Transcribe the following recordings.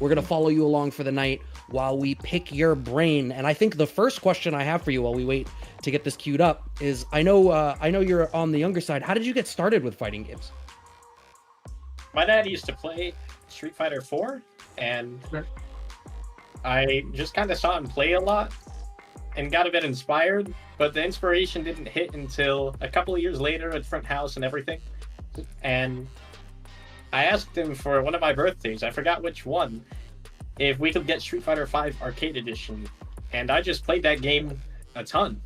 We're gonna follow you along for the night while we pick your brain. And I think the first question I have for you while we wait to get this queued up is, I know you're on the younger side. How did you get started with fighting games? My dad used to play Street Fighter 4, and I just kind of saw him play a lot and got a bit inspired, but the inspiration didn't hit until a couple of years later at Front House and everything. And I asked him for one of my birthdays, I forgot which one, if we could get Street Fighter 5 Arcade Edition. And I just played that game a ton.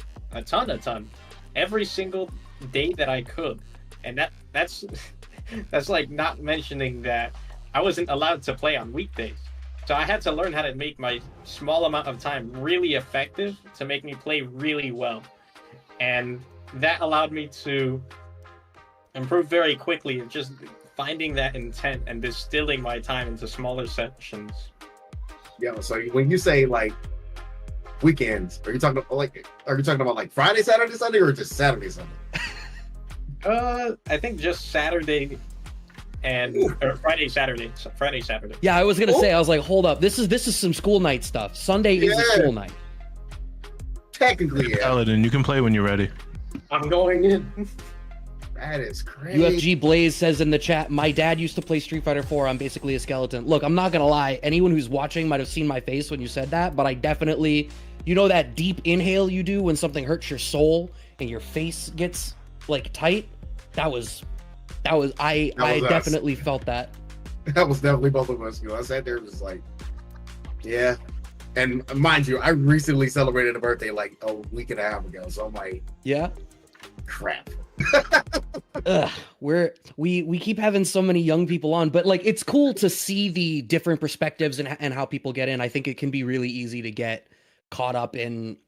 Every single day that I could. And that's that's like not mentioning that I wasn't allowed to play on weekdays. So I had to learn how to make my small amount of time really effective to make me play really well. And that allowed me to improve very quickly, just finding that intent and distilling my time into smaller sections. Yeah, so when you say like weekends, are you talking about like Friday, Saturday, Sunday, or just Saturday, Sunday? I think just Saturday or Friday, Saturday. Yeah, I was gonna say, I was like, hold up, this is some school night stuff. Sunday is a school night. Technically, yeah. Paladin, you can play when you're ready. I'm going in. That is crazy. UFG Blaze says in the chat, my dad used to play Street Fighter 4. I'm basically a skeleton. Look, I'm not gonna lie. Anyone who's watching might have seen my face when you said that, but I definitely, you know, that deep inhale you do when something hurts your soul and your face gets like tight. I definitely felt that. That was definitely both of us. You know, I sat there just like, yeah. And mind you, I recently celebrated a birthday like a week and a half ago, so I'm like, yeah, crap. We keep having so many young people on, but like, it's cool to see the different perspectives and how people get in. I think it can be really easy to get caught up in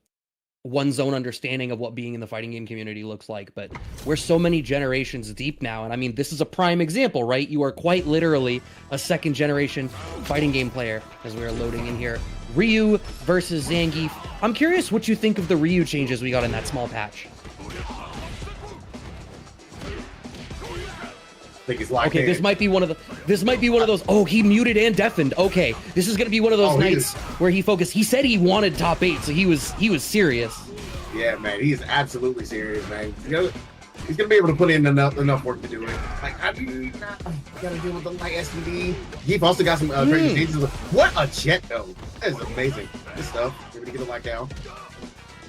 one's own understanding of what being in the fighting game community looks like, but we're so many generations deep now. And I mean, this is a prime example, right? You are quite literally a second generation fighting game player as we are loading in here. Ryu versus Zangief. I'm curious what you think of the Ryu changes we got in that small patch. Okay, this might be one of those. Oh, he muted and deafened. Okay, this is gonna be one of those nights where he focused. He said he wanted top 8, so he was serious. Yeah, man, he is absolutely serious, man. He's gonna be able to put in enough work to do it. Like, I gotta deal with the light SPD. He also got some crazy changes. What a jet though! That is amazing. Good stuff. Maybe to get a lockdown.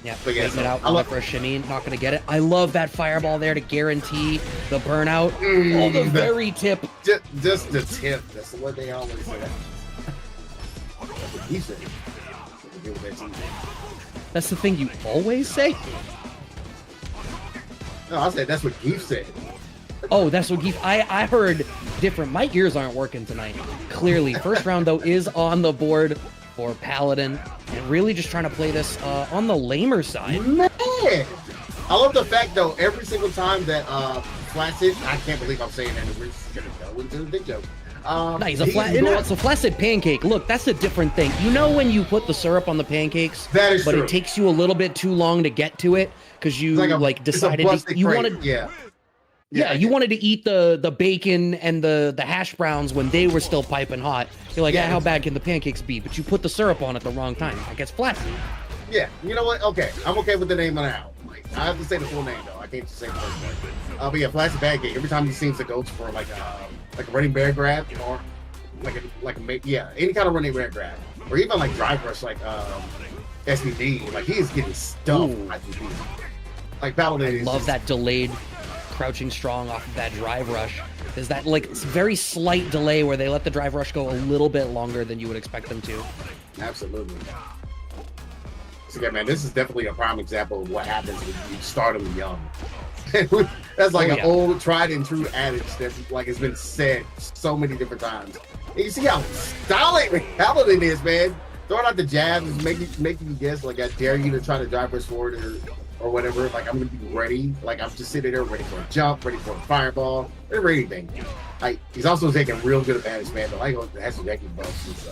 Yeah, so it out. I love for a shimmy. Not gonna get it. I love that fireball there to guarantee the burnout. Oh, the very tip. Just the tip. That's what they always say. That's what he said. That's the thing you always say? No, I said that's what Geef said. Oh, that's what Geef. I heard different. My ears aren't working tonight. Clearly. First round, though, is on the board for Paladin. And really just trying to play this on the lamer side. Man! I love the fact, though, every single time that Flaccid, I can't believe I'm saying that, we're just going to go into the big joke. Nice, it's a flaccid pancake. Look, that's a different thing. You know when you put the syrup on the pancakes, that is but true. It takes you a little bit too long to get to it because you decided you wanted. Yeah, you wanted to eat the bacon and the hash browns when they were still piping hot. You're like, how bad can the pancakes be? But you put the syrup on at the wrong time. It gets flaccid. Yeah, you know what? Okay, I'm okay with the name now. Like, I have to say the full name though. I can't just say the first name. But yeah, flaccid pancake. Every time he seems to go for like a running bear grab or any kind of running bear grab, or even like drive rush like SVD. Like he is getting stuffed. Like Paladin. I love that delayed crouching strong off of that drive rush. Is that like very slight delay where they let the drive rush go a little bit longer than you would expect them to? Absolutely. So yeah, man, this is definitely a prime example of what happens when you start them young. That's like an old tried and true adage that like has been said so many different times. And you see how stylish Paladin is, man. Throwing out the jabs, making you guess like I dare you to try to drive us forward or whatever. Like I'm gonna be ready. Like I'm just sitting there ready for a jump, ready for a fireball, ready for anything. Like he's also taking real good advantage, man. But like the Hashireki buffs is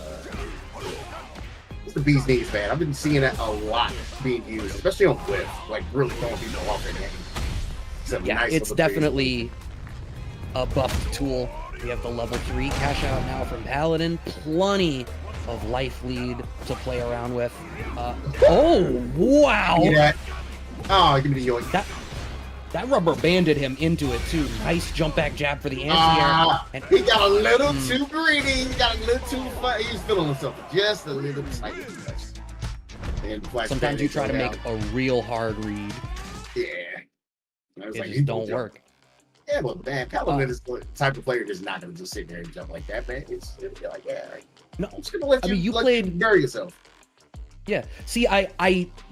it's the bee's knees, man. I've been seeing that a lot being used, especially on Whip, like really throwing people off their game. Yeah, it's definitely a buffed tool. We have the level 3 cash out now from Paladin. Plenty of life lead to play around with. Oh, wow. Yeah. Oh, give me the yoink. That rubber banded him into it, too. Nice jump back jab for the anti-air. And he got a little too greedy. He got a little too fun. He's feeling himself just a little slightly too much. Sometimes you try to make a real hard read. Yeah. It just don't work. Yeah, well, man, Paladin is the type of player that's not going to just sit there and jump like that, man. It's going to be like, yeah, no, I'm just going to let you played carry yourself. Yeah. See,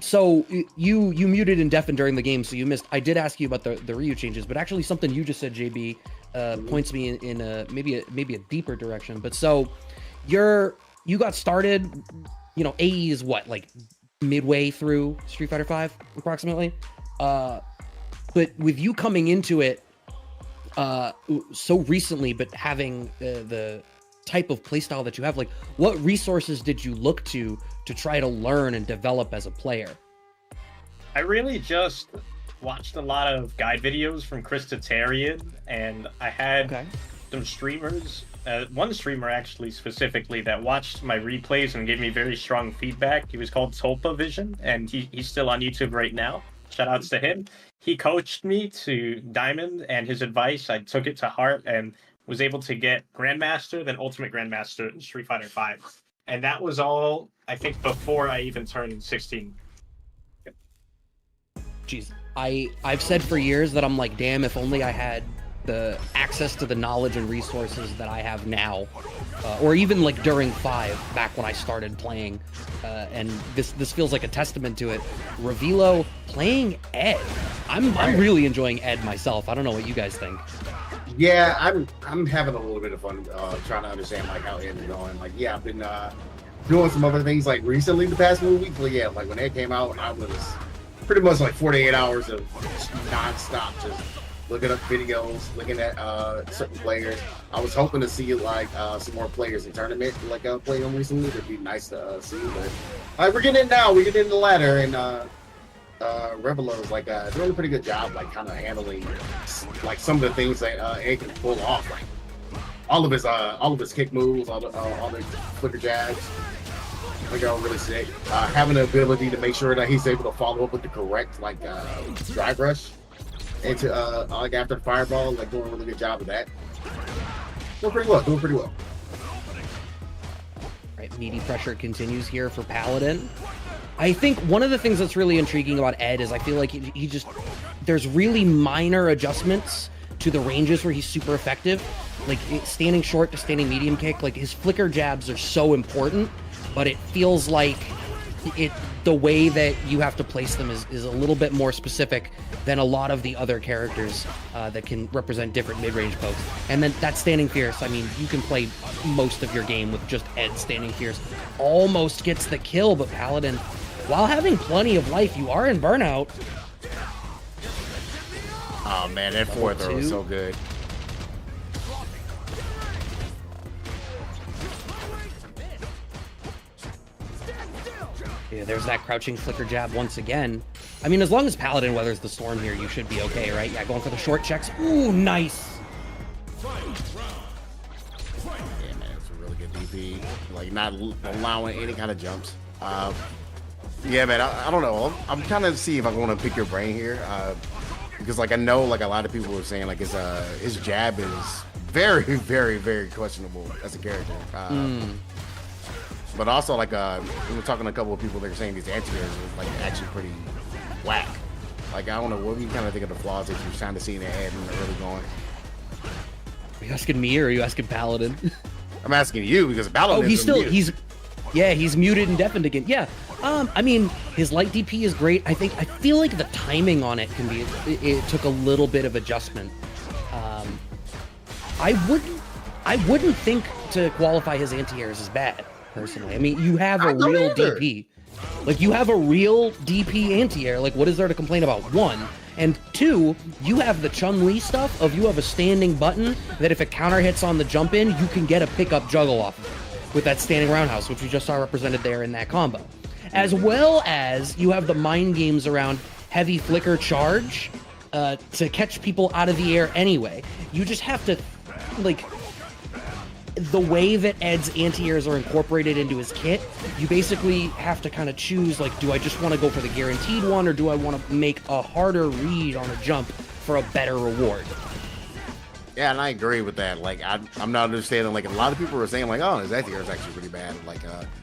so you muted and deafened during the game, so you missed. I did ask you about the Ryu changes, but actually something you just said, JB, points me in a maybe a deeper direction. But so you got started, you know, AE is what, like midway through Street Fighter V, approximately. But with you coming into it so recently, but having the type of playstyle that you have, like what resources did you look to try to learn and develop as a player? I really just watched a lot of guide videos from Chris Tatarian, and I had some streamers, one streamer actually specifically that watched my replays and gave me very strong feedback. He was called Tulpa Vision, and he's still on YouTube right now. Shout outs to him. He coached me to Diamond, and his advice, I took it to heart and was able to get Grandmaster, then Ultimate Grandmaster in Street Fighter V. And that was all, I think, before I even turned 16. Jeez, I've said for years that I'm like, damn, if only I had the access to the knowledge and resources that I have now, or even like during 5, back when I started playing, and this feels like a testament to it. Revilo playing Ed, I'm really enjoying Ed myself. I don't know what you guys think. Yeah, I'm having a little bit of fun trying to understand like how Ed is going. Like, yeah, I've been doing some other things like recently the past few weeks, but yeah, like when Ed came out, I was pretty much like 48 hours of non-stop just looking up videos, looking at certain players. I was hoping to see like some more players in tournament like play them recently. It'd be nice to see, but we're getting in now. We're getting in the ladder, and Revelo is like doing a pretty good job, like kind of handling like some of the things that Ed can pull off, like all of his kick moves, all the flicker jabs. I think they're all really sick. Having the ability to make sure that he's able to follow up with the correct like drive rush into like after the fireball, like doing a really good job of that. Doing pretty well. Right, meaty pressure continues here for Paladin. I think one of the things that's really intriguing about Ed is I feel like he just, there's really minor adjustments to the ranges where he's super effective. Like standing short to standing medium kick, like his flicker jabs are so important, but it feels like the way that you have to place them is a little bit more specific than a lot of the other characters that can represent different mid-range pokes. And then that standing fierce, I mean, you can play most of your game with just Ed standing fierce. Almost gets the kill, but Paladin, while having plenty of life, you are in burnout. Oh man, that forward throw was so good. Yeah, there's that crouching flicker jab once again. I mean, as long as Paladin weathers the storm here, you should be okay, right? Yeah, going for the short checks. Ooh, nice. Yeah, man, it's a really good DP. Like, not allowing any kind of jumps. Yeah, man, I don't know. I'm kind of see if I want to pick your brain here. Because, like, I know, like, a lot of people were saying, like, his jab is very, very, very questionable as a character. But also, like, we were talking to a couple of people that are saying these anti-airs is, like, actually pretty whack. Like, I don't know, what do you kind of think of the flaws that you're trying to see in the head and they're really going? Are you asking me or are you asking Paladin? I'm asking you because Paladin he's muted and deafened again. Yeah, I mean, his light DP is great. I feel like the timing on it can be, it took a little bit of adjustment. I wouldn't think to qualify his anti-airs as bad. Personally, I mean, you have a real DP. Like, you have a real DP anti-air. Like, what is there to complain about? 1. And 2, you have the Chun-Li stuff of you have a standing button that if it counter hits on the jump in, you can get a pickup juggle off of it with that standing roundhouse, which we just saw represented there in that combo. As well as you have the mind games around heavy flicker charge to catch people out of the air anyway. You just have to, like, the way that Ed's anti-airs are incorporated into his kit, you basically have to kind of choose, like, do I just want to go for the guaranteed one, or do I want to make a harder read on a jump for a better reward? Yeah, and I agree with that. Like, I'm not understanding. Like, a lot of people are saying, like, oh, his anti-air is actually pretty bad. Like,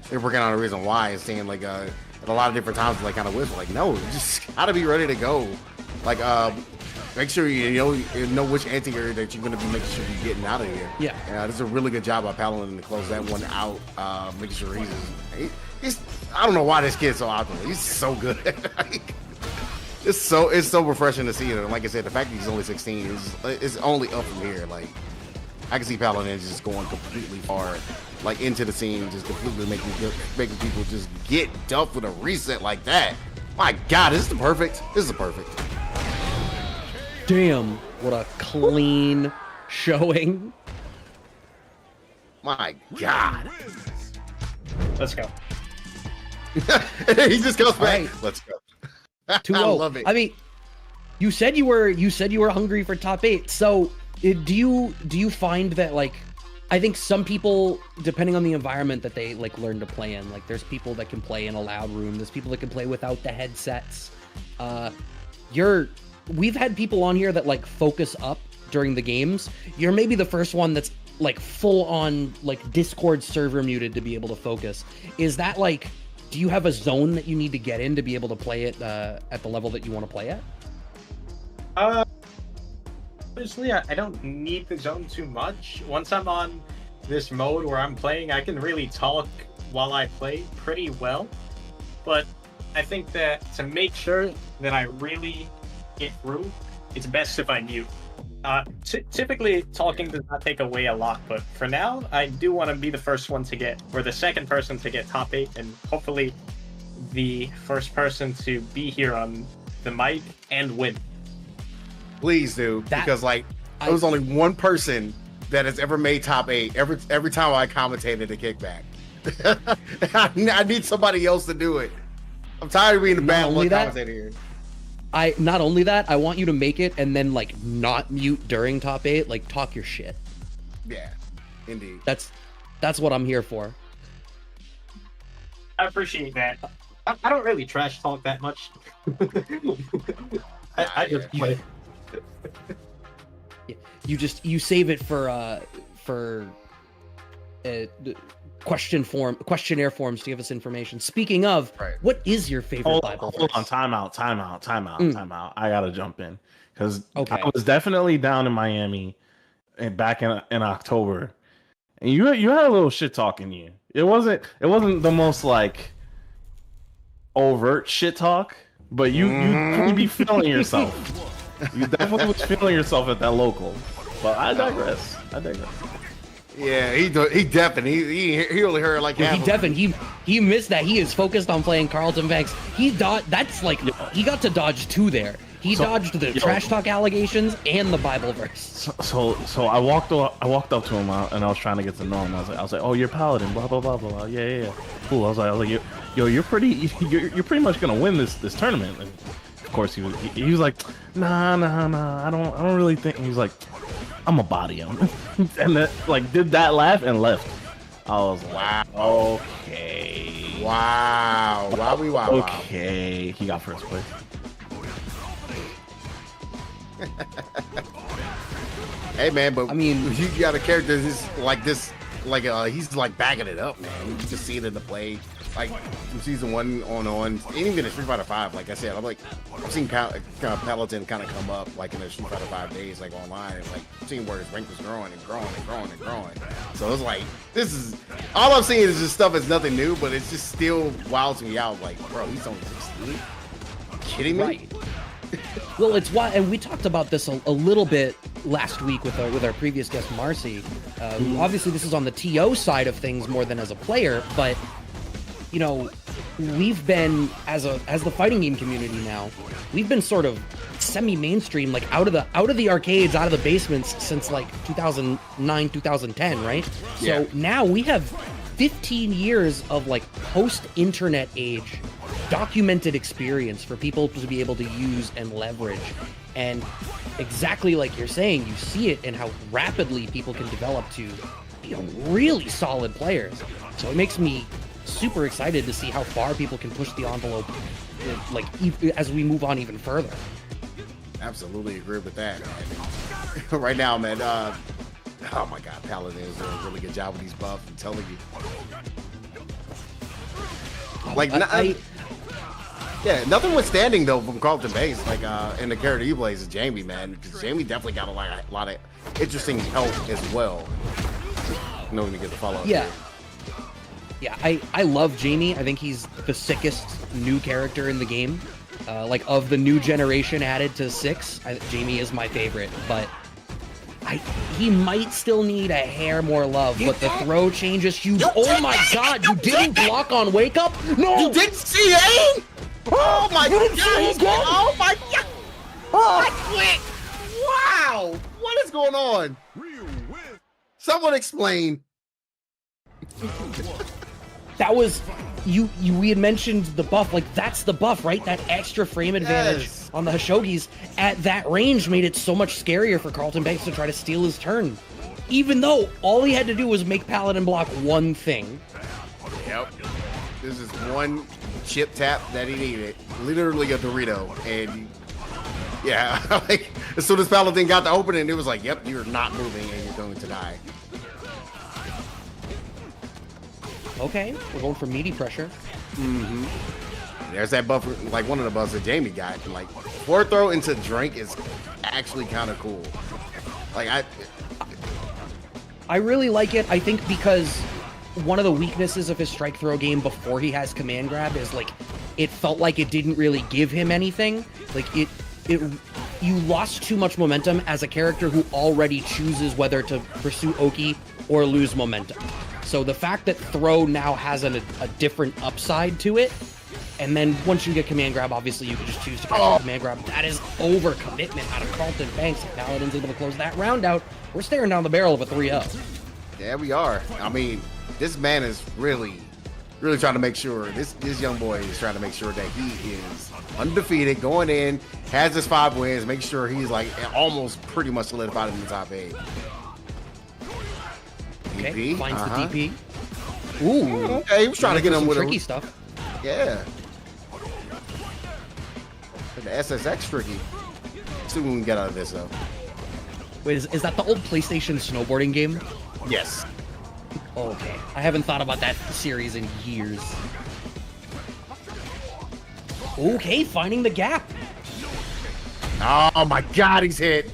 they're working on a reason why, and saying, like, at a lot of different times, like, kind of whistle. Like, no, you just gotta be ready to go. Like, make sure you know which anti-air that you're gonna be making sure you're getting out of here. Yeah. This is a really good job by Paladin to close that one out. Making sure he's I don't know why this kid's so out there. He's so good. Like, it's so refreshing to see it. And like I said, the fact that he's only 16 is only up from here. Like, I can see Paladin just going completely far, like, into the scene, just completely making people just get dumped with a reset like that. My God, this is perfect. Damn, what a clean showing. My God. Let's go. He just goes back. Right. Let's go. 2-0. I love it. I mean, you said you were hungry for top 8. So, do you find that, like, I think some people, depending on the environment that they, like, learn to play in, like, there's people that can play in a loud room, there's people that can play without the headsets. We've had people on here that, like, focus up during the games. You're maybe the first one that's, like, full on, like, Discord server muted to be able to focus. Is that, like, do you have a zone that you need to get in to be able to play it at the level that you want to play at? Honestly, I don't need the zone too much. Once I'm on this mode where I'm playing, I can really talk while I play pretty well. But I think that to make sure that I really get through, it's best if I mute. Typically, talking does not take away a lot, but for now, I do want to be the first one to get, or the second person to get top 8, and hopefully the first person to be here on the mic and win. Please do, because, like, there was only one person that has ever made top 8 every time I commentated the kickback. I need somebody else to do it. I'm tired of being the bad luck commentator here. Not only that, I want you to make it and then, like, not mute during top 8, like, talk your shit. Yeah, indeed. That's what I'm here for. I appreciate that. I don't really trash talk that much. I just play. You save it for questionnaire forms to give us information. Speaking of, what is your favorite Bible verse? Hold on, time out. I gotta jump in because I was definitely down in Miami and back in October, and you had a little shit talk in you. It wasn't the most, like, overt shit talk, but you be feeling yourself. You definitely was feeling yourself at that local. But I digress. Yeah, he definitely he only heard like half. He missed that. He is focused on playing Carlton Banks. He got to dodge 2 there. He dodged the trash talk allegations and the Bible verse. So I walked up to him and I was trying to get to know him. I was like, oh, you're Paladin, blah blah blah blah. Yeah. Cool. I was like, you're pretty much gonna win this tournament. And of course he was like, nah. I don't really think. And he was like, I'm a body him, and then, like, did that laugh and left. I was like, wow, okay, wow. Okay, he got first place. Hey man, but I mean, you got a character this he's like backing it up, man. You just see it in the play, like from season 1 on, and even in Street Fighter 5. Like I said, I've seen Paladin kind of come up, like, in the Street Fighter 5 days, like, online, and, like, seeing where his rank was growing. So it's like, this is all I'm seeing is just stuff that's nothing new, but it's just still wilds me out. Like, bro, he's only 16. Are you kidding me? Right. Well, it's why, and we talked about this a little bit last week with our previous guest Marcy. Obviously, this is on the TO side of things more than as a player, but, you know, we've been as the fighting game community now, we've been sort of semi-mainstream, like out of the arcades, out of the basements since, like, 2009, 2010, right? Yeah. So now we have 15 years of, like, post-internet age documented experience for people to be able to use and leverage. And exactly like you're saying, you see it in how rapidly people can develop to really solid players. So it makes me super excited to see how far people can push the envelope, like as we move on even further. Absolutely agree with that. Right now, man. Oh my God, Paladin is doing a really good job with these buffs. I'm telling you. Like, yeah, nothing withstanding though from Carlton Banks, like in the character he plays is Jamie, man. Because Jamie definitely got a lot of interesting help as well. No one to get the follow up. Yeah. Yeah, I love Jamie. I think he's the sickest new character in the game. Like, of the new generation added to 6, Jamie is my favorite. But he might still need a hair more love. But the throw change is huge. Oh my God, you didn't block on Wake Up? No! You didn't see Aang? Oh my God! Oh my God! Oh, wow! What is going on? Someone explain. That was we had mentioned the buff, like that's the buff, right? That extra frame advantage on the Hashogis at that range made it so much scarier for Carlton Banks to try to steal his turn. Even though all he had to do was make Paladin block one thing. Yep. This is one chip tap that he needed. Literally a Dorito. And yeah, like as soon as Paladin got the opening, it was like, yep, you're not moving and you're going to die. Okay, we're going for meaty pressure. Mm-hmm. There's that buffer, like one of the buffs that Jamie got. Like, forward throw into drink is actually kind of cool. Like, I really like it. I think because one of the weaknesses of his strike throw game before he has command grab is like, it felt like it didn't really give him anything. Like you lost too much momentum as a character who already chooses whether to pursue Oki or lose momentum. So the fact that throw now has a different upside to it, and then once you get command grab, obviously you can just choose to catch command grab. That is overcommitment out of Carlton Banks. If Paladin's able to close that round out, we're staring down the barrel of a 3-0. Yeah, we are. I mean, this man is really trying to make sure, this young boy is trying to make sure that he is undefeated, going in, has his 5 wins, make sure he's like almost pretty much solidified in the top 8. Okay, DP? finds the DP. Ooh. Okay, he was trying to get him with tricky stuff. Yeah. The SSX tricky. See what we can get out of this, though. Wait, is that the old PlayStation snowboarding game? Yes. Okay. I haven't thought about that series in years. Okay, finding the gap. Oh my God, he's hit.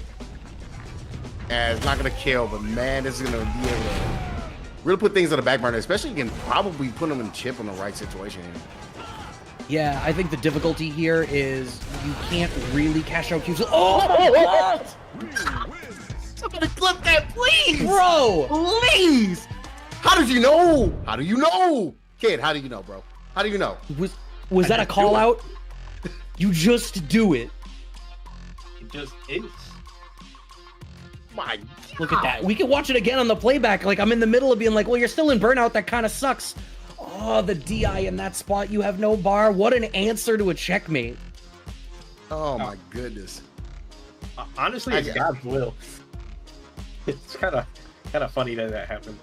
And it's not gonna kill, but man, this is gonna be able to really put things on the back burner, especially you can probably put them in chip in the right situation. Yeah, I think the difficulty here is you can't really cash out Qs. Oh my God! Somebody clip that, please! Bro! Please! How did you know? How do you know? Kid, how do you know, bro? How do you know? Was that a call out? You just do it. It just is. My Look at that. We can watch it again on the playback. Like, I'm in the middle of being like, well, you're still in burnout. That kind of sucks. Oh, the DI in that spot. You have no bar. What an answer to a checkmate. Oh, my goodness. Honestly, it's God's will. It's kind of funny that happened.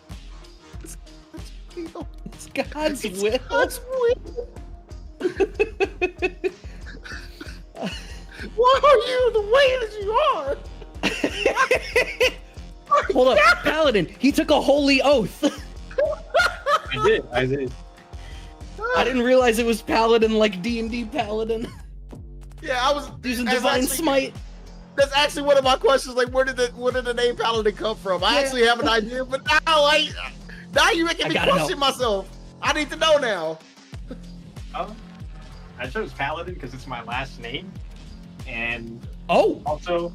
It's God's will. God's will. Why are you the way that you are? Hold up, Paladin. He took a holy oath. I did. I didn't realize it was Paladin like D&D Paladin. Yeah, I was using Divine Smite. That's actually one of my questions. Like, where did the name Paladin come from? I actually have an idea, but now you're making me question myself. I need to know now. I chose Paladin because it's my last name, and also,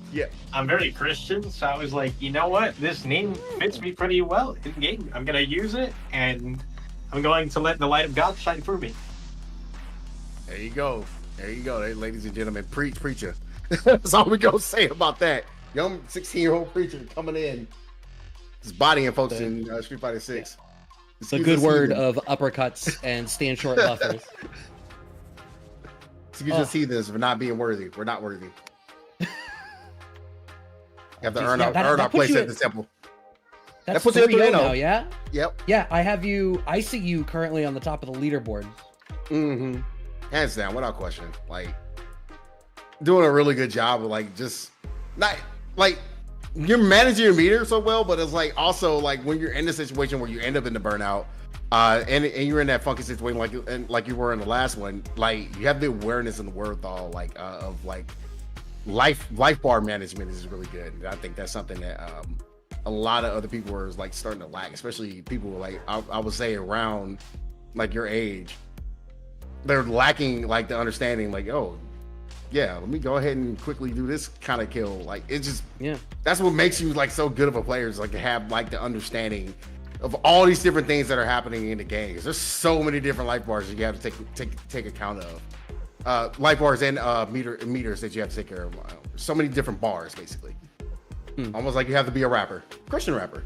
I'm very Christian, so I was like, you know what? This name fits me pretty well in game. I'm gonna use it, and I'm going to let the light of God shine through me. There you go. There you go, ladies and gentlemen. Preacher. That's all we gonna say about that. Young 16-year-old preacher coming in. His bodying folks in Street Fighter 6. It's a good word of uppercuts and stand short buffers. Excuse us heathens for not being worthy. We're not worthy. You have to earn our place at the temple. That's puts you at 3-0 now, yeah? Yep. Yeah, I see you currently on the top of the leaderboard. Mm-hmm. Hands down, without question. Like, doing a really good job of like just not like you're managing your meter so well, but it's like also like when you're in a situation where you end up in the burnout, and you're in that funky situation like you were in the last one, like you have the awareness and the wherewithal like of like life bar management is really good. And I think that's something that a lot of other people are like starting to lack, especially people like I would say around like your age. They're lacking like the understanding, like, oh yeah, let me go ahead and quickly do this kind of kill. Like it's just that's what makes you like so good of a player, is like to have like the understanding of all these different things that are happening in the game. There's so many different life bars that you have to take account of. Life bars and meters that you have to take care of. So many different bars, basically. Almost like you have to be a rapper, Christian rapper.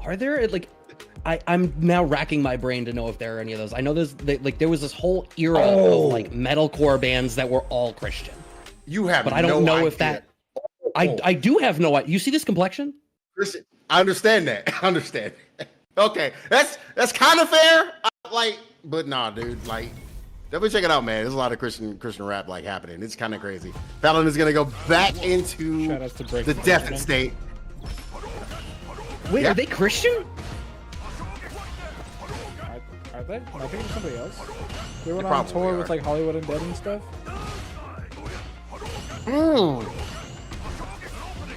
Are there like? I'm now racking my brain to know if there are any of those. I know there was this whole era of like metalcore bands that were all Christian. You have, but I don't know if that. I do have no idea. You see this complexion? Listen, I understand that. I understand. Okay, that's kind of fair. But nah, dude. Like, definitely check it out, man. There's a lot of Christian rap like happening. It's kind of crazy. Paladin is gonna go back into the death state. Wait, are they Christian? Are they? Am I thinking of somebody else? They went on tour with like Hollywood Undead and stuff.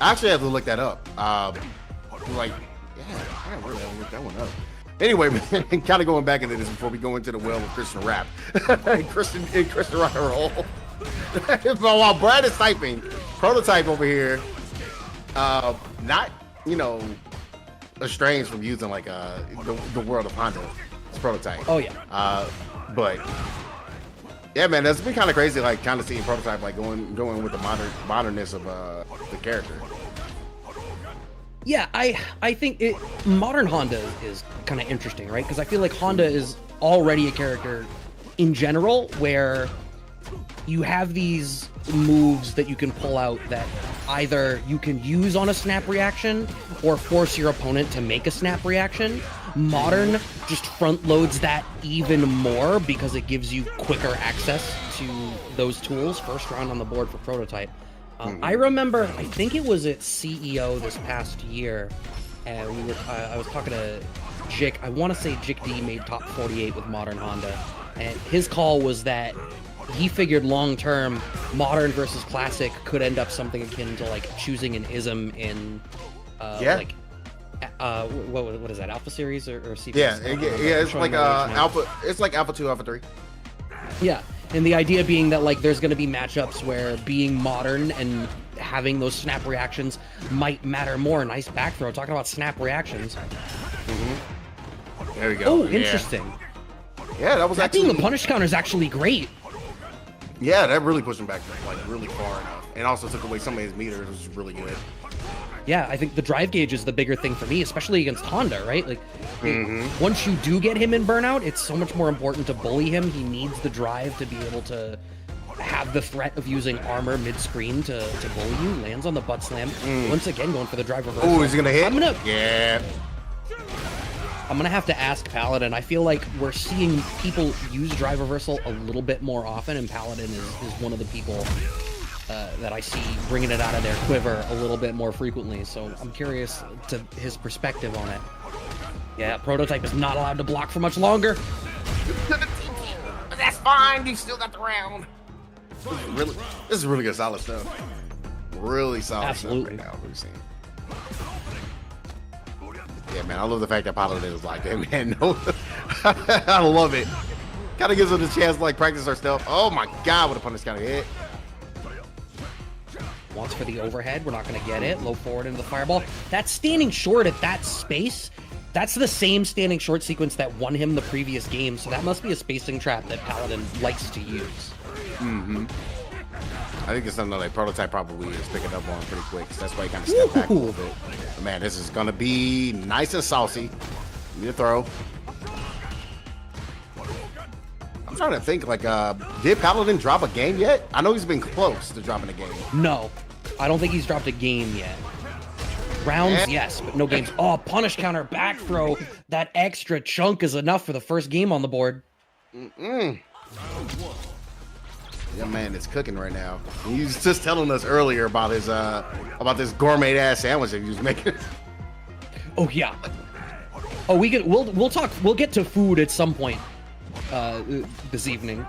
I actually have to look that up. Like, yeah, I really have to look that one up. Anyway, man, kind of going back into this before we go into the well of Christian rap, Christian rock and roll. While Brad is typing, Prototype over here, not estranged from using like the world of Honda. It's Prototype. Oh yeah. But yeah, man, that's been kind of crazy. Like, kind of seeing Prototype like going with the modernness of the character. Yeah, I think modern Honda is kind of interesting, right? Because I feel like Honda is already a character in general where you have these moves that you can pull out that either you can use on a snap reaction or force your opponent to make a snap reaction. Modern just front loads that even more because it gives you quicker access to those tools first round on the board for Prototype. I remember, I think it was at CEO this past year, and I was talking to Jick. I want to say Jick D made top 48 with Modern Honda, and his call was that he figured long term Modern versus Classic could end up something akin to like choosing an ism in like what is that, Alpha Series or CPS? Yeah, it's like Alpha. It's like Alpha 2, Alpha 3. Yeah. And the idea being that like there's going to be matchups where being modern and having those snap reactions might matter more. Nice back throw. Talking about snap reactions. There we go. Oh, interesting. Yeah, that was that actually being the punish counter is actually great. Yeah, that really pushed him back like really far enough, and also took away some of his meters, which is really good. Yeah, I think the drive gauge is the bigger thing for me, especially against Honda, right? Like, once you do get him in burnout, it's so much more important to bully him. He needs the drive to be able to have the threat of using armor mid-screen to bully you. Lands on the butt slam. Once again, going for the drive reversal. Oh, is he gonna hit? Yeah. I'm gonna have to ask Paladin. I feel like we're seeing people use drive reversal a little bit more often, and Paladin is one of the people that I see bringing it out of their quiver a little bit more frequently. So I'm curious to his perspective on it. Yeah, Prototype is not allowed to block for much longer. That's fine. You still got the round. This is really good, solid stuff. Really solid stuff right now. We've seen. Yeah, man, I love the fact that Paladin is like that, man. No, I love it. Kind of gives us a chance to like practice our stuff. Oh my God, what a punish kind of hit. Wants for the overhead. We're not going to get it. Low forward into the fireball. That's standing short at that space. That's the same standing short sequence that won him the previous game. So that must be a spacing trap that Paladin likes to use. I think it's something like Prototype probably is picking up on pretty quick. So that's why he kind of stepped back a little bit. But man, this is going to be nice and saucy. Need a throw. I'm trying to think, like, did Paladin drop a game yet? I know he's been close to dropping a game. No, I don't think he's dropped a game yet. Rounds, yes, but no games. Oh, punish counter, back throw. That extra chunk is enough for the first game on the board. Yeah, man, it's cooking right now. He was just telling us earlier about his about this gourmet ass sandwich that he was making. Oh yeah. Oh, we'll talk. We'll get to food at some point this evening.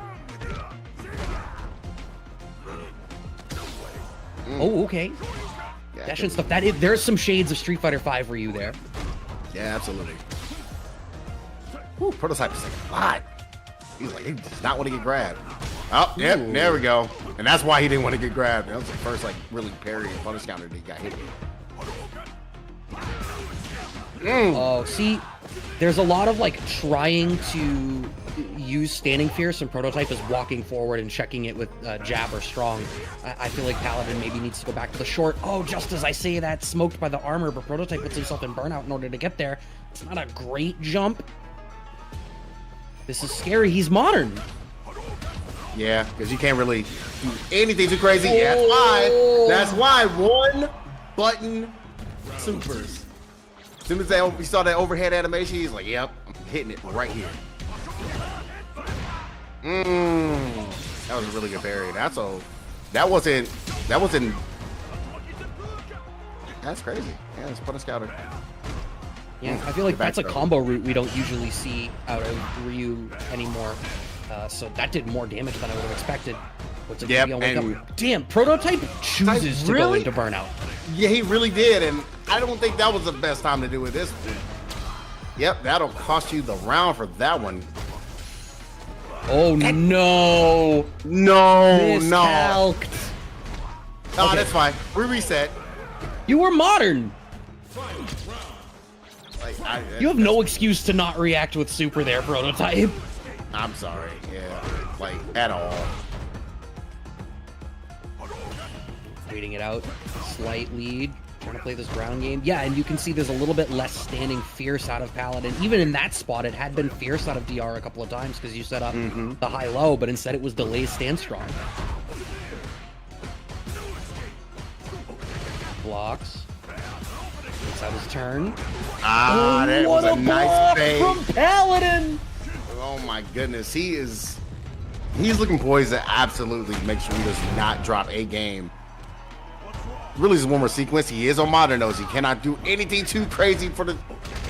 Oh, okay. Yeah, Dash and stuff. There's some shades of Street Fighter V for you there. Yeah, absolutely. Ooh, Prototype is like a lot. He's like, he does not want to get grabbed. Oh, yep, there we go. And that's why he didn't want to get grabbed. That was the first, like, really parry and punish counter that he got hit with. Oh, see, there's a lot of, like, trying to use standing fierce, and Prototype is walking forward and checking it with jab or strong. I feel like Paladin maybe needs to go back to the short. Oh, just as I say that, smoked by the armor, but Prototype puts himself in burnout in order to get there. It's not a great jump. This is scary. He's modern. Yeah, because you can't really do anything too crazy. Yeah, that's why one button supers. As soon as we saw that overhead animation, he's like, yep, I'm hitting it right here. That was a really good parry. That wasn't that's crazy. Yeah, it's punish counter. Yeah, I feel like that's a combo route we don't usually see out of Ryu anymore. So that did more damage than I would have expected. What's it gonna wake up? Damn, Prototype chooses to go into burnout. Yeah, he really did, and I don't think that was the best time to do it. This, yep, that'll cost you the round for that one. Oh no! No! Miscalced. Oh, Okay. that's fine. We reset. You were modern. Like, You have no excuse to not react with super there, Prototype. I'm sorry. Yeah, like at all. Waiting it out. Slight lead. Trying to play this ground game. Yeah, and you can see there's a little bit less standing fierce out of Paladin. Even in that spot, it had been fierce out of DR a couple of times because you set up the high-low, but instead it was delay stand strong. Blocks. Takes out his turn. Ah, that was a nice bait from Paladin. Oh my goodness, he's looking poised to absolutely make sure he does not drop a game. Really, just one more sequence. He is on modern though, so he cannot do anything too crazy for the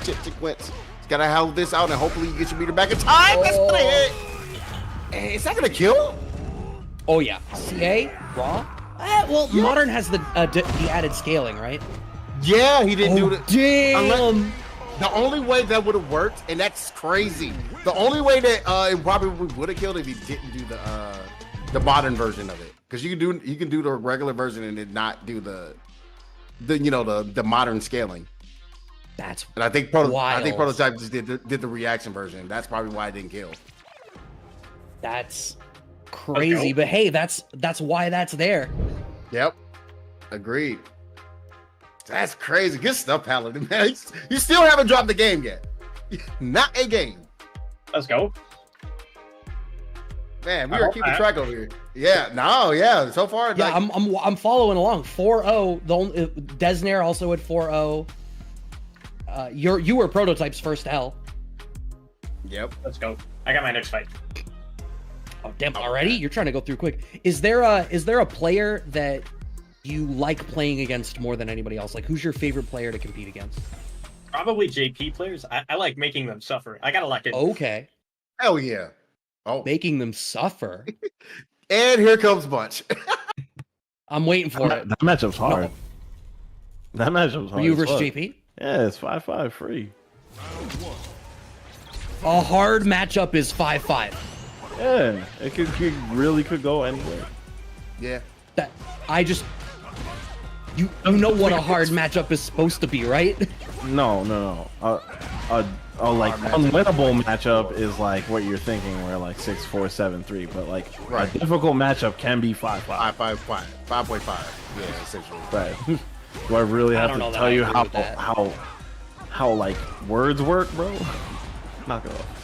chip sequence. He's gotta hold this out and hopefully you get your meter back in time. That's gonna hit. And is that gonna kill? Oh yeah, CA raw. Well, modern has the added scaling, right? Yeah, he didn't do the. Damn. The only way that would have worked, and that's crazy. The only way that it probably would have killed if he didn't do the modern version of it, because you can do the regular version and then not do the modern scaling. That's and I think Prototype just did the reaction version. That's probably why it didn't kill. That's crazy, but hey, that's why that's there. Yep, agreed. That's crazy. Good stuff, Paladin, man. You still haven't dropped the game yet. Not a game. Let's go. Man, we are keeping track over here. Yeah, no, yeah. So far, yeah, like, I'm following along. 4-0. The only, Desnair also at 4-0. You were Prototype's first L. Yep. Let's go. I got my next fight. Oh damn! Already? You're trying to go through quick. Is there a player that you like playing against more than anybody else? Like, who's your favorite player to compete against? Probably JP players. I like making them suffer. I gotta lock it. Okay. Hell yeah. Oh, making them suffer. And here comes Bunch. I'm waiting for it. That matchup's hard. No. That matchup's hard. Ryu versus JP? Yeah, it's 5-5 free. A hard matchup is 5-5. Yeah, it could go anywhere. Yeah. That I just you know what a hard matchup is supposed to be, right? No. A like unwinnable matchup is like what you're thinking, where like 6-4, 7-3, but like a difficult matchup can be 5-5. 5.5. Yeah, essentially. Right. Do I really have to tell you how like words work, bro? Knock it off.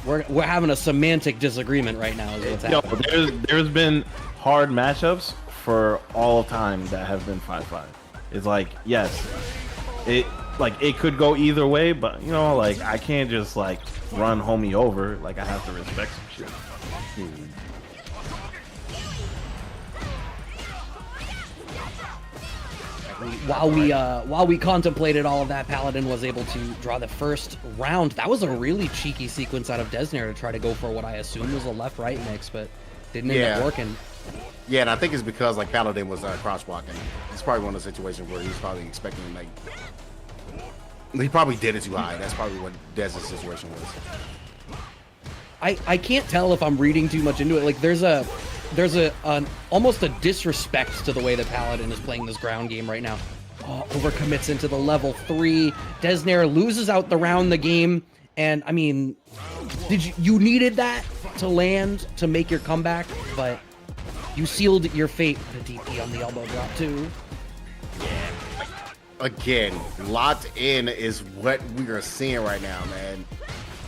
We're having a semantic disagreement right now. Is what's happening. There's been hard matchups for all time that have been 5-5. It's like, yes, it could go either way, but you know, like I can't just like run homie over. Like I have to respect some shit. While we contemplated all of that, Paladin was able to draw the first round. That was a really cheeky sequence out of Desnair to try to go for what I assumed was a left-right mix, but didn't end up working. Yeah, and I think it's because like Paladin was cross-walking. It's probably one of the situations where he's probably expecting like he probably did it too high. That's probably what Dez's situation was. I can't tell if I'm reading too much into it. Like there's an almost a disrespect to the way that Paladin is playing this ground game right now. Oh, overcommits into the level 3. Desnair loses out the round the game, and I mean, you needed that to land to make your comeback, but you sealed your fate with a DP on the elbow drop too. Again, locked in is what we are seeing right now, man.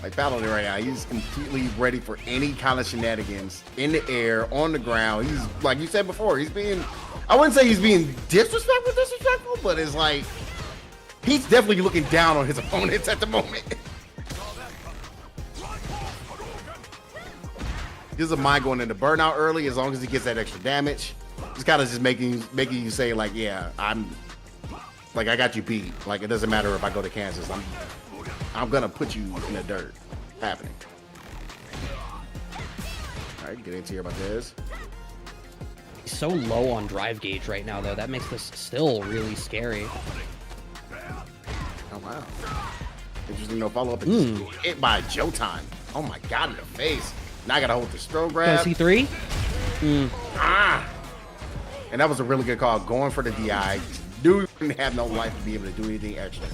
Like Paladin right now, he's completely ready for any kind of shenanigans in the air, on the ground. He's like you said before, he's being, I wouldn't say he's being disrespectful, but it's like he's definitely looking down on his opponents at the moment. He doesn't mind going into burnout early as long as he gets that extra damage. It's kind of just making you say like, yeah, I got you beat. Like it doesn't matter if I go to Kansas. I'm gonna put you in the dirt. Happening. All right, get into here about this. He's so low on drive gauge right now, though. That makes this still really scary. Oh wow. Interesting. No follow up. And hit by Jotan. Oh my God, in the face. Now I gotta hold the stroke grab. C3. And that was a really good call. Going for the DI. Dude didn't have no life to be able to do anything extra.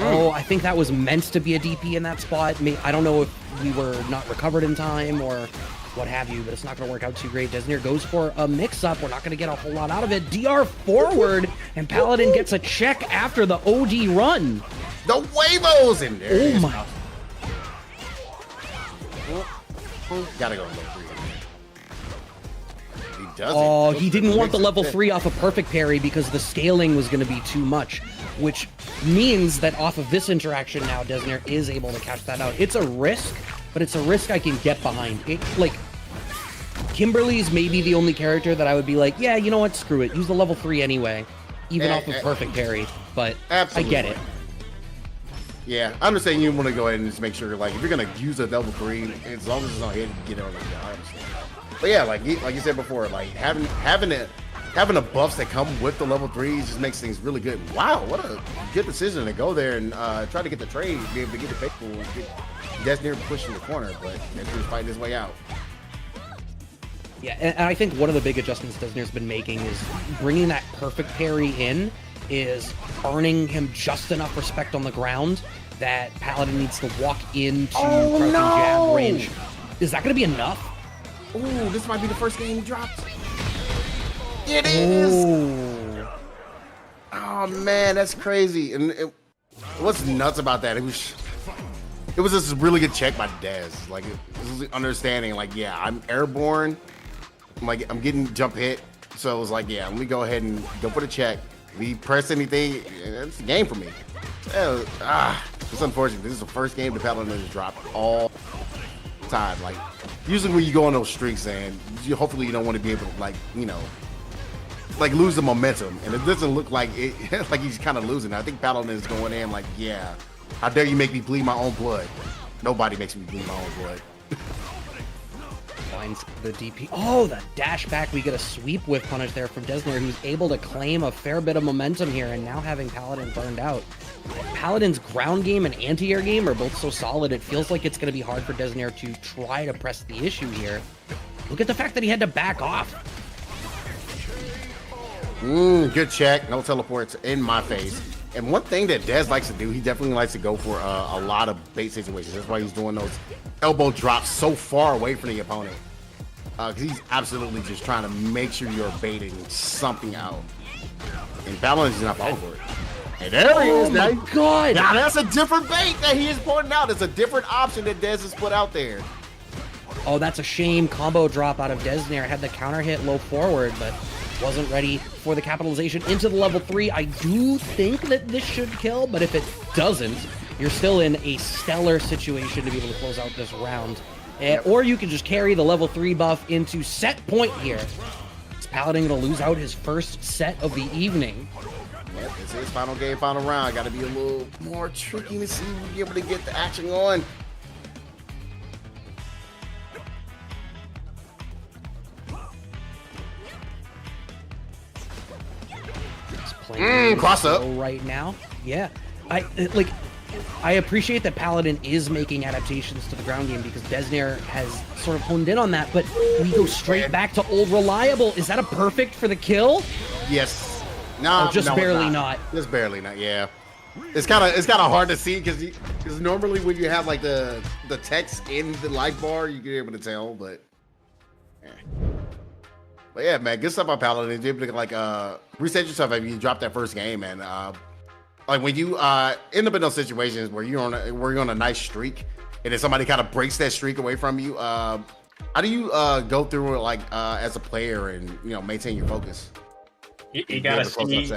Oh, I think that was meant to be a DP in that spot. I don't know if we were not recovered in time or what have you, but it's not going to work out too great. Desnair goes for a mix-up. We're not going to get a whole lot out of it. DR forward, and Paladin gets a check after the OD run. The huevos in there. Oh, my. Gotta go level 3. He does Oh, he didn't want the level 3 off a perfect parry because the scaling was going to be too much, which means that off of this interaction now, Desnair is able to catch that out. It's a risk, but it's a risk I can get behind. Like, Kimberly's maybe the only character that I would be like, yeah, you know what, screw it. Use the level 3 anyway, even off of perfect parry, but absolutely. I get it. Yeah, I'm just saying you want to go ahead and just make sure, like, if you're going to use a level 3, as long as it's not hit, get it on the ground. But yeah, like you said before, like, having the buffs that come with the level 3s just makes things really good. Wow, what a good decision to go there and try to get the trade, be able to get the fake pool, get Desnair pushed in the corner, but Desnair's fighting his way out. Yeah, and I think one of the big adjustments Desnair's been making is bringing that perfect parry in, is earning him just enough respect on the ground that Paladin needs to walk into crouching jab range. Is that going to be enough? Ooh, this might be the first game he dropped. It is. Oh man, that's crazy. And what's nuts about that? It was just a really good check by Dez. Like it was understanding. Like yeah, I'm airborne. I'm getting jump hit. So it was like yeah, let me go ahead and go for the check. If he press anything, it's a game for me. It's unfortunate. This is the first game the Paladin has dropped all time. Like usually when you go on those streaks, and hopefully you don't want to be able to like lose the momentum, and it doesn't look like it. Like he's kind of losing. I think Paladin is going in like, yeah, how dare you make me bleed my own blood? Nobody makes me bleed my own blood. Finds the DP. Oh, the dash back. We get a sweep whiff punish there from Desnair, who's able to claim a fair bit of momentum here, and now having Paladin burned out. Paladin's ground game and anti-air game are both so solid, it feels like it's going to be hard for Desnair to try to press the issue here. Look at the fact that he had to back off. Good check. No teleports in my face. And one thing that Dez likes to do, he definitely likes to go for a lot of bait situations. That's why he's doing those elbow drops so far away from the opponent. Because he's absolutely just trying to make sure you're baiting something out. And Paladin's not falling for it. And there he is. Oh my God. Now that's a different bait that he is pointing out. It's a different option that Dez has put out there. Oh, that's a shame. Combo drop out of Desnair. Had the counter hit low forward, but wasn't ready for the capitalization into the level 3. I do think that this should kill, but if it doesn't, you're still in a stellar situation to be able to close out this round. Or you can just carry the level 3 buff into set point here. Is Paladin going to lose out his first set of the evening? Yep, it's his final game, final round. Got to be a little more tricky to see if we be able to get the action on. Cross up right now. Yeah, I appreciate that Paladin is making adaptations to the ground game because Desnair has sort of honed in on that, but we go straight back to old reliable. Is that a perfect for the kill? Yes. No, just barely not. Just barely not. Yeah. It's kind of hard to see because normally when you have like the text in the life bar, you can be able to tell, but. But yeah, man, good stuff on Paladin. You're able to like reset yourself after you drop that first game, and like when you end up in those situations where you're on a nice streak, and then somebody kind of breaks that streak away from you. How do you go through it like as a player and maintain your focus? You gotta see.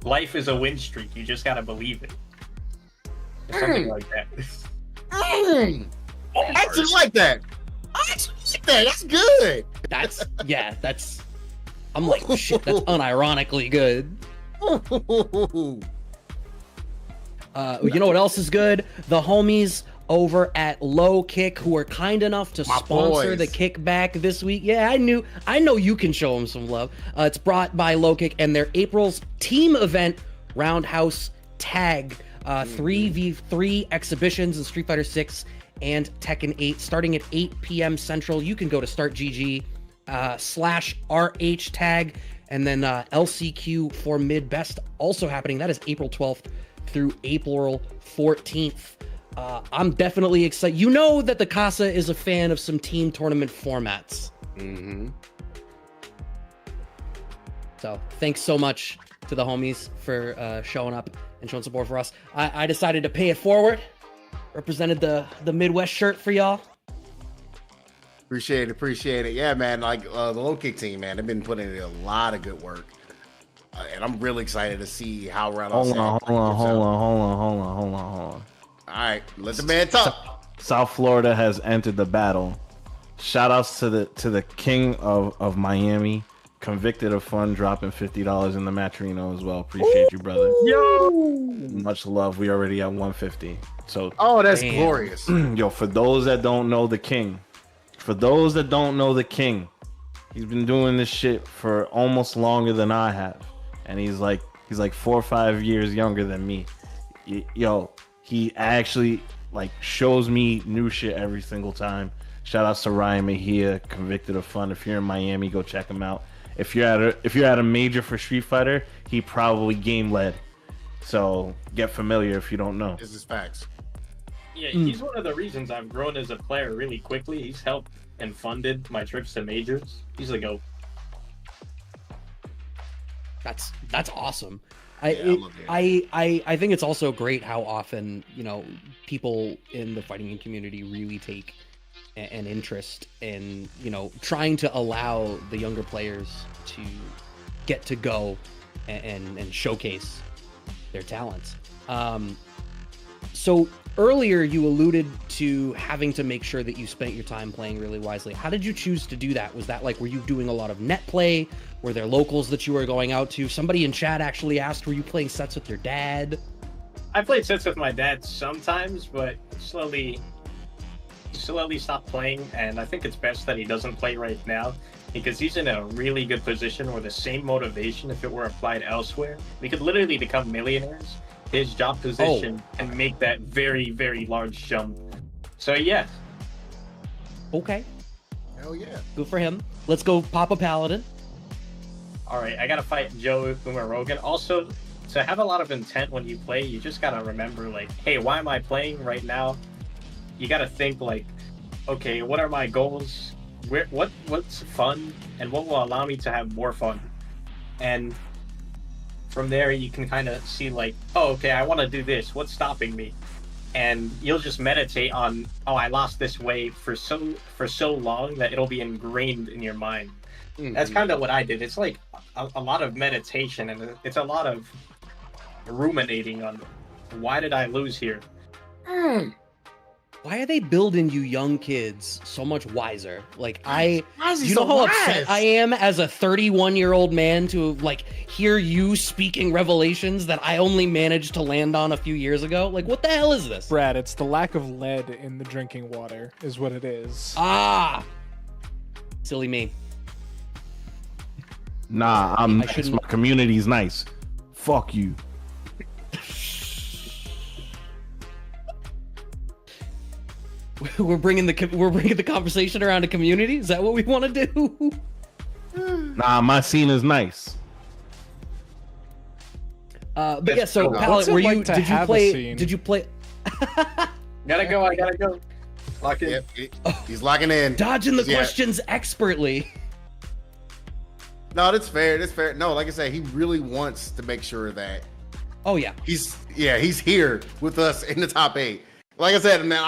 Life is a win streak. You just gotta believe it. Something like that. I actually like that. That's good. I'm like, shit, that's unironically good. You know what else is good? The homies over at Low Kick, who are kind enough to sponsor the Kickback this week. Yeah, I know you can show them some love. It's brought by Low Kick and their April's team event, Roundhouse Tag. 3v3 exhibitions in Street Fighter 6 and Tekken 8, starting at 8 p.m. Central. You can go to StartGG /RH tag, and then LCQ for mid best also happening. That is April 12th through April 14th. I'm definitely excited. You know that the Casa is a fan of some team tournament formats. So thanks so much to the homies for showing up and showing support for us. I decided to pay it forward. Represented the Midwest shirt for y'all. Appreciate it. Yeah, man. Like the Low Kick team, man, they've been putting in a lot of good work, and I'm really excited to see how Hold on. All right, let the man talk. South Florida has entered the battle. Shout outs to the king of Miami, convicted of fun, dropping $50 in the Matrino as well. Appreciate you, brother. Yo, much love. We already at 150. So that's glorious. Yo, for those that don't know the king, he's been doing this shit for almost longer than I have, and he's like 4 or 5 years younger than me. Yo, he actually like shows me new shit every single time. Shout outs to Ryan Mejia, convicted of fun. If you're in Miami, go check him out. If you're at a major for Street Fighter, he probably game led. So get familiar if you don't know. This is facts. Yeah, he's one of the reasons I've grown as a player really quickly. He's helped and funded my trips to majors. He's the GOAT. That's awesome. I think it's also great how often people in the fighting game community really take an interest in trying to allow the younger players to get to go and showcase their talents. So earlier you alluded to having to make sure that you spent your time playing really wisely. How did you choose to do that? Was that were you doing a lot of net play? Were there locals that you were going out to? Somebody in chat actually asked, were you playing sets with your dad? I played sets with my dad sometimes, but slowly stopped playing, and I think it's best that he doesn't play right now because he's in a really good position where the same motivation, if it were applied elsewhere, we could literally become millionaires. His job position and make that very, very large jump. So yeah. Okay. Hell yeah. Good for him. Let's go pop a Paladin. All right, I gotta fight Joe Rogan. Also, to have a lot of intent when you play, you just gotta remember, hey, why am I playing right now? You gotta think okay, what are my goals? What's fun, and what will allow me to have more fun? And from there, you can kind of see okay, I want to do this. What's stopping me? And you'll just meditate on, I lost this way for so long that it'll be ingrained in your mind. That's kind of what I did. It's like a lot of meditation, and it's a lot of ruminating on why did I lose here. Why are they building you young kids so much wiser? Like you know how upset I am as a 31-year-old man to like hear you speaking revelations that I only managed to land on a few years ago? Like, what the hell is this? Brad, it's the lack of lead in the drinking water is what it is. Ah, silly me. Nah, I'm nice. My community's nice. Fuck you. We're bringing the conversation around a community. Is that what we want to do? Nah, my scene is nice. But yeah, so Paladin, did you play? Gotta go. I gotta go. Lock in. Yep, he's locking in. Dodging the questions expertly. No, that's fair. That's fair. No, like I said, he really wants to make sure that. Oh yeah. He's here with us in the top 8. Like I said, man,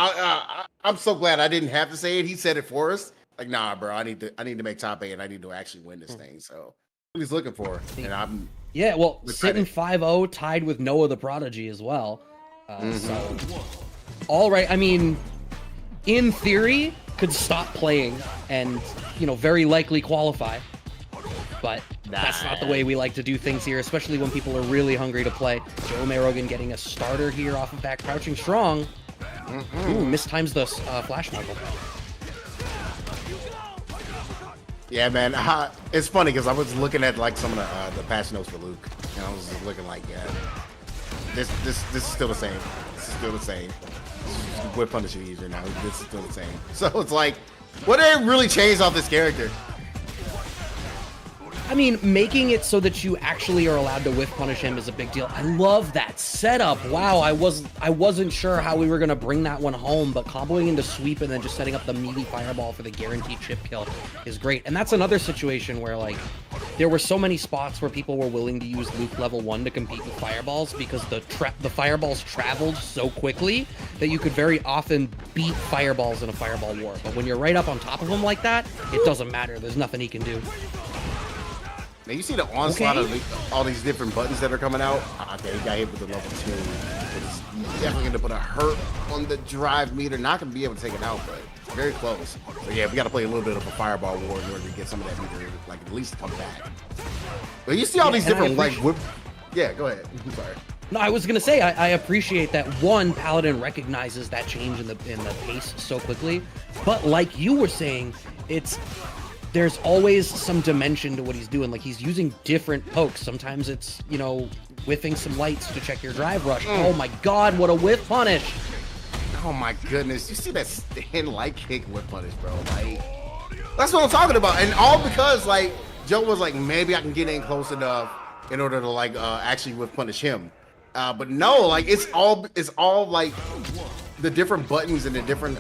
I'm so glad I didn't have to say it. He said it for us. Like, nah, bro, I need to make top 8, and I need to actually win this thing. So, what he's looking for, and I'm sitting 5-0, tied with Noah the Prodigy as well. So, all right. I mean, in theory, could stop playing and very likely qualify. But that's not the way we like to do things here, especially when people are really hungry to play. Joe Marogan getting a starter here off of back crouching strong. Ooh, mistimes the flash knuckle. Yeah, man. It's funny because I was looking at like some of the patch notes for Luke, and I was just looking like, this is still the same. This is still the same. We're punishing easier now. This is still the same. So it's like, what did really change off this character? I mean, making it so that you actually are allowed to whiff punish him is a big deal. I love that setup. Wow, I wasn't sure how we were gonna bring that one home, but comboing into sweep and then just setting up the meaty fireball for the guaranteed chip kill is great. And that's another situation where like there were so many spots where people were willing to use Luke level 1 to compete with fireballs because the fireballs traveled so quickly that you could very often beat fireballs in a fireball war. But when you're right up on top of him like that, it doesn't matter. There's nothing he can do. Now you see the onslaught of all these different buttons that are coming out. Okay, he got hit with the level 2. It's definitely going to put a hurt on the drive meter. Not going to be able to take it out, but very close. So yeah, we got to play a little bit of a fireball war in order to get some of that meter, like at least come back. But you see all these different Yeah, go ahead. I'm sorry. No, I was gonna say I appreciate that one, Paladin recognizes that change in the pace so quickly, but like you were saying, there's always some dimension to what he's doing. Like he's using different pokes. Sometimes it's, whiffing some lights to check your drive rush. Oh my god, what a whiff punish. Oh my goodness. You see that stand light kick whiff punish, bro. Like, that's what I'm talking about. And all because like Joe was like, maybe I can get in close enough in order to like actually whiff punish him. But no, like it's all like the different buttons and the different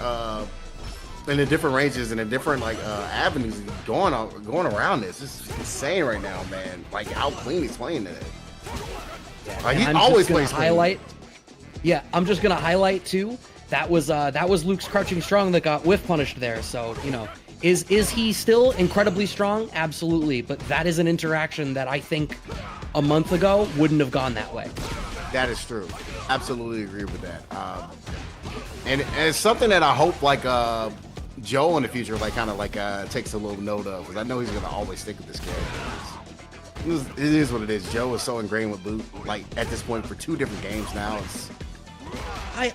ranges and the different like avenues going around this. This is insane right now, man. Like how clean he's playing today. Like he always plays clean. I'm just gonna highlight too. That was Luke's crouching strong that got whiff punished there. So is he still incredibly strong? Absolutely, but that is an interaction that I think a month ago wouldn't have gone that way. That is true. Absolutely agree with that. And it's something that I hope like Joe in the future like kind of like takes a little note of, because I know he's gonna always stick with this character. It is what it is. Joe is so ingrained with Luke, like at this point for 2 different games now.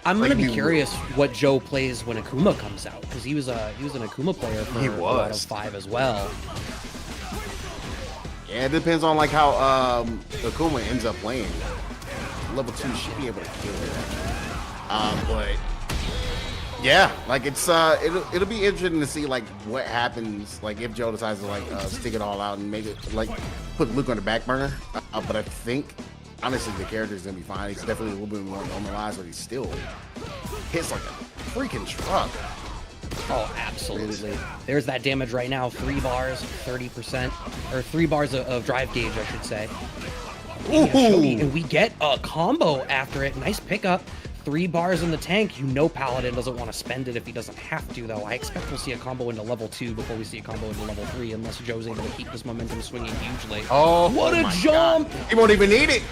I'm gonna be curious what Joe plays when Akuma comes out, because he was an Akuma player for out of 5 as well. Yeah, it depends on like how Akuma ends up playing. Level 2 should be able to kill it. But yeah, like it's it'll be interesting to see like what happens, like if Joe decides to like stick it all out and make it like put Luke on the back burner. But I think honestly the character's gonna be fine. He's definitely a little bit more normalized, but he still hits like a freaking truck. Oh, absolutely. There's that damage right now. 3 bars, 30%, or 3 bars of drive gauge, I should say. And we get a combo after it. Nice pickup. 3 bars in the tank. You know Paladin doesn't want to spend it if he doesn't have to, though. I expect we'll see a combo into level 2 before we see a combo into level 3, unless Joe's able to keep this momentum swinging hugely. Oh, what a jump! God. He won't even need it.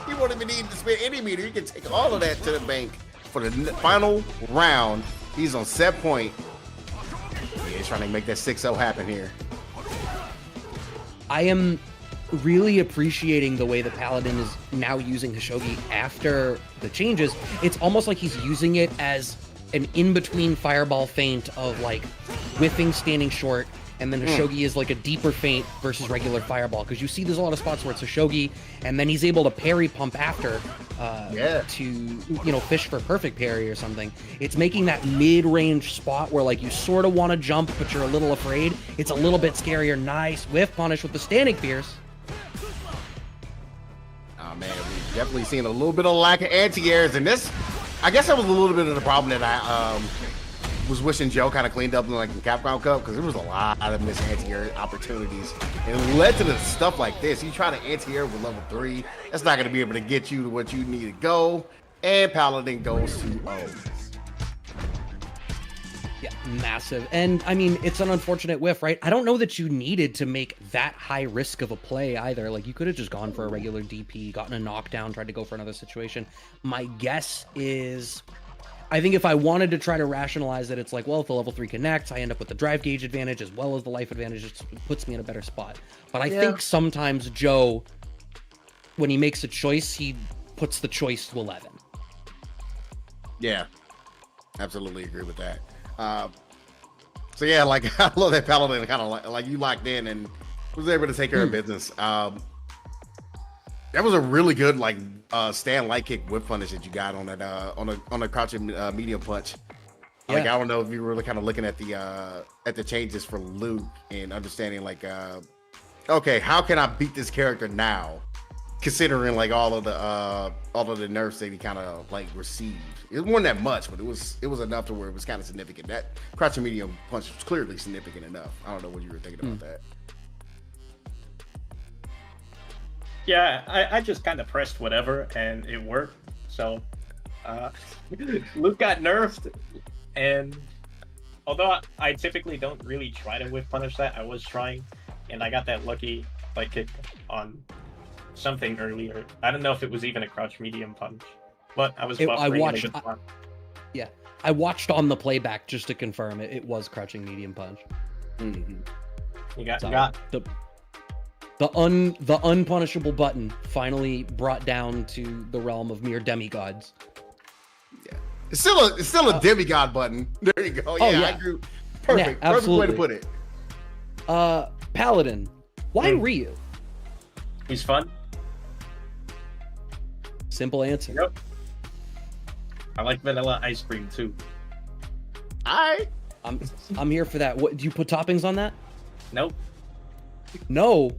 He won't even need to spend any meter. He can take all of that to the bank for the final round. He's on set point. He's trying to make that 6-0 happen here. I am really appreciating the way that Paladin is now using Hishogi after the changes. It's almost like he's using it as an in-between fireball feint of like whiffing, standing short, and then Hishogi is like a deeper feint versus regular fireball, because you see there's a lot of spots where it's Hishogi and then he's able to parry pump after to, you know, fish for perfect parry or something. It's making that mid-range spot where like you sort of want to jump but you're a little afraid. It's a little bit scarier. Nice whiff punish with the standing fierce. Oh man, we've definitely seen a little bit of lack of anti-airs, and this, I guess that was a little bit of the problem that I was wishing Joe kind of cleaned up in like the Capcom Cup, because there was a lot of missed anti-air opportunities, and it led to the stuff like this. You try to anti-air with level 3, that's not going to be able to get you to what you need to go, and Paladin goes to 0. Yeah, massive. And I mean, it's an unfortunate whiff, right? I don't know that you needed to make that high risk of a play either. Like, you could have just gone for a regular DP, gotten a knockdown, tried to go for another situation. My guess is, I think if I wanted to try to rationalize that, it's like, well, if the level 3 connects, I end up with the drive gauge advantage as well as the life advantage. It puts me in a better spot. But I think sometimes Joe, when he makes a choice, he puts the choice to 11. Yeah, absolutely agree with that. So yeah, like I love that Paladin kind of like you locked in and was able to take care of business. That was a really good like stand light kick whip punish that you got on that on a crouching medium punch. Yeah. Like I don't know if you were really kind of looking at the changes for Luke and understanding like okay, how can I beat this character now, considering like all of the nerfs that he kind of like received. It wasn't that much, but it was enough to where it was kind of significant. That crouching medium punch was clearly significant enough. I don't know what you were thinking about that. Yeah, I just kind of pressed whatever and it worked. So Luke got nerfed, and although I typically don't really try to whiff punish that, I was trying, and I got that lucky light kick on something earlier. I don't know if it was even a crouch medium punch, but I was buffering. I watched on the playback just to confirm it. It was crouching medium punch. Mm-hmm. You got the unpunishable button finally brought down to the realm of mere demigods. Yeah, it's still a demigod button. There you go. Yeah, I agree. Perfect. Yeah, perfect way to put it. Paladin, why Ryu? He's fun. Simple answer. Yep. I like vanilla ice cream too. I'm here for that. What do you put toppings on that? Nope. No.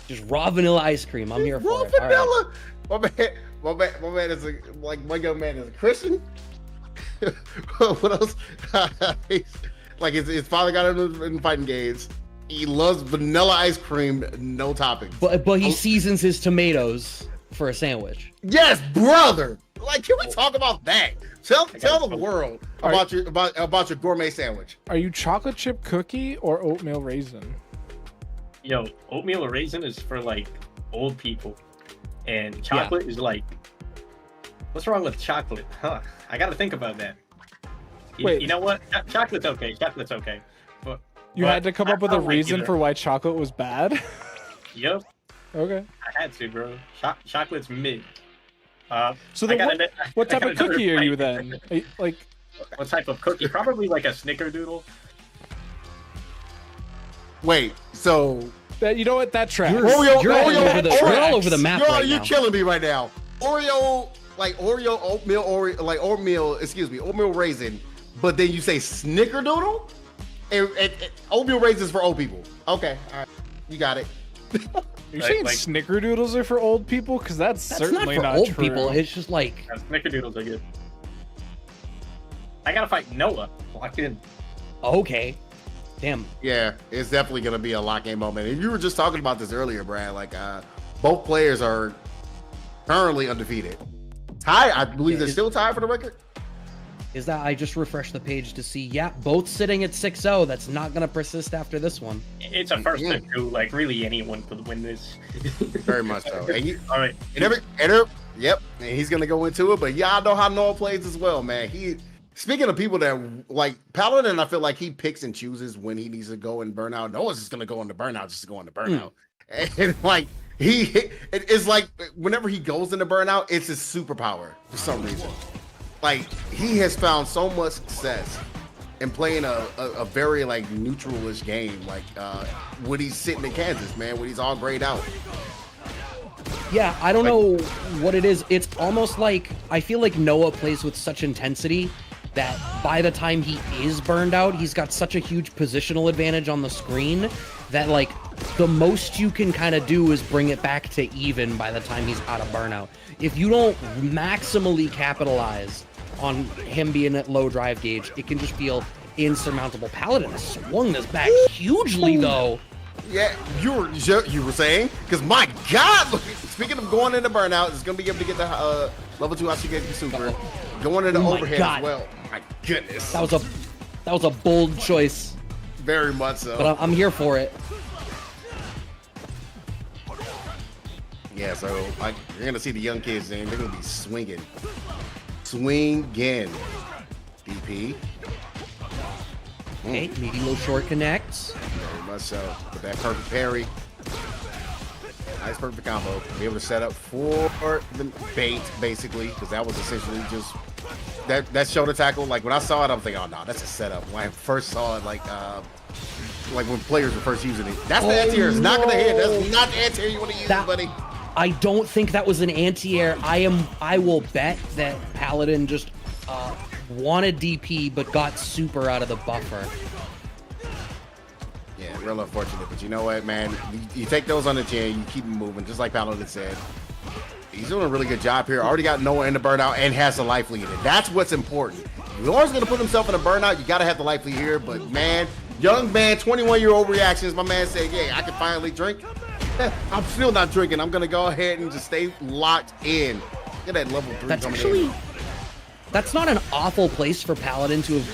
Just raw vanilla ice cream. I'm here for it. Vanilla. Right. My man is my young man is a Christian. What else? Like his father got him in fighting games. He loves vanilla ice cream, no toppings. But he seasons his tomatoes for a sandwich. Yes, brother. Like, can we talk about that? Tell the world about your gourmet sandwich. Are you chocolate chip cookie or oatmeal raisin? Yo, oatmeal raisin is for like old people, and chocolate is like, what's wrong with chocolate? Huh? I gotta think about that. Wait, you know what? Chocolate's okay. Chocolate's okay. But had to come up with a reason for why chocolate was bad? Yep. Okay. I had to, bro. Chocolate's mid. So then what type of cookie are you then? Like, what type of cookie? Probably like a snickerdoodle. Wait, so that, you know what? That tracks. You're all over the map right now. You're killing me right now. Oreo oatmeal raisin, but then you say snickerdoodle? And oatmeal raisins for old people. Okay, all right, you got it. You're saying snickerdoodles are for old people? Because that's certainly not for not old true. people. It's just like snickerdoodles are good. I gotta fight Noah. Locked in. Okay. Damn. Yeah, it's definitely gonna be a lock in moment. And you were just talking about this earlier, Brad. Like, both players are currently undefeated. I believe they're still tied for the record. Is that I just refreshed the page to see? Yeah, both sitting at 6-0. That's not gonna persist after this one. It's a first to two. Like really, anyone could win this. Very much so. And all right. Yep. And he's gonna go into it, but y'all know how Noah plays as well, man. Speaking of people that like Paladin, I feel like he picks and chooses when he needs to go and burn out. Noah's just gonna go into burnout just to go into burnout. And like it's like whenever he goes into burnout, it's his superpower for some reason. Like he has found so much success in playing a very like neutral-ish game, like when he's sitting in Kansas, man, when he's all grayed out. Yeah, I don't know what it is. It's almost like I feel like Noah plays with such intensity that by the time he is burned out, he's got such a huge positional advantage on the screen that like the most you can kind of do is bring it back to even by the time he's out of burnout. If you don't maximally capitalize on him being at low drive gauge, it can just feel insurmountable. Paladin has swung this back hugely though. Yeah, you were saying? Because my God, look, speaking of going into burnout, it's going to be able to get the level 2 Ashigeki Super. Going into overhead as well. My goodness. That was a bold choice. Very much so. But I'm here for it. Yeah, so like you're going to see the young kids, and they're going to be swinging. Swinging. DP. Okay, maybe low short connects. Very much so. With that perfect parry. Nice perfect combo. Be able to set up for the bait, basically, because that was essentially just that shoulder tackle. Like when I saw it, I'm thinking, oh no, that's a setup. When I first saw it, like when players were first using it, that's the anti-air. It's not gonna hit. That's not the anti-air you want to use, buddy. I don't think that was an anti-air. I will bet that Paladin just wanted DP but got super out of the buffer. Yeah, real unfortunate, but you know what, man? You take those on the chin, you keep them moving, just like Paladin said. He's doing a really good job here. Already got Noah in the burnout and has the life lead. And that's what's important. If Noah's going to put himself in a burnout, you got to have the life lead here. But, man, young man, 21-year-old reactions. My man said, yeah, I can finally drink. I'm still not drinking. I'm going to go ahead and just stay locked in. Get that level 3 coming in. That's not an awful place for Paladin to have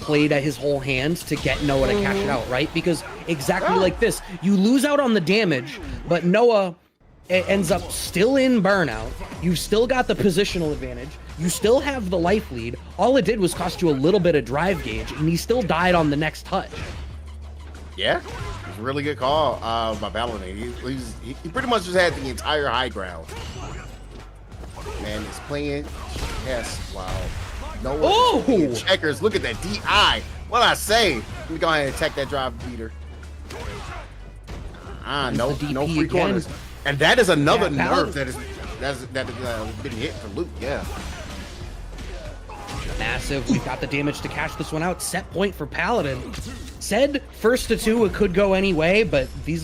played at his whole hand to get Noah to cash it out, right? Because exactly like this, you lose out on the damage, but Noah ends up still in burnout. You've still got the positional advantage. You still have the life lead. All it did was cost you a little bit of drive gauge, and he still died on the next touch. Yeah, it's a really good call by Paladin. He pretty much just had the entire high ground. Man, he's playing chess. Wow. Noah checkers. Look at that DI. What I say? Let me go ahead and attack that drive beater. No free corners. And that is another nerve that has been hit for Luke. Yeah. Massive. We've got the damage to cash this one out. Set point for Paladin. Said first to 2, it could go any way, but these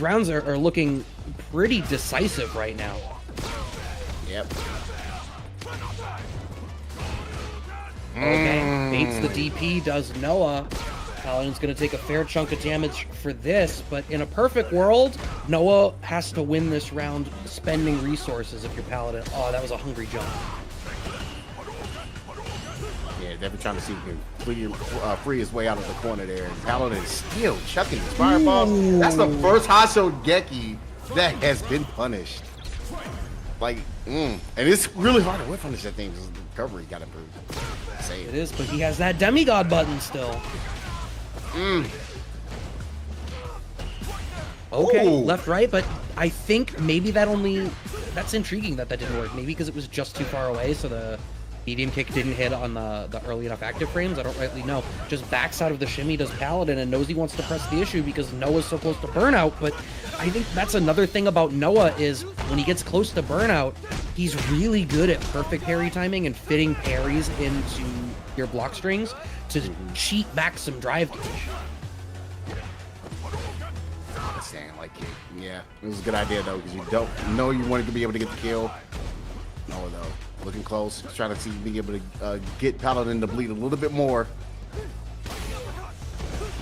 rounds are looking pretty decisive right now. Yep. Okay, baits the DP, does Noah. Paladin's going to take a fair chunk of damage for this, but in a perfect world, Noah has to win this round spending resources if you're Paladin. Oh, that was a hungry jump. Yeah, definitely trying to see if he can free his way out of the corner there. And Paladin is still chucking his fireball. That's the first Hashogeki that has been punished. Like, and it's really hard to whip punish that thing because the recovery got improved. It is, but he has that demigod button still. Okay, left, right, but I think maybe that's intriguing that didn't work. Maybe because it was just too far away, so the medium kick didn't hit on the early enough active frames. I don't rightly know. Just backs out of the shimmy, does Paladin, and knows he wants to press the issue because Noah's so close to burnout. But I think that's another thing about Noah is when he gets close to burnout, he's really good at perfect parry timing and fitting parries into your block strings to cheat back some drive gauge. Yeah, it was a good idea though because you don't know you wanted to be able to get the kill. No, looking close, trying to see be able to get Paladin to bleed a little bit more.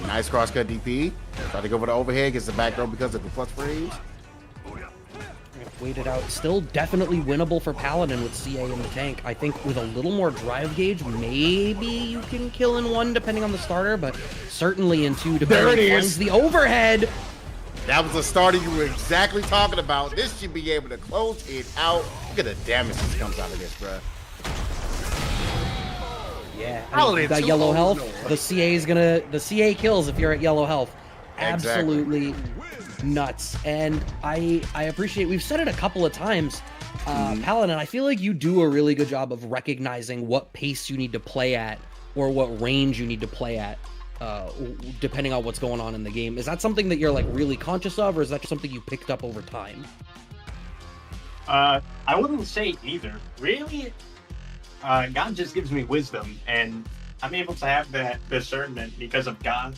Nice crosscut DP. Try to go for the overhead, gets the back row because of the plus frames. waited out. Still definitely winnable for Paladin with CA in the tank. I think with a little more drive gauge, maybe you can kill in 1 depending on the starter, but certainly in 2 depending on the overhead. That was the starter you were exactly talking about. This should be able to close it out. Look at the damage that comes out of this, bro. Yeah, I mean, you got yellow health. The CA kills if you're at yellow health. Absolutely nuts. And I appreciate, we've said it a couple of times, Paladin, I feel like you do a really good job of recognizing what pace you need to play at or what range you need to play at, depending on what's going on in the game. Is that something that you're like really conscious of, or is that just something you picked up over time? I wouldn't say either. Really, God just gives me wisdom, and I'm able to have that discernment because of God.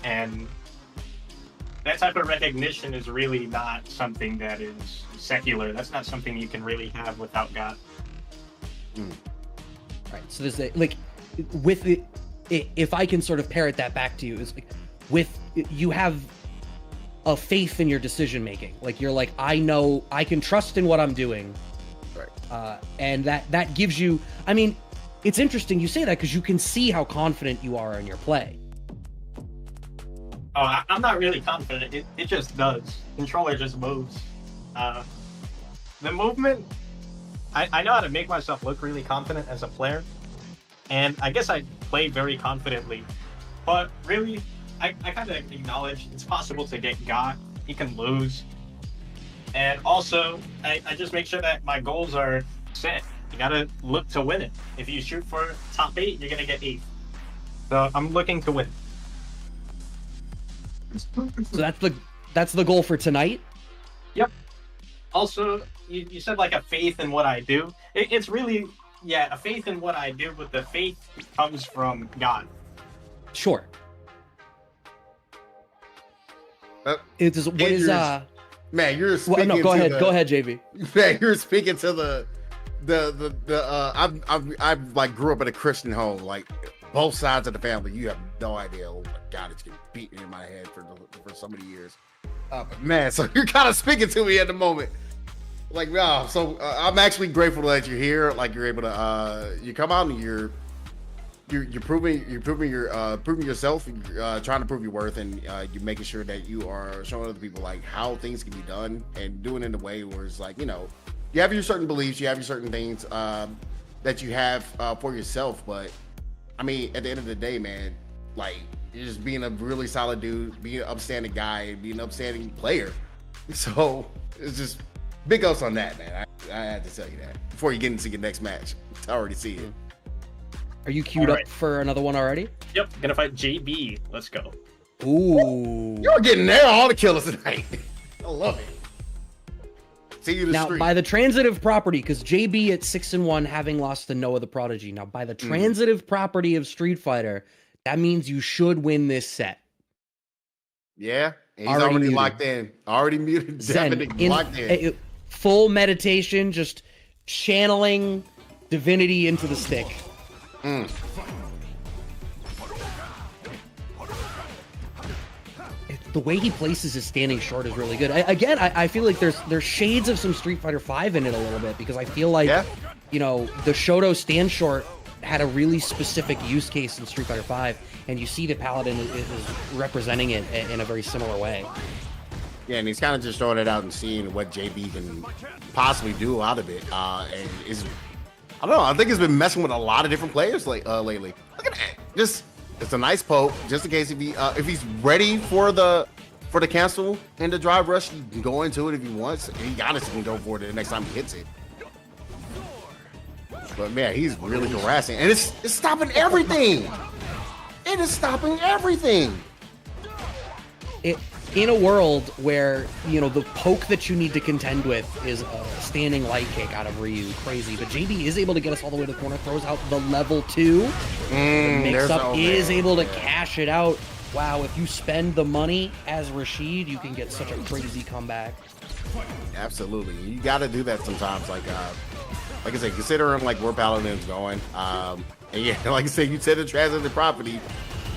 And that type of recognition is really not something that is secular. That's not something you can really have without God. Right. So there's like, with it, if I can sort of parrot that back to you, is like, with you have a faith in your decision making. Like you're like, I know I can trust in what I'm doing. Right. And that gives you, I mean, it's interesting you say that because you can see how confident you are in your play. Oh, I'm not really confident. It just does. Controller just moves. The movement, I know how to make myself look really confident as a player. And I guess I play very confidently. But really, I kind of acknowledge it's possible to get got. You can lose. And also, I just make sure that my goals are set. You gotta look to win it. If you shoot for top 8, you're gonna get 8th. So I'm looking to win. So that's the goal for tonight? Yep. Also, you said like a faith in what I do. It's really, a faith in what I do, but the faith comes from God. Sure. Man, you're speaking. No, go ahead, JV. Man, you're speaking to I've like grew up in a Christian home, like both sides of the family. You have no idea. Oh my God, it's getting beaten in my head for so many years. But man, so you're kind of speaking to me at the moment. Like, wow. So I'm actually grateful that you're here. Like, you're able to you come out and you're proving yourself. You're trying to prove your worth, and you're making sure that you are showing other people like how things can be done, and doing it in a way where it's like, you know, you have your certain beliefs, you have your certain things that you have for yourself. But I mean, at the end of the day, man, like, you're just being a really solid dude, being an upstanding guy, being an upstanding player. So it's just big ups on that, man. I had to tell you that before you get into your next match. I already see it. Are you queued up for another one already? Yep, gonna fight JB. Let's go. Ooh. You're getting there, all the killers tonight. I love it. See you now, by the transitive property, because JB at 6-1, having lost to Noah the Prodigy. Now, by the transitive property of Street Fighter, that means you should win this set. Yeah, and he's already locked in. Already muted. Definitely locked in. Full meditation, just channeling divinity into the stick. The way he places his standing short is really good. I feel like there's shades of some Street Fighter V in it a little bit, because I feel like, you know, the Shoto stand short had a really specific use case in Street Fighter V, and you see that Paladin is representing it in a very similar way. Yeah, and he's kind of just throwing it out and seeing what JB can possibly do out of it. And is, I don't know, I think he's been messing with a lot of different players lately. Look at that. Just, it's a nice poke, just in case if he's ready for the cancel and the drive rush, he can go into it if he wants. He honestly can go for it the next time he hits it. But man, he's really harassing, and it's stopping everything. It is stopping everything. In a world where, you know, the poke that you need to contend with is a standing light kick out of Ryu, crazy. But JB is able to get us all the way to the corner, throws out the level 2. The mix-up is able to cash it out. Wow, if you spend the money as Rashid, you can get such a crazy comeback. Absolutely. You got to do that sometimes. Like I said, considering like where Paladin's going. And yeah, like I said, you said the transitive property.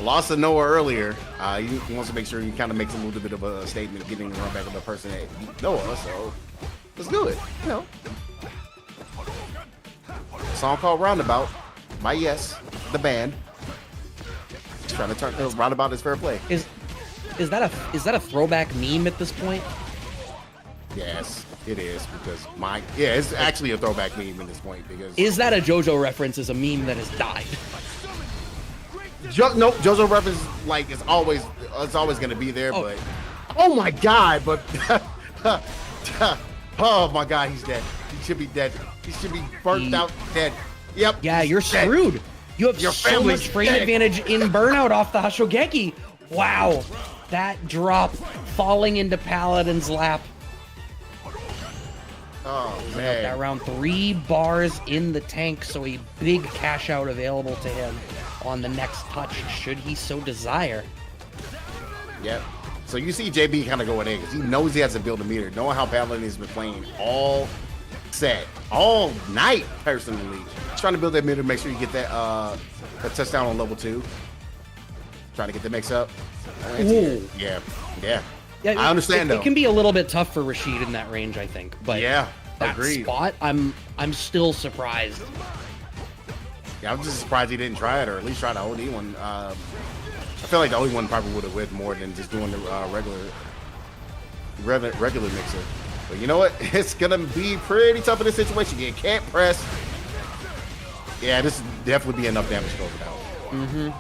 Lost to Noah earlier. He wants to make sure he kind of makes a little bit of a statement, getting the run back of the person that beat Noah. So Let's do it. You know. A song called Roundabout by Yes, the band. Just trying to turn Roundabout is fair play. Is that a throwback meme at this point? Yes, it is because it's actually a throwback meme at this point because is that a JoJo reference? Is a meme that has died? No, JoJo reference like it's always gonna be there, but oh my god, but oh my god, he's dead. He should be dead. He should be burnt out dead. Yep. Yeah, you're dead. screwed. You have Your so much frame dead. advantage in burnout off the Hashogeki. Wow, that drop falling into Paladin's lap. Oh man. That round 3 bars in the tank, so a big cash out available to him on the next touch, should he so desire. Yep. So you see JB kind of going in because he knows he has to build a meter, knowing how Paladin has been playing all night. Personally, trying to build that meter, make sure you get that touchdown on level 2. Trying to get the mix up. Ooh. Yeah. Yeah, I understand though. It can be a little bit tough for Rashid in that range, I think. But yeah, that agreed. Spot, I'm still surprised. Yeah, I'm just surprised he didn't try it or at least try the OD one. I feel like the OD one probably would have whipped more than just doing the regular mixer. But you know what? It's gonna be pretty tough in this situation. You can't press. Yeah, this would definitely be enough damage to go without. Mm-hmm.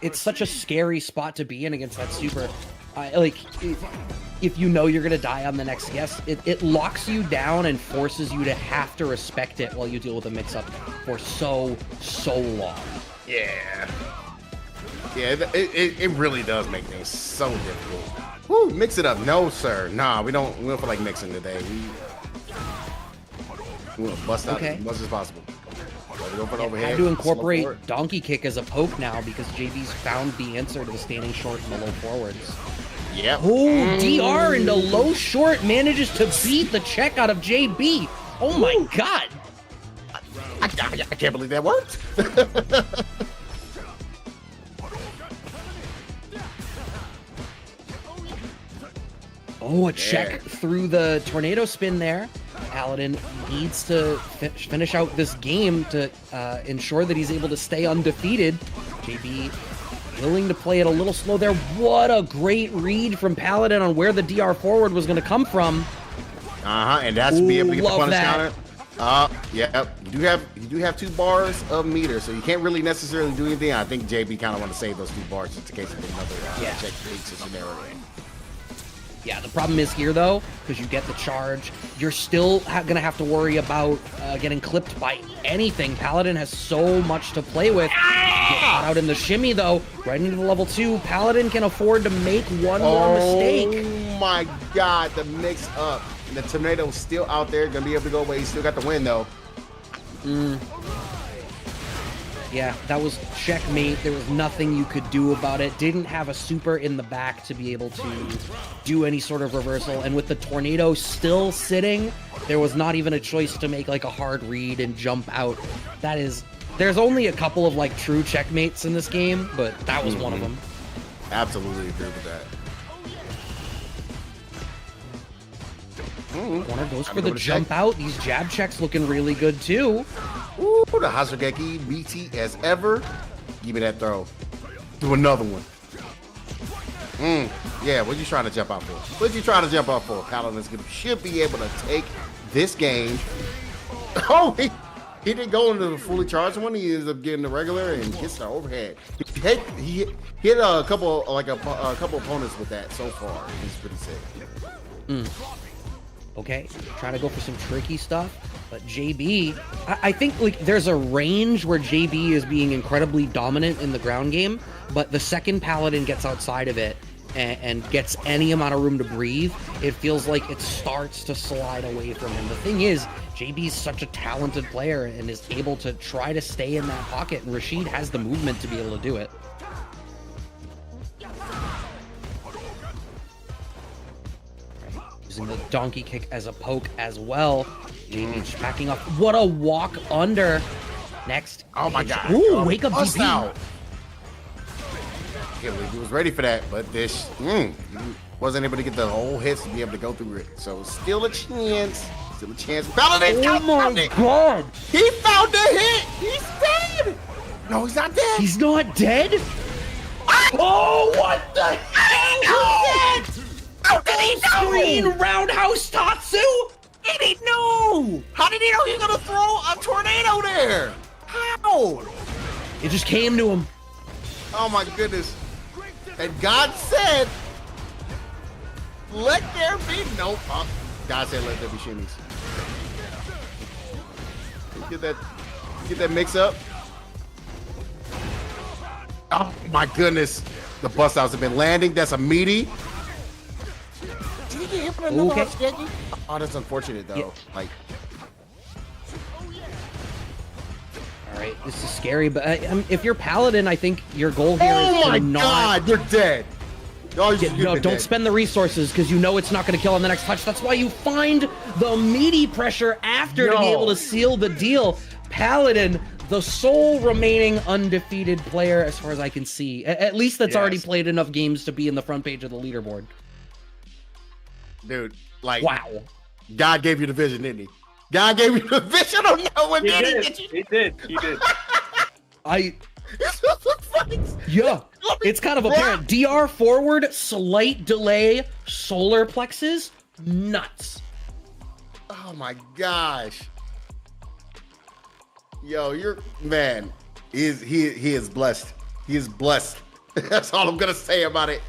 It's such a scary spot to be in against that super. If you know you're gonna die on the next guess, it locks you down and forces you to have to respect it while you deal with a mix-up for so long. Yeah, it really does make things so difficult. Woo, mix it up. No, sir. Nah, we don't feel like mixing today. We want to bust out as much as possible. I had to incorporate Donkey Kick as a poke now because JB's found the answer to the standing short and the low forwards. Yep. Oh, DR into low short manages to beat the check out of JB. Oh my god. I can't believe that worked. Oh, a check through the tornado spin there. Paladin needs to finish out this game to ensure that he's able to stay undefeated. JB willing to play it a little slow there. What a great read from Paladin on where the DR forward was going to come from. And that's be able to get the punish that. counter. Yep. You do have 2 bars of meter, so you can't really necessarily do anything. I think JB kind of want to save those 2 bars just in case of another check scenario. Yeah, the problem is here, though, because you get the charge, you're still going to have to worry about getting clipped by anything. Paladin has so much to play with. Get caught out in the shimmy, though, right into the level 2. Paladin can afford to make one more mistake. Oh, my God, the mix-up. The tornado's still out there, going to be able to go away. He's still got the win, though. Yeah, that was checkmate. There was nothing you could do about it. Didn't have a super in the back to be able to do any sort of reversal. And with the tornado still sitting, there was not even a choice to make like a hard read and jump out. There's only a couple of like true checkmates in this game, but that was one of them. Absolutely agree with that. Corner goes for the jump out. These jab checks looking really good too. Ooh, the Hashogeki, BT as ever. Give me that throw. Do another one. Yeah, what you trying to jump out for? Paladin should be able to take this game. Oh, he didn't go into the fully charged one. He ends up getting the regular and gets the overhead. He hit a couple opponents with that so far. He's pretty sick. Okay, trying to go for some tricky stuff, but JB, I think like there's a range where JB is being incredibly dominant in the ground game, but the second Paladin gets outside of it and gets any amount of room to breathe, it feels like it starts to slide away from him. The thing is, JB is such a talented player and is able to try to stay in that pocket, and Rashid has the movement to be able to do it. Using the donkey kick as a poke as well. JB backing up. What a walk under. Next. Oh my God. Ooh, wake up DP. Can't believe he was ready for that, but this. wasn't able to get the whole hits to be able to go through it. So still a chance. Still a chance. Paladin found it. God! He found the hit. He's dead. No, he's not dead. He's not dead? Oh, what the hell? How did he know? Green roundhouse Tatsu? He didn't know. How did he know he was gonna throw a tornado there? How? It just came to him. Oh my goodness. And God said, let there be no pop. God said, let there be shimmies. Get that mix up. Oh my goodness. The bust outs have been landing. That's a meaty. Did he get hit with another skeggy? Oh, that's unfortunate though. Yeah. Like, all right, this is scary, but if you're Paladin, I think your goal here is to not... God, you're dead. No, don't spend the resources because you know it's not going to kill on the next touch. That's why you find the meaty pressure after to be able to seal the deal. Paladin, the sole remaining undefeated player as far as I can see. At least that's already played enough games to be in the front page of the leaderboard. Dude, like, wow. God gave you the vision, didn't he? God gave you the vision on that one, didn't he? He did. Yeah, it's kind of apparent. DR forward, slight delay, solar plexus, nuts. Oh my gosh. Yo, you're, man, he is blessed. He is blessed. That's all I'm gonna say about it.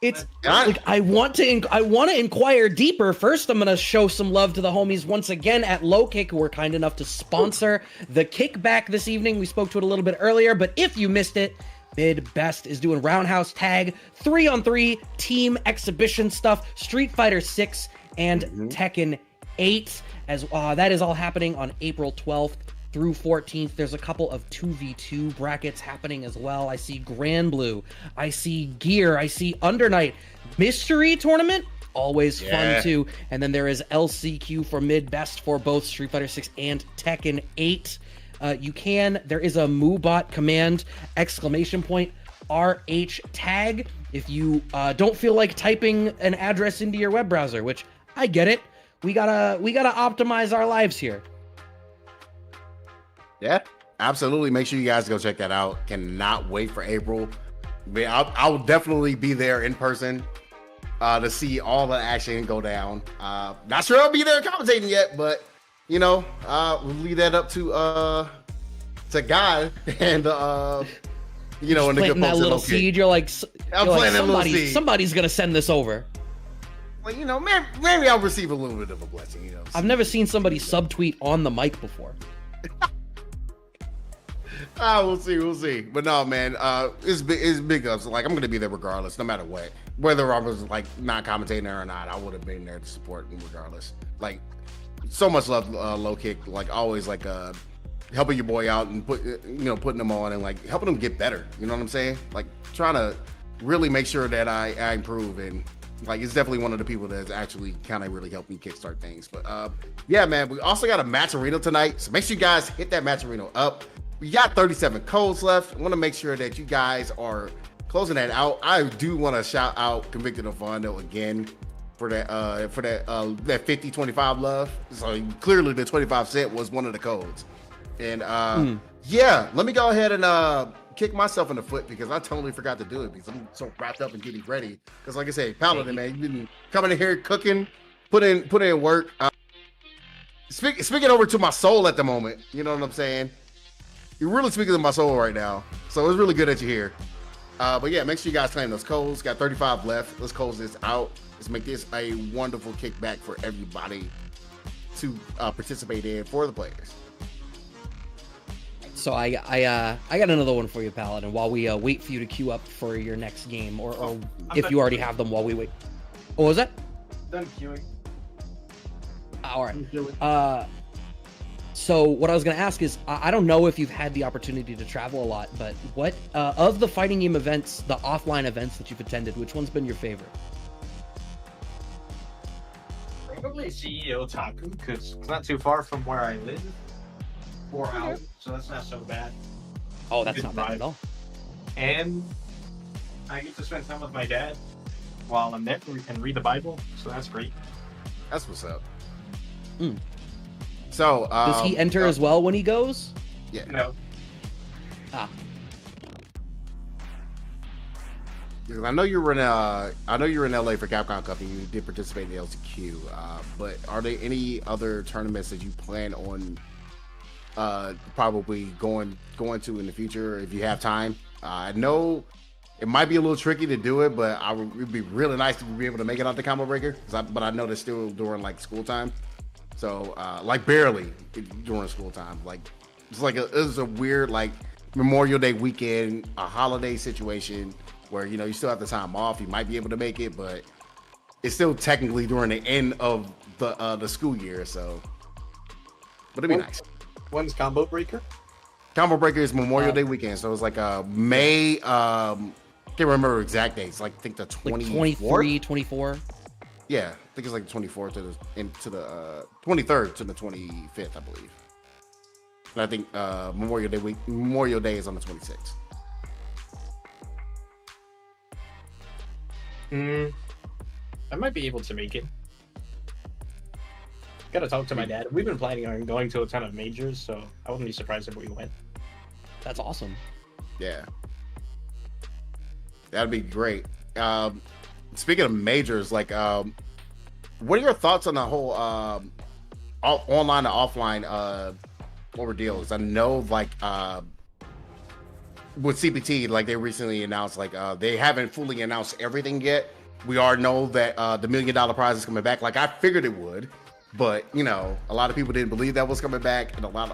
It's like I want to inquire deeper. First, I'm gonna show some love to the homies once again at Low Kick, who were kind enough to sponsor the Kickback this evening. We spoke to it a little bit earlier, but if you missed it, Mid Best is doing roundhouse tag, 3-on-3 team exhibition stuff, Street Fighter 6 and Tekken 8. As that is all happening on April 12th through 14th. There's a couple of 2v2 brackets happening as well. I see Grand Blue, I see Gear, I see Undernight. Mystery Tournament, always fun too. And then there is LCQ for Mid Best for both Street Fighter 6 and Tekken 8. There is a MooBot command, ! RH tag. If you don't feel like typing an address into your web browser, which I get it. We gotta optimize our lives here. Yeah, absolutely. Make sure you guys go check that out. Cannot wait for April. I'll definitely be there in person to see all the action go down. Not sure I'll be there commentating yet, but you know, we'll leave that up to God and you know, in the good that little seed. You're like, somebody's gonna send this over. Well, you know, maybe I'll receive a little bit of a blessing. You know, I've never seen somebody subtweet on the mic before. We'll see. But no, man, it's big ups. Like, I'm gonna be there regardless, no matter what. Whether I was like not commentating there or not, I would have been there to support them regardless. Like, so much love, Low Kick. Like always, like helping your boy out and putting them on and like helping them get better. You know what I'm saying? Like trying to really make sure that I improve, and like it's definitely one of the people that's actually kind of really helped me kickstart things. But yeah, man, we also got a match arena tonight, so make sure you guys hit that match arena up. We got 37 codes left. I want to make sure that you guys are closing that out. I do want to shout out Convicted of Fondo again for that 50-25 love. So clearly the 25 cent was one of the codes. And yeah, let me go ahead and kick myself in the foot because I totally forgot to do it because I'm so wrapped up and getting ready. Because like I said, Paladin, man, you've been coming in here cooking, put in work. Speaking over to my soul at the moment. You know what I'm saying? You're really speaking to my soul right now. So it's really good that you're here. But yeah, make sure you guys claim those codes. Got 35 left. Let's close this out. Let's make this a wonderful kickback for everybody to participate in for the players. So I got another one for you, Paladin, while we wait for you to queue up for your next game, or if you already have them while we wait. What was that? Done queuing. All right. So what I was going to ask is, I don't know if you've had the opportunity to travel a lot, but what of the fighting game events, the offline events that you've attended, which one's been your favorite? Probably CEO Taku, because it's not too far from where I live. 4 hours, so that's not so bad. Oh, that's not bad at all. And I get to spend time with my dad. while I'm there and read the Bible, so that's great. That's what's up. Mm. So, does he enter as well when he goes? Yeah. No. Ah. Because I know you were in LA for Capcom Cup and you did participate in the LCQ. But are there any other tournaments that you plan on probably going to in the future if you have time? I know it might be a little tricky to do it, but it'd be really nice to be able to make it out the Combo Breaker. But I know they're still during like school time, so like barely during school time. Like it's a weird like Memorial Day weekend, a holiday situation where you still have the time off. You might be able to make it, but it's still technically during the end of the school year. So, but it'd be nice. When's Combo Breaker? Combo Breaker is Memorial Day weekend, so it's like May. Can't remember exact dates. Like I think the 23, 24. Yeah, I think it's like the 24th to the 23rd to the 25th, I believe. And I think Memorial Day is on the 26th. I might be able to make it. Gotta talk to my dad. We've been planning on going to a ton of majors, so I wouldn't be surprised if we went. That's awesome. Yeah. That'd be great. Speaking of majors, like, what are your thoughts on the whole online to offline ordeals? I know, like, with CPT, like, they recently announced, like, they haven't fully announced everything yet. We already know that the $1 million prize is coming back. Like, I figured it would, but, a lot of people didn't believe that was coming back, and a lot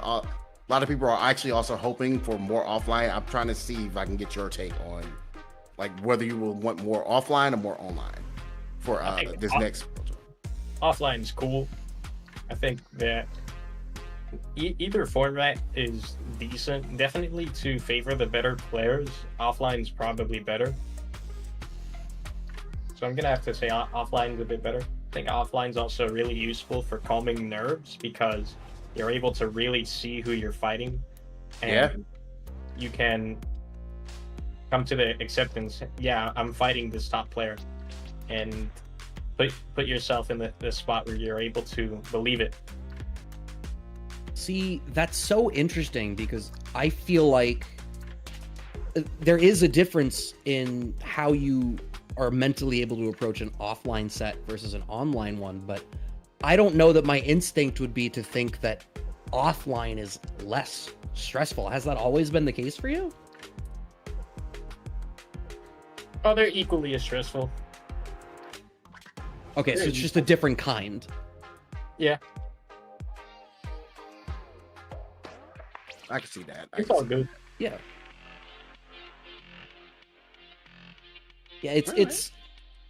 of people are actually also hoping for more offline. I'm trying to see if I can get your take on, like, whether you will want more offline or more online for this next. Offline's cool. I think that either format is decent. Definitely to favor the better players, offline's probably better. So I'm gonna have to say offline's a bit better. I think offline's also really useful for calming nerves because you're able to really see who you're fighting, and you can come to the acceptance. Yeah, I'm fighting this top player, and put yourself in the spot where you're able to believe it. See, that's so interesting because I feel like there is a difference in how you are mentally able to approach an offline set versus an online one, but I don't know that my instinct would be to think that offline is less stressful. Has that always been the case for you? Oh, they're equally as stressful. Okay, so it's just a different kind. Yeah. I can see that. It's all good. Yeah. Yeah,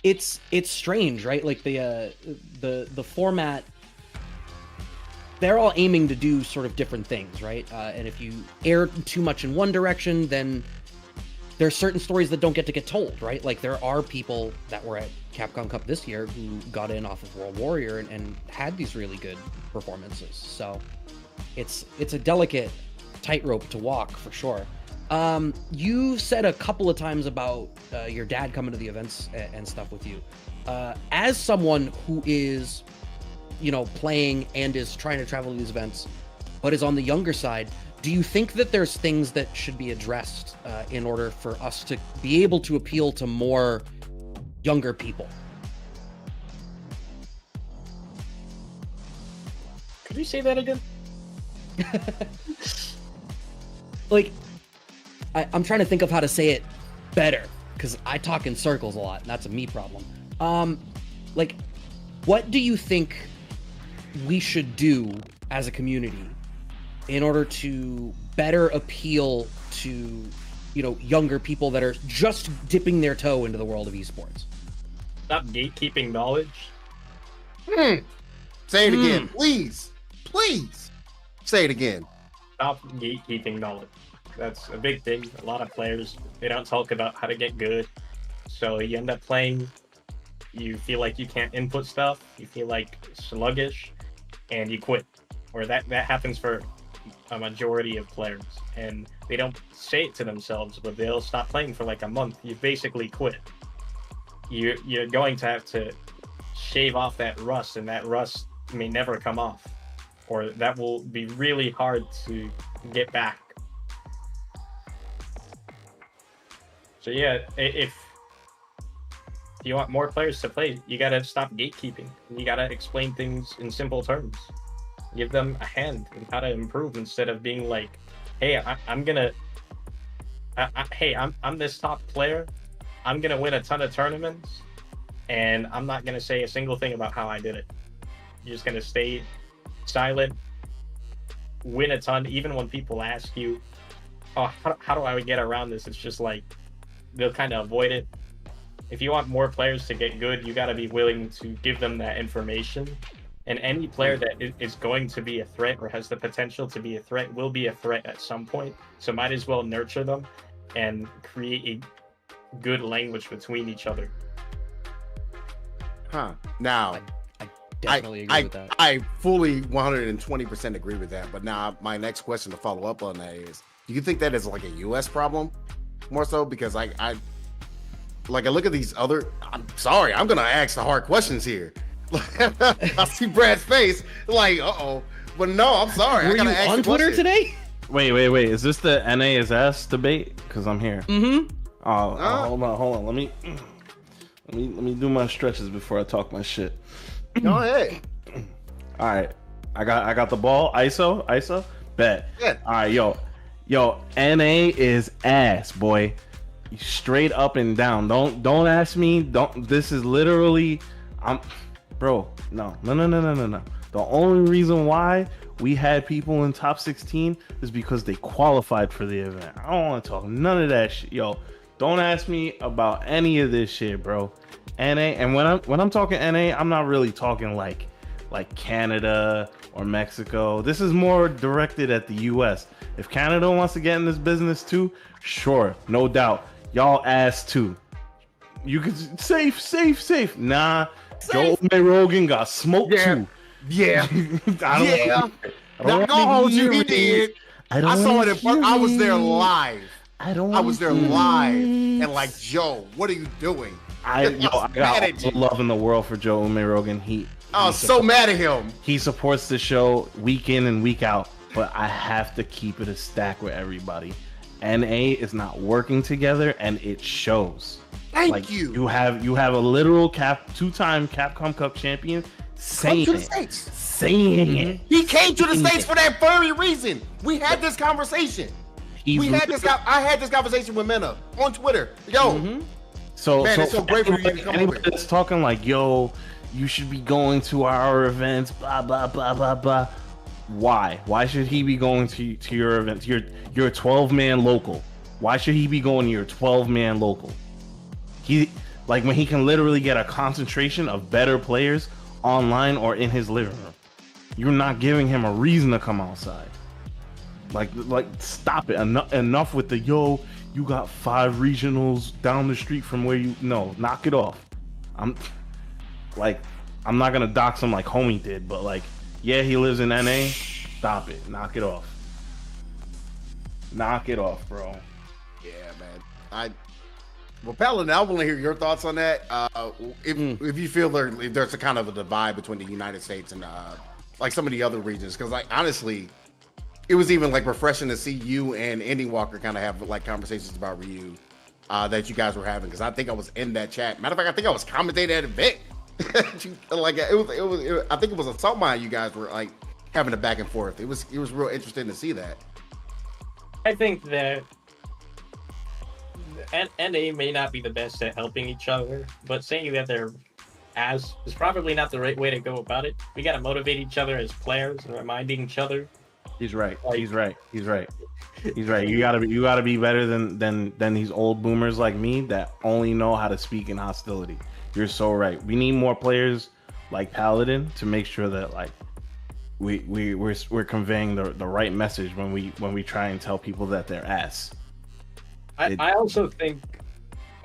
it's strange, right? Like the format, they're all aiming to do sort of different things, right? And if you err too much in one direction, then there's certain stories that don't get told, right? Like there are people that were at Capcom Cup this year who got in off of World Warrior and had these really good performances. So it's a delicate tightrope to walk for sure. You said a couple of times about your dad coming to the events and stuff with you. As someone who is, playing and is trying to travel to these events, but is on the younger side, do you think that there's things that should be addressed in order for us to be able to appeal to more younger people? Could you say that again? Like, I'm trying to think of how to say it better because I talk in circles a lot, and that's a me problem. Like, what do you think we should do as a community in order to better appeal to, younger people that are just dipping their toe into the world of esports? Stop gatekeeping knowledge. Say it again, please. Please say it again. Stop gatekeeping knowledge. That's a big thing. A lot of players, they don't talk about how to get good. So you end up playing, you feel like you can't input stuff, you feel like sluggish, and you quit. Or that happens for a majority of players. And they don't say it to themselves, but they'll stop playing for like a month. You basically quit. you're going to have to shave off that rust, and that rust may never come off, or that will be really hard to get back. So yeah, if you want more players to play, you gotta stop gatekeeping. You gotta explain things in simple terms. Give them a hand in how to improve instead of being like, "Hey, I'm this top player. I'm gonna win a ton of tournaments, and I'm not gonna say a single thing about how I did it. You're just gonna stay silent, win a ton, even when people ask you, oh, how do I get around this?" It's just like they'll kind of avoid it. If you want more players to get good, you got to be willing to give them that information. And any player that is going to be a threat or has the potential to be a threat will be a threat at some point. So might as well nurture them and create a good language between each other. Now, I definitely agree with that. I fully 120% agree with that. But now my next question to follow up on that is, do you think that is like a U.S. problem more so? Because I look at these other, I'm sorry, I'm going to ask the hard questions here. I see Brad's face like, uh-oh. But no, I'm sorry. Were you on Twitter today? Wait. Is this the NA is ass debate? Because I'm here. Mm-hmm. Hold on. Let me do my stretches before I talk my shit. Go ahead. All right. I got the ball. ISO. Bet. Yeah. All right, yo. NA is ass, boy. Straight up and down. Don't ask me. This is literally, bro. No. The only reason why we had people in top 16 is because they qualified for the event. I don't want to talk none of that shit, yo. Don't ask me about any of this shit, bro. NA, and when I'm talking NA, I'm not really talking like Canada or Mexico. This is more directed at the US. If Canada wants to get in this business too, sure, no doubt. Y'all ass too. You could safe. Nah, Joe Rogan got smoked too. Yeah. I don't hold you. He did. I saw it in front. I was there live. I was there live, and like, Joe, what are you doing? I got all the love in the world for Joe Rogan. I was so mad at him. He supports the show week in and week out, but I have to keep it a stack with everybody. NA is not working together, and it shows. Thank you. You have a literal two-time Capcom Cup champion saying it. Saying it. He came to the States for that very reason. We had this conversation. I had this conversation with Mena on Twitter. Yo. So, man, it's so great for you to come over. That's talking like, yo, you should be going to our events, blah blah blah blah blah. Why? Why should he be going to your events? You're a 12-man local. Why should he be going to your 12-man local? When he can literally get a concentration of better players online or in his living room. You're not giving him a reason to come outside. Like stop it. Enough with the yo. You got 5 regionals down the street from where you. No, knock it off. I'm not gonna dox him like homie did, but like, yeah, he lives in NA. Stop it. Knock it off. Knock it off, bro. Yeah, man. Well, Paladin, I want to hear your thoughts on that. If you feel there's a kind of a divide between the United States and like some of the other regions, because like honestly, it was even like refreshing to see you and Ending Walker kind of have like conversations about Ryu that you guys were having, because I think I was in that chat. Matter of fact, I think I was commentating at an event. Like it was. I think it was a Salt Mine. You guys were like having a back and forth. It was real interesting to see that. I think that NA may not be the best at helping each other, but saying that they're ass is probably not the right way to go about it. We got to motivate each other as players and reminding each other. He's right. He's right. You gotta be better than these old boomers like me that only know how to speak in hostility. You're so right. We need more players like Paladin to make sure that like we're conveying the right message when we try and tell people that they're ass. I also think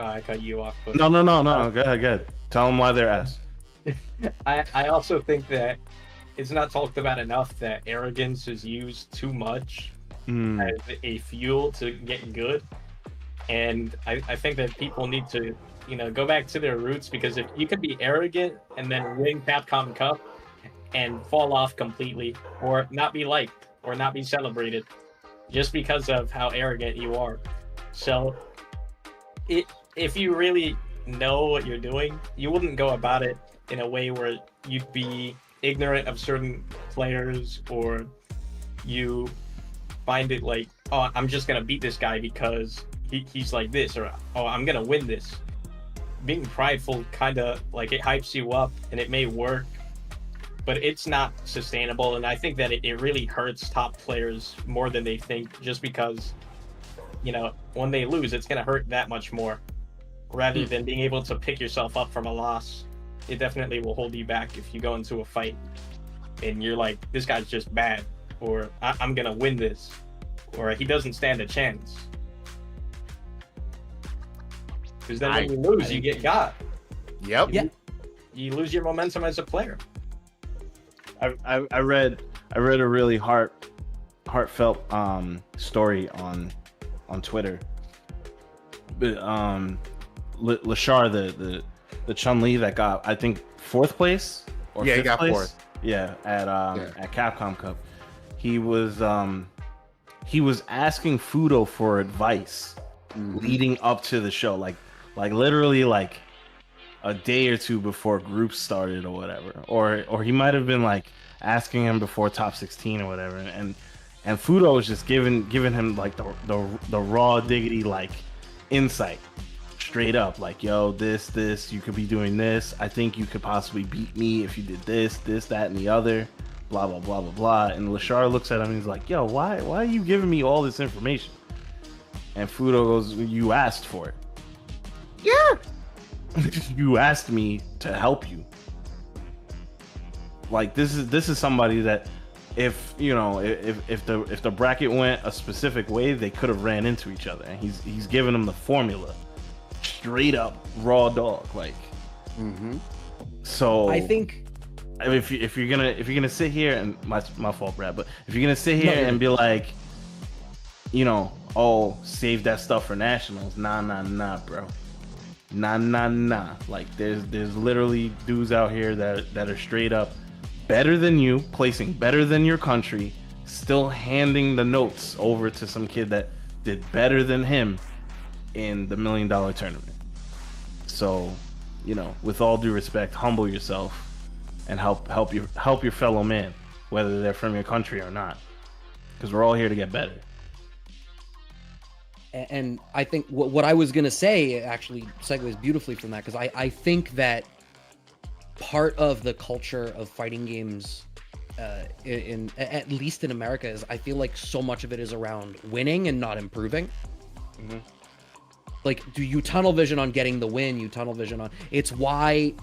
I cut you off. But, no. Go ahead. Tell them why they're ass. I also think that it's not talked about enough that arrogance is used too much as a fuel to get good. And I think that people need to, go back to their roots, because if you could be arrogant and then win Capcom Cup and fall off completely, or not be liked, or not be celebrated, just because of how arrogant you are. So, if you really know what you're doing, you wouldn't go about it in a way where you'd be ignorant of certain players, or you find it like, oh, I'm just gonna beat this guy because he's like this, or oh, I'm gonna win this. Being prideful kind of like, it hypes you up and it may work, but it's not sustainable. And I think that it really hurts top players more than they think, just because, when they lose, it's gonna hurt that much more, rather than being able to pick yourself up from a loss. It definitely will hold you back if you go into a fight and you're like, this guy's just bad, or I'm gonna win this, or he doesn't stand a chance. Because then when you lose, you get got. Yep. Yeah. You lose your momentum as a player. I read a really heartfelt story on Twitter. Lashar, the Chun-Li that got, I think, 4th place or 5th he got place? 4th. Yeah, at Capcom Cup. He was asking Fudo for advice leading up to the show, like literally like a day or two before groups started or whatever, or he might have been like asking him before top 16 or whatever, and Fudo was just giving him like the raw diggity like insight, straight up, like, yo, this you could be doing this, I think you could possibly beat me if you did this, that, and the other, blah blah blah blah blah. And Lashar looks at him and he's like, yo, why are you giving me all this information? And Fudo goes, you asked for it. Yeah. You asked me to help you. Like, this is somebody that if the bracket went a specific way, they could have ran into each other, and he's giving them the formula, straight up raw dog, like. So I think if you're gonna sit here, and my fault, Brad, but if you're gonna sit here and be like, oh, save that stuff for nationals, nah, bro. Nah. Like, there's literally dudes out here that are straight up better than you, placing better than your country, still handing the notes over to some kid that did better than him in the $1 million tournament. So, with all due respect, humble yourself and help your fellow man, whether they're from your country or not, because we're all here to get better. And I think what I was going to say actually segues beautifully from that, because I think that part of the culture of fighting games, at least in America, is I feel like so much of it is around winning and not improving. Like, do you tunnel vision on getting the win? You tunnel vision on... It's why,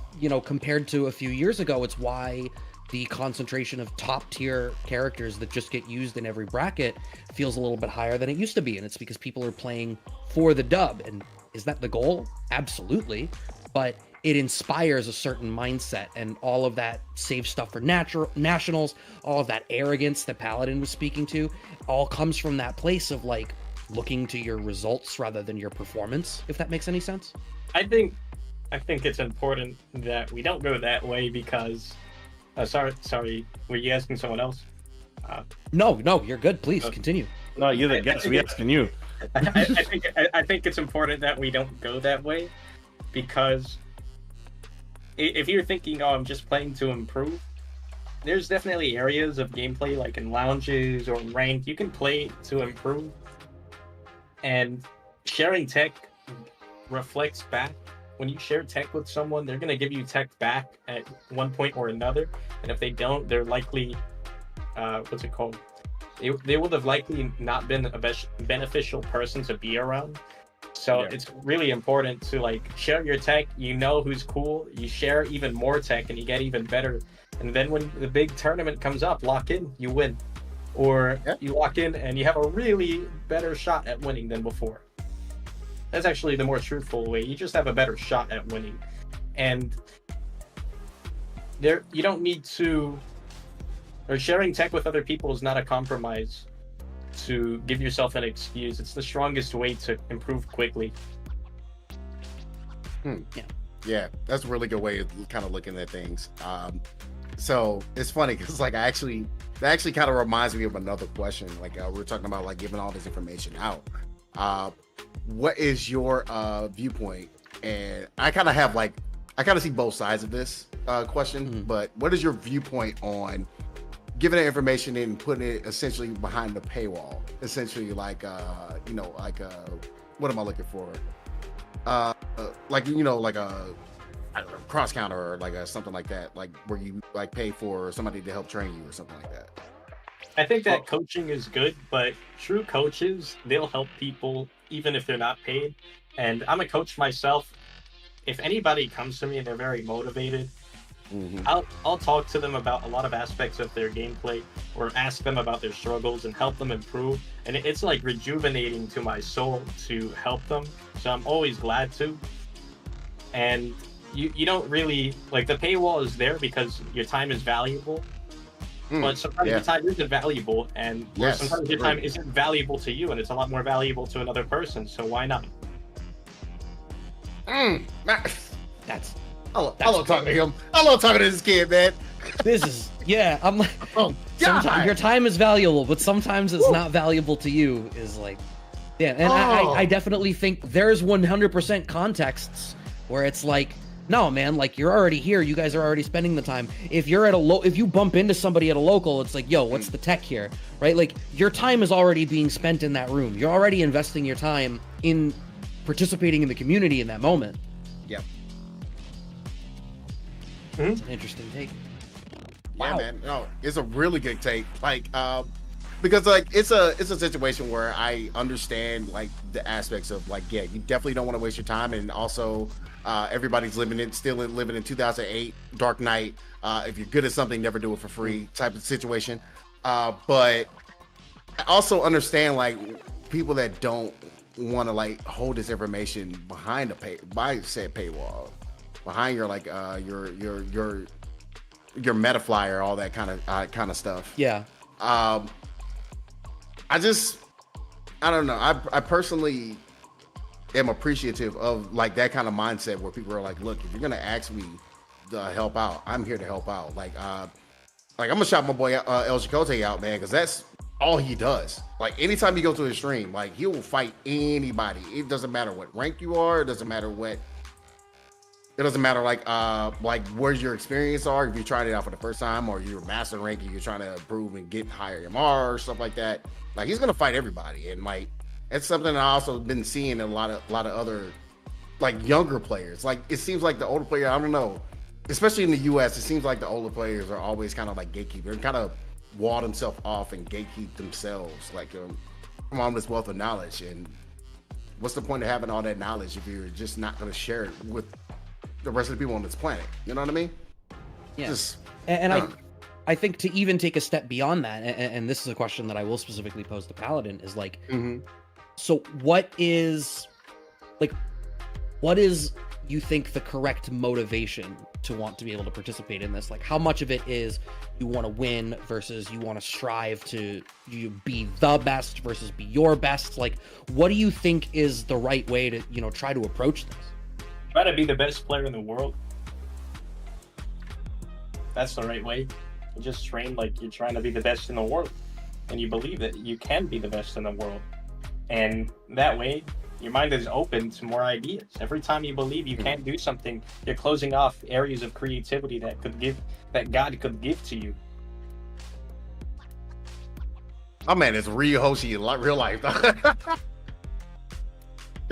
compared to a few years ago, it's why the concentration of top tier characters that just get used in every bracket feels a little bit higher than it used to be. And it's because people are playing for the dub. And is that the goal? Absolutely. But it inspires a certain mindset, and all of that save stuff for nationals, all of that arrogance that Paladin was speaking to, all comes from that place of like looking to your results rather than your performance, if that makes any sense. I think it's important that we don't go that way, because sorry, were you asking someone else? No, you're good. Please continue. No, you're the guest. We asking you. I think it's important that we don't go that way, because if you're thinking, oh, I'm just playing to improve, there's definitely areas of gameplay, like in lounges or in ranked, you can play to improve. And sharing tech reflects back. When you share tech with someone, they're going to give you tech back at one point or another. And if they don't, they're likely, what's it called? They would have likely not been a beneficial person to be around. So it's really important to like share your tech. You know who's cool. You share even more tech and you get even better. And then when the big tournament comes up, lock in, you win. Or you lock in and you have a really better shot at winning than before. That's actually the more truthful way. You just have a better shot at winning. And you don't need to... Or sharing tech with other people is not a compromise to give yourself an excuse. It's the strongest way to improve quickly. Yeah, that's a really good way of kind of looking at things. So it's funny because like that actually kind of reminds me of another question. Like we were talking about like giving all this information out. What is your viewpoint? And I kind of see both sides of this question, but what is your viewpoint on giving that information and putting it essentially behind the paywall? Essentially like what am I looking for? Like a I don't know, cross counter or like something like that, like where you like pay for somebody to help train you or something like that. I think that coaching is good, but true coaches, they'll help people even if they're not paid. And I'm a coach myself. If anybody comes to me and they're very motivated, I'll talk to them about a lot of aspects of their gameplay or ask them about their struggles and help them improve. And it's like rejuvenating to my soul to help them. So I'm always glad to. And you don't really, like, the paywall is there because your time is valuable. But sometimes your time isn't valuable, and sometimes your time isn't valuable to you, and it's a lot more valuable to another person. So why not? That's I love talking to him. I love talking to this kid, man. This is I'm like, sometimes your time is valuable, but sometimes it's not valuable to you. Is like, and I definitely think there's 100% contexts where it's like, no, man, like you're already here. You guys are already spending the time. If you're at if you bump into somebody at a local, it's like, yo, what's the tech here, right? Like your time is already being spent in that room. You're already investing your time in participating in the community in that moment. Yep. It's an interesting take. Yeah, man. No, it's a really good take. Like, because like it's a situation where I understand like the aspects of like, yeah, you definitely don't want to waste your time, and also everybody's still living in 2008 Dark Knight. If you're good at something, never do it for free type of situation. But I also understand like people that don't want to like hold this information behind by said paywall, behind your like your meta flyer, all that kind of stuff. Yeah. I don't know. I personally am appreciative of like that kind of mindset where people are like, look, if you're gonna ask me to help out, I'm here to help out. Like I'm gonna shout my boy El Chicote out, man, because that's all he does. Like anytime you go to his stream, like he will fight anybody. It doesn't matter what rank you are. It doesn't matter like where your experience are. If you're trying it out for the first time or you're master ranking, you're trying to improve and get higher MR or stuff like that. Like he's gonna fight everybody, and like it's something I also been seeing in a lot of other like younger players. Like it seems like the older player, I don't know, especially in the US, it seems like the older players are always kind of like gatekeeper and kind of wall themselves off and gatekeep themselves, like from all this wealth of knowledge. And what's the point of having all that knowledge if you're just not going to share it with the rest of the people on this planet? You know what I mean? Yeah. I think to even take a step beyond that, and this is a question that I will specifically pose to Paladin, is like, so what is you think the correct motivation to want to be able to participate in this? Like how much of it is you want to win versus you want to strive to be the best versus be your best? Like what do you think is the right way to, try to approach this? Try to be the best player in the world. That's the right way. You just train like you're trying to be the best in the world, and you believe that you can be the best in the world, and that way your mind is open to more ideas. Every time you believe you can do something, you're closing off areas of creativity that God could give to you. Oh man, it's real Hoshi in real life.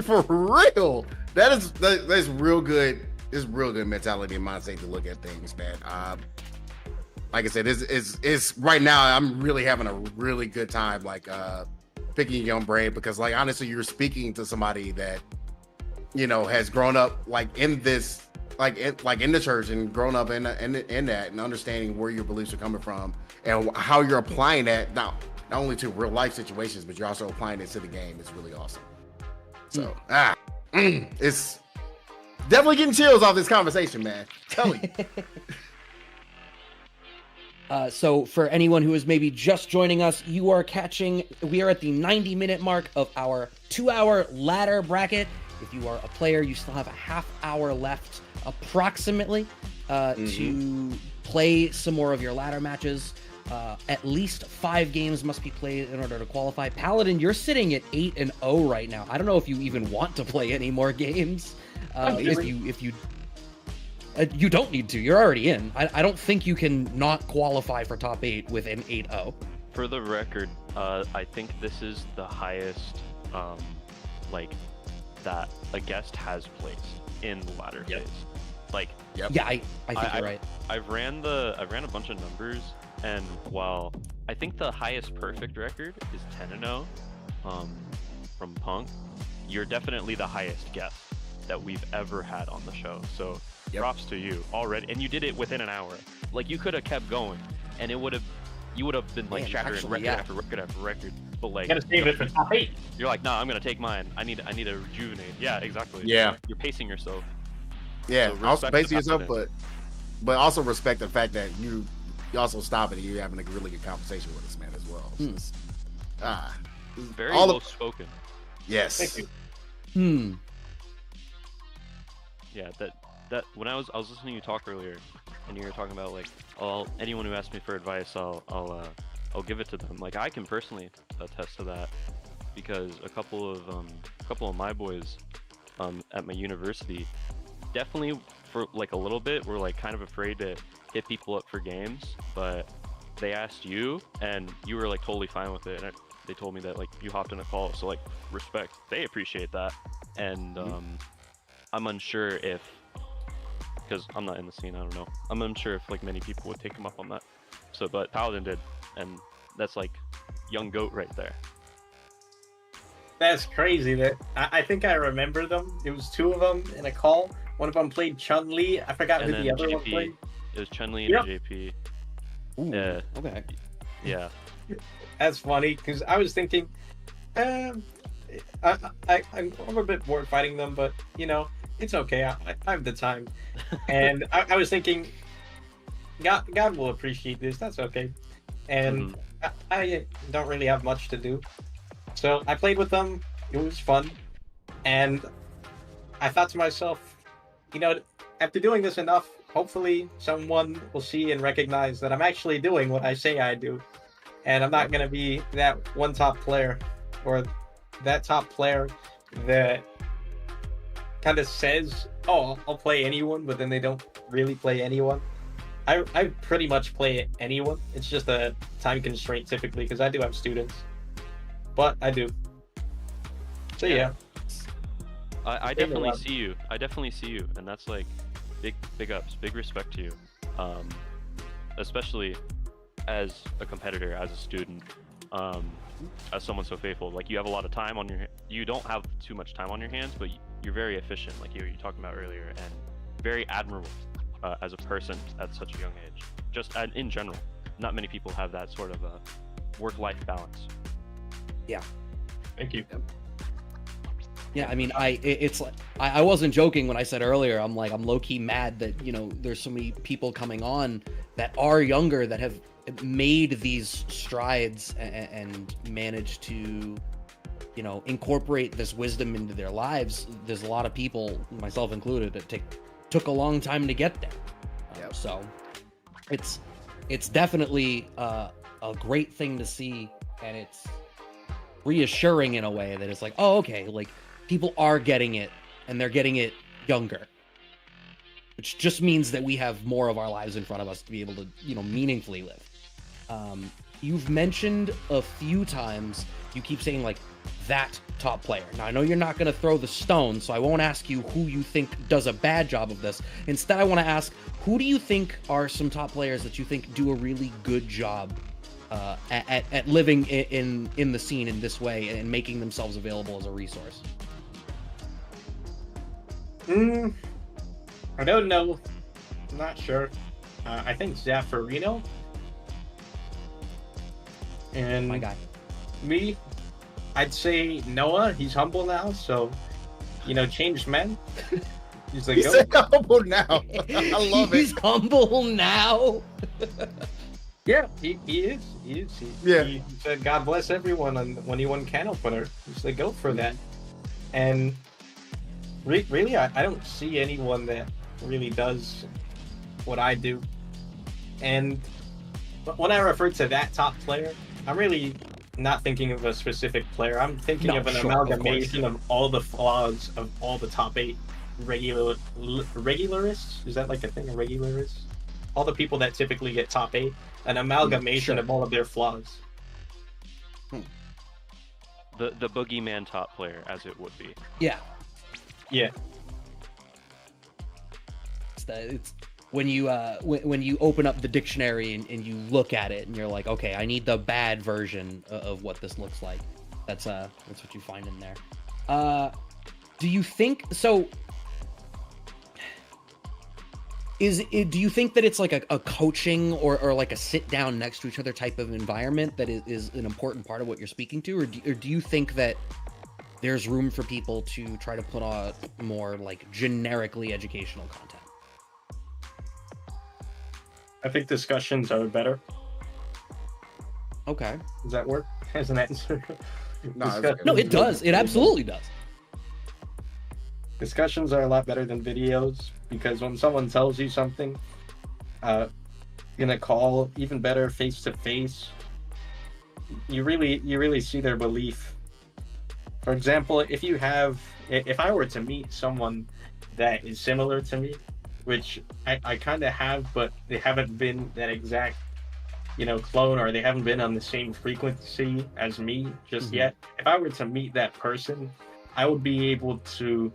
For real. That's real good. It's real good mentality and mindset to look at things, man. Like I said, it's right now I'm really having a really good time like picking your own brain, because like honestly you're speaking to somebody that has grown up like in this like in the church and grown up in that and understanding where your beliefs are coming from and how you're applying that not only to real life situations, but you're also applying it to the game. It's really awesome. So it's definitely getting chills off this conversation, man. Tell you. So for anyone who is maybe just joining us, we are at the 90-minute mark of our 2-hour ladder bracket. If you are a player, you still have a half hour left approximately to play some more of your ladder matches. At least 5 games must be played in order to qualify. Paladin, you're sitting at 8-0 right now. I don't know if you even want to play any more games. If you don't need to. You're already in. I don't think you can not qualify for top 8 with an 8-0. For the record, I think this is the highest, that a guest has placed in the ladder phase. Yeah, I think you're right. I've ran a bunch of numbers, and while I think the highest perfect record is 10-0, from Punk, you're definitely the highest guest that we've ever had on the show. So props to you already, and you did it within an hour. Like, you could have kept going, and you would have been like shattering record after record after record. But like, you gotta save it for top 8. You're like, nah, I'm gonna take mine. I need to rejuvenate. Yeah, exactly. Yeah, you're pacing yourself. Yeah, So also pacing yourself, confidence. but also respect the fact that you also stop it and you're having a really good conversation with us, man, as well. So Very low spoken. Yes. Thank you. Yeah, that when I was listening to you talk earlier, and you were talking about like, anyone who asks me for advice, I'll give it to them. Like, I can personally attest to that, because a couple of my boys at my university definitely for like a little bit were like kind of afraid to hit people up for games, but they asked you and you were like totally fine with it, and they told me that like you hopped in a call, so like respect, they appreciate that. And I'm unsure if, because I'm not in the scene, I don't know, I'm unsure if like many people would take him up on that. So but Paladin did, and that's like young goat right there. That's crazy. That I think I remember them. It was 2 of them in a call. One of them played Chun-Li. I forgot And who the then other one JP, played. it was Chun-Li and JP. Ooh, okay. Yeah. That's funny, because I was thinking, I'm a bit bored fighting them, but you know, it's okay. I have the time, and I was thinking, God will appreciate this. That's okay, and I don't really have much to do, so I played with them. It was fun, and I thought to myself, you know, after doing this enough, hopefully someone will see and recognize that I'm actually doing what I say I do. And I'm not going to be that one top player, or that top player that kind of says, oh, I'll play anyone, but then they don't really play anyone. I pretty much play anyone. It's just a time constraint typically, because I do have students. But I do. So yeah. I definitely see you. I definitely see you, and that's like big ups, big respect to you, especially as a competitor, as a student, as someone so faithful. Like, you have a lot of time on you don't have too much time on your hands, but you're very efficient, like you were talking about earlier, and very admirable as a person at such a young age. Just in general, not many people have that sort of work-life balance. Yeah. Thank you. Yeah, I mean, it's like, I wasn't joking when I said earlier, I'm low-key mad that, you know, there's so many people coming on that are younger that have made these strides and managed to, you know, incorporate this wisdom into their lives. There's a lot of people, myself included, that took a long time to get there. So it's definitely a great thing to see, and it's reassuring in a way that it's like, oh, okay, like, people are getting it, and they're getting it younger, which just means that we have more of our lives in front of us to be able to, you know, meaningfully live. You've mentioned a few times, you keep saying like, that top player. Now, I know you're not going to throw the stone, so I won't ask you who you think does a bad job of this. Instead, I want to ask, who do you think are some top players that you think do a really good job at living in the scene in this way and making themselves available as a resource? I don't know. I'm not sure. I think Zaffarino. And My guy. me, I'd say Noah. He's humble now, so, you know, changed men. He's like, He's humble now. I love it. He's humble now. Yeah, he is. He said, "God bless everyone," when he won Can Opener. He's the GOAT for that. And really, I don't see anyone that really does what I do. And when I refer to that top player, I'm really not thinking of a specific player. I'm thinking of an amalgamation of all the flaws of all the top 8 regularists. Is that like a thing? A regularist? All the people that typically get top 8. An amalgamation of all of their flaws. The boogeyman top player, as it would be. Yeah. Yeah. It's when you open up the dictionary and you look at it and you're like, okay, I need the bad version of what this looks like. That's what you find in there. Do you think so? Do you think that it's like a coaching or like a sit down next to each other type of environment that is an important part of what you're speaking to, or do you think that there's room for people to try to put on more like generically educational content? I think discussions are better. Okay. Does that work as an answer? No, it does. It absolutely does. Discussions are a lot better than videos, because when someone tells you something, in a call, even better face to face, you really see their belief. For example, if I were to meet someone that is similar to me, which I kind of have, but they haven't been that exact, clone, or they haven't been on the same frequency as me just yet. If I were to meet that person, I would be able to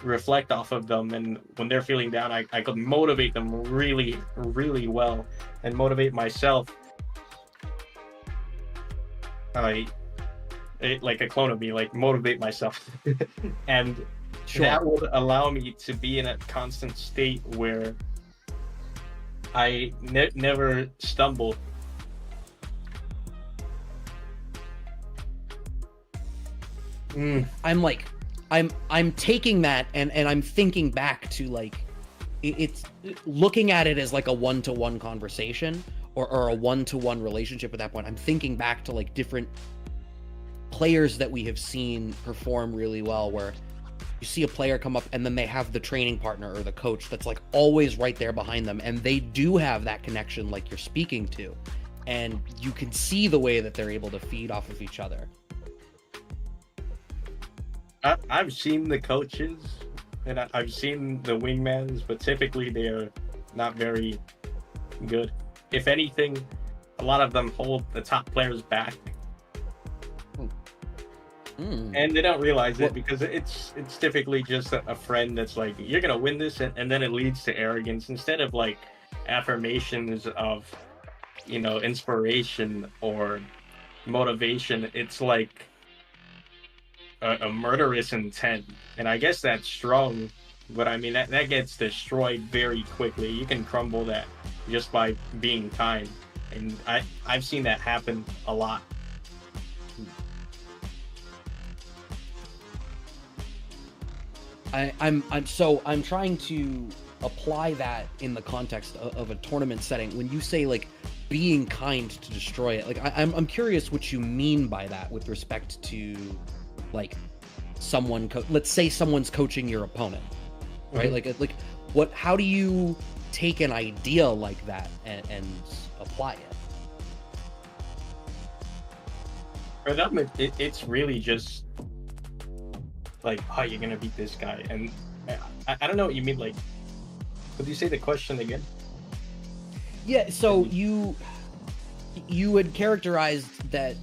reflect off of them, and when they're feeling down, I could motivate them really, really well, and motivate myself. Like a clone of me, like motivate myself. And that would allow me to be in a constant state where I never stumble. I'm taking that and I'm thinking back to like it's looking at it as like a one-to-one conversation or a one-to-one relationship at that point. I'm thinking back to like different players that we have seen perform really well, where you see a player come up and then they have the training partner or the coach that's like always right there behind them, and they do have that connection like you're speaking to, and you can see the way that they're able to feed off of each other. I've seen the coaches and I've seen the wingmans, but typically they are not very good. If anything, a lot of them hold the top players back. And they don't realize it, because it's typically just a friend that's like, you're gonna win this, and then it leads to arrogance instead of like affirmations of inspiration or motivation. It's like a murderous intent, and I guess that's strong, but I mean that gets destroyed very quickly. You can crumble that just by being kind, and I've seen that happen a lot. I'm trying to apply that in the context of a tournament setting. When you say like being kind to destroy it, like I'm curious what you mean by that with respect to like someone let's say someone's coaching your opponent, right? Like how do you take an idea like that and apply it? For them, it's really just like, oh, you're gonna beat this guy, and I don't know what you mean. Like, could you say the question again? Yeah, so you had characterized that,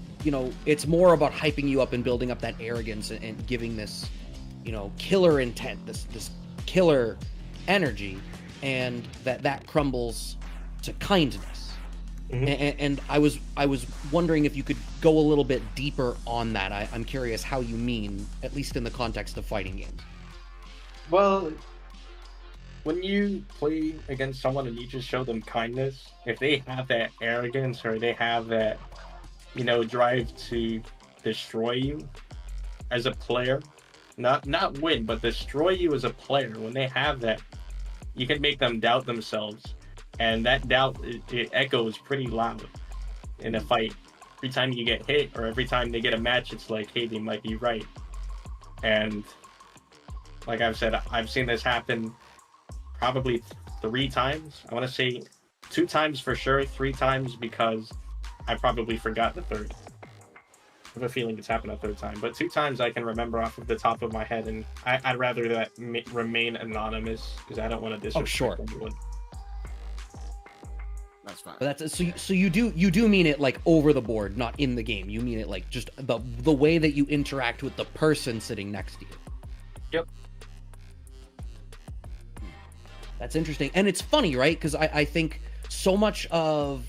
it's more about hyping you up and building up that arrogance and giving this, killer intent, this killer energy, and that crumbles to kindness. And I was wondering if you could go a little bit deeper on that. I'm curious how you mean, at least in the context of fighting games. Well, when you play against someone and you just show them kindness, if they have that arrogance or they have that, drive to destroy you as a player, not win, but destroy you as a player, when they have that, you can make them doubt themselves. and that doubt it echoes pretty loud in a fight. Every time you get hit or every time they get a match, it's like, hey, they might be right. And like I've said, I've seen this happen probably 3 times. I want to say 2 times for sure, 3 times because I probably forgot the third. I have a feeling it's happened a 3rd time, but 2 times I can remember off of the top of my head, and I'd rather that remain anonymous because I don't want to disrespect anyone. That's fine. But that's so you do mean it like over the board, not in the game. You mean it like just the way that you interact with the person sitting next to you. Yep. That's interesting. And it's funny, right? Because I think so much of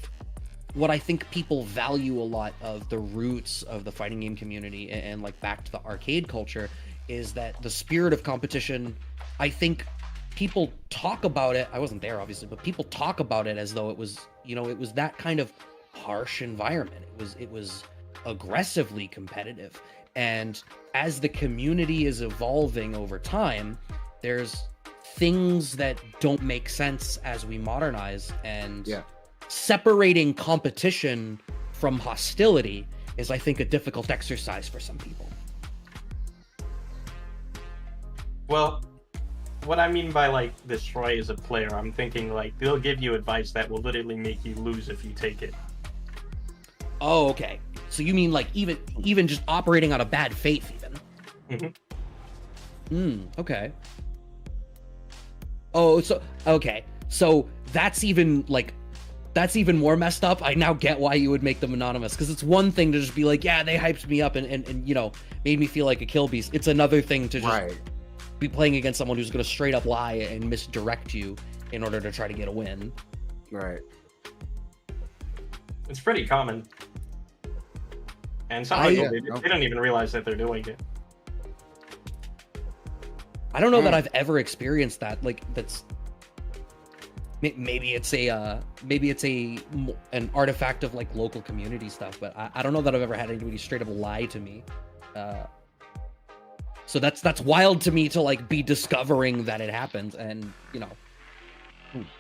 what I think people value a lot of the roots of the fighting game community and like back to the arcade culture is that the spirit of competition, I think people talk about it. I wasn't there obviously, but people talk about it as though it was, you know, it was that kind of harsh environment. It was aggressively competitive. And as the community is evolving over time, there's things that don't make sense as we modernize, and separating competition from hostility is, I think, a difficult exercise for some people. Well, what I mean by like destroy as a player, I'm thinking like they'll give you advice that will literally make you lose if you take it. Oh, okay. So you mean like even just operating out of bad faith even? Okay. Oh, so okay. So that's even more messed up. I now get why you would make them anonymous, because it's one thing to just be like, yeah, they hyped me up and you know, made me feel like a kill beast. It's another thing to just be playing against someone who's going to straight up lie and misdirect you in order to try to get a win. Right. It's pretty common. And some people, they don't even realize that they're doing it. I don't know that I've ever experienced that. Like, that's maybe it's an artifact of like local community stuff, but I don't know that I've ever had anybody straight up lie to me. So that's wild to me to like be discovering that it happens, and you know,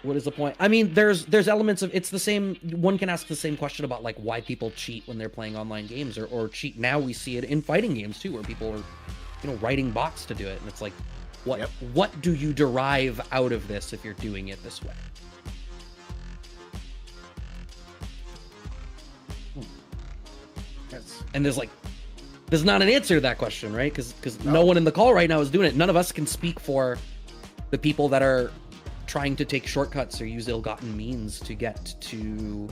what is the point? I mean, there's elements of it's the same. One can ask the same question about like why people cheat when they're playing online games, or cheat. Now we see it in fighting games too, where people are, you know, writing bots to do it, and it's like, what do you derive out of this if you're doing it this way? And there's not an answer to that question, right? Because no one in the call right now is doing it. None of us can speak for the people that are trying to take shortcuts or use ill-gotten means to get to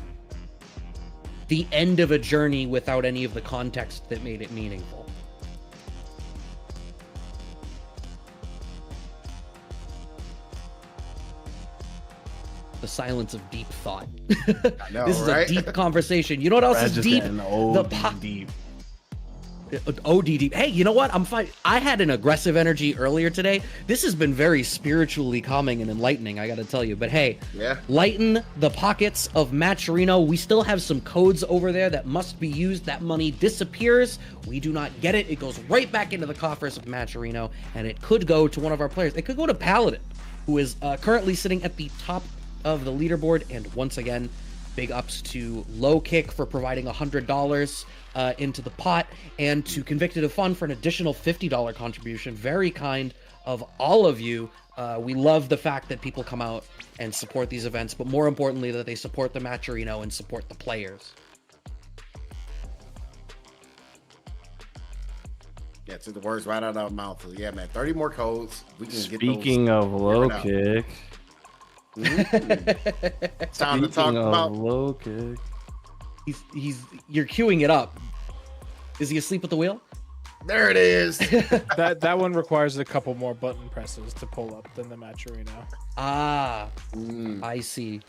the end of a journey without any of the context that made it meaningful. The silence of deep thought. I know, this is right? a deep conversation. You know what else is deep? Deep. OD deep. Hey, you know what? I'm fine. I had an aggressive energy earlier today. This has been very spiritually calming and enlightening, I gotta tell you. But hey, lighten the pockets of Matcherino. We still have some codes over there that must be used. That money disappears. We do not get it. It goes right back into the coffers of Matcherino, and it could go to one of our players. It could go to Paladin, who is currently sitting at the top of the leaderboard. And once again, big ups to Low Kick for providing $100 into the pot, and to Convicted of Fun for an additional $50 contribution. Very kind of all of you. We love the fact that people come out and support these events, but more importantly, that they support the Matcherino and support the players. Yeah, took the words right out of our mouth. Yeah, man, 30 more codes. We can Speaking get those of Low Kick. It's time to talk about Low Kick. You're queuing it up. Is he asleep at the wheel? There it is. that one requires a couple more button presses to pull up than the Matcherino. I see.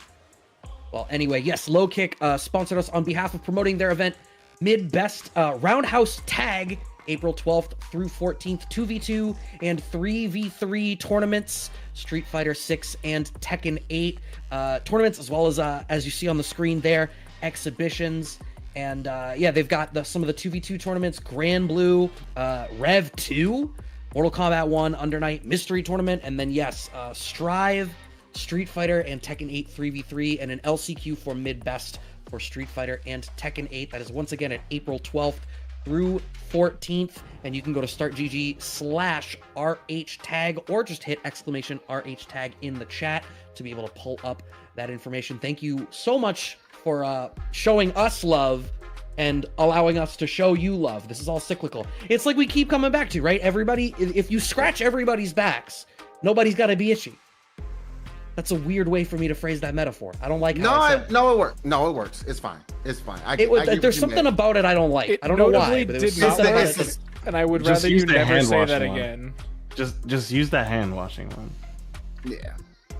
Well, anyway, yes, Low Kick sponsored us on behalf of promoting their event, Mid-Best Roundhouse Tag, April 12th through 14th, 2v2 and 3v3 tournaments, Street Fighter 6 and Tekken 8 tournaments, as well as you see on the screen there, exhibitions. And yeah, they've got some of the 2v2 tournaments, Grand Blue, Rev 2, Mortal Kombat 1, Under Night Mystery Tournament, and then yes, Strive Street Fighter and Tekken 8 3v3, and an LCQ for mid-best for Street Fighter and Tekken 8. That is once again at April 12th through 14th, and you can go to startgg/RHTag or just hit !RHTag in the chat to be able to pull up that information. Thank you so much for showing us love and allowing us to show you love. This is all cyclical. It's like we keep coming back to, right? Everybody, if you scratch everybody's backs, nobody's got to be itchy. That's a weird way for me to phrase that metaphor. I don't like how No, it works. No, it works. It's fine. It's fine. There's something about it I don't like. I don't know why. But did not work, and I would rather you never say that again. Just use the hand washing one. Yeah.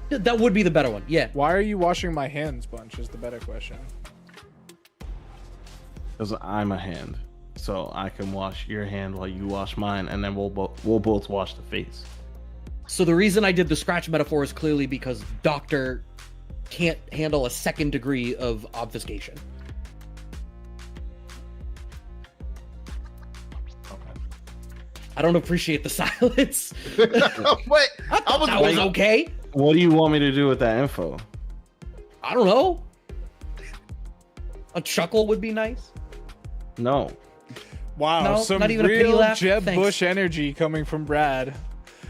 That would be the better one. Yeah. Why are you washing my hands, Bunch? Is the better question. Because I'm a hand, so I can wash your hand while you wash mine, and then we'll both wash the face. So the reason I did the scratch metaphor is clearly because Doctor can't handle a second degree of obfuscation. I don't appreciate the silence. Wait, that was okay. What do you want me to do with that info? I don't know. A chuckle would be nice. No. Wow, No, some not even a pity real laugh? Jeb Thanks. Bush energy coming from Brad.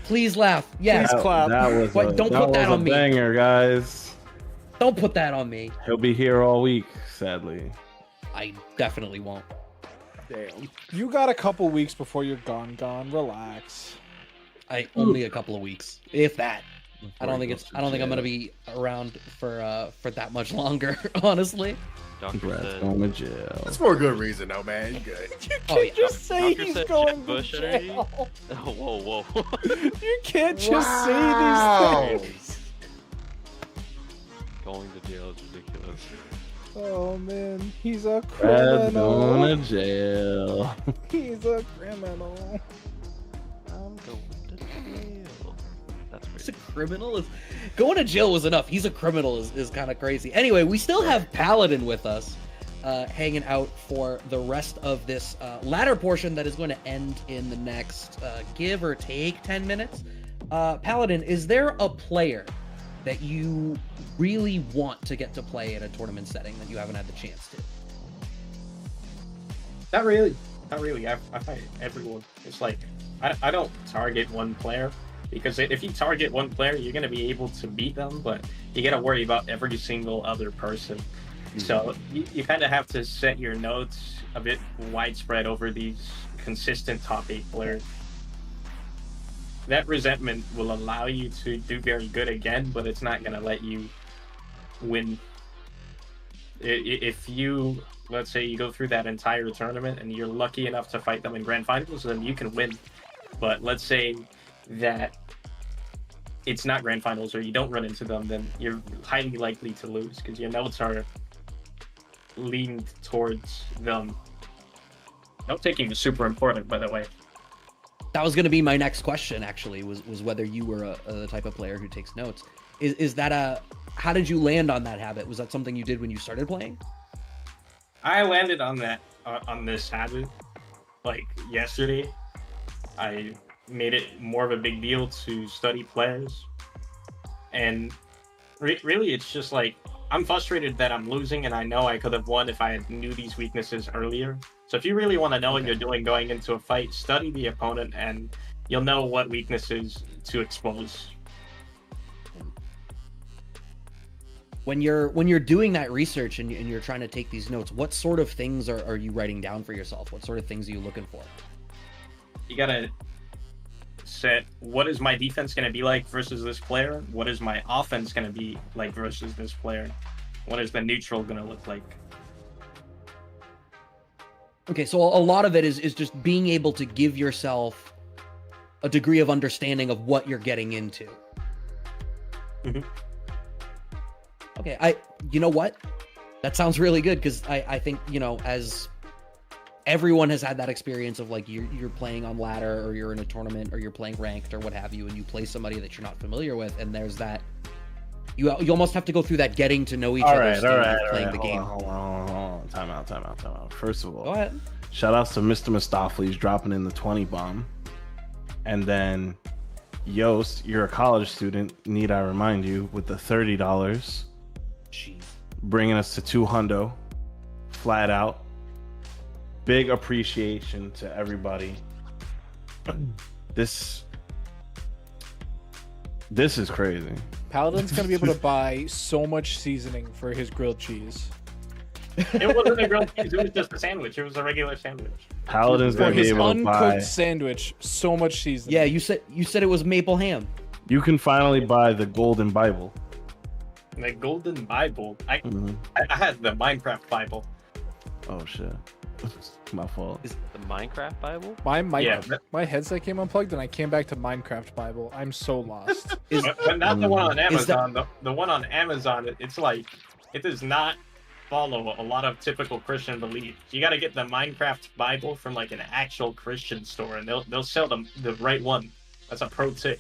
Please laugh. Yeah. Please clap. That was Wait, don't put that on me. Banger, guys. Don't put that on me. He'll be here all week, sadly. I definitely won't. Damn. You got a couple weeks before you're gone. Relax. Only a couple of weeks, if that. I don't think I'm gonna be around for that much longer, honestly. Brad's going to jail. That's for a good reason, though, man. You good. You can't just say Doctor he's said going Jeb to Bush jail. Oh, whoa. You can't just say these things. Going to jail is ridiculous. Oh man, he's a Brad's criminal. going to jail. He's a criminal. I'm going to jail. That's He's crazy. a criminal. Going to jail was enough. He's a criminal is kind of crazy. Anyway, we still have Paladin with us, hanging out for the rest of this latter portion that is going to end in the next give or take 10 minutes. Paladin, is there a player that you really want to get to play in a tournament setting that you haven't had the chance to? Not really. I fight everyone. It's like I don't target one player, because if you target one player, you're gonna be able to beat them, but you gotta worry about every single other person. Mm-hmm. So you kind of have to set your notes a bit widespread over these consistent top 8 players. That resentment will allow you to do very good again, but it's not gonna let you win. If you, let's say you go through that entire tournament and you're lucky enough to fight them in grand finals, then you can win. But let's say that it's not grand finals or you don't run into them, then you're highly likely to lose because your notes are leaned towards them. Note taking is super important, by the way. That was going to be my next question, actually, was whether you were the type of player who takes notes. Is that how did you land on that habit? Was that something you did when you started playing? I landed on that on this habit like yesterday. I made it more of a big deal to study players, and really it's just like I'm frustrated that I'm losing, and I know I could have won if I knew these weaknesses earlier. So if you really want to know what you're doing going into a fight, study the opponent and you'll know what weaknesses to expose. When you're doing that research and you're trying to take these notes, what sort of things are you writing down for yourself? What sort of things are you looking for? You gotta set, what is my defense going to be like versus this player? What is my offense going to be like versus this player? What is the neutral going to look like? Okay, so a lot of it is just being able to give yourself a degree of understanding of what you're getting into. Mm-hmm. Okay, you know what? That sounds really good, because I think, as everyone has had that experience of like you're playing on ladder, or you're in a tournament, or you're playing ranked or what have you, and you play somebody that you're not familiar with, and there's that you almost have to go through that getting to know each other stage of playing the game. Hold on. Time out. First of all, go ahead. Shout outs to Mr. Mustafli dropping in the 20 bomb, and then Yost, you're a college student. Need I remind you with the $30, Jeez. bringing us to $200, flat out. Big appreciation to everybody. This is crazy. Paladin's gonna be able to buy so much seasoning for his grilled cheese. It wasn't a grilled cheese. It was just a sandwich. It was a regular sandwich. Paladin's For gonna be his able to uncooked buy. sandwich, so much seasoning. Yeah, you said it was maple ham. You can finally buy the Golden Bible. The Golden Bible. I Mhm. had the Minecraft Bible. Oh shit, my fault. The Minecraft Bible? My headset came unplugged and I came back to Minecraft Bible. I'm so lost. But not the one on Is that- Amazon. The one on Amazon, it's like it does not follow a lot of typical Christian beliefs. You got to get the Minecraft Bible from like an actual Christian store, and they'll sell the right one. That's a pro tip.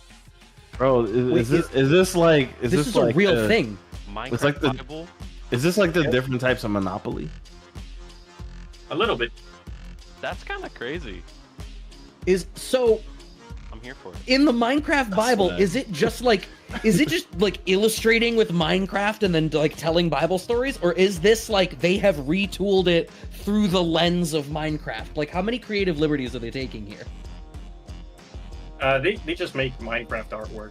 Bro, is this like a real thing? Minecraft It's like the- Bible? Is this like the different types of Monopoly? A little bit. That's kind of crazy. I'm here for it. In the Minecraft Bible, what- is it just like illustrating with Minecraft and then like telling Bible stories, or is this like they have retooled it through the lens of Minecraft? Like, how many creative liberties are they taking here? They just make Minecraft artwork.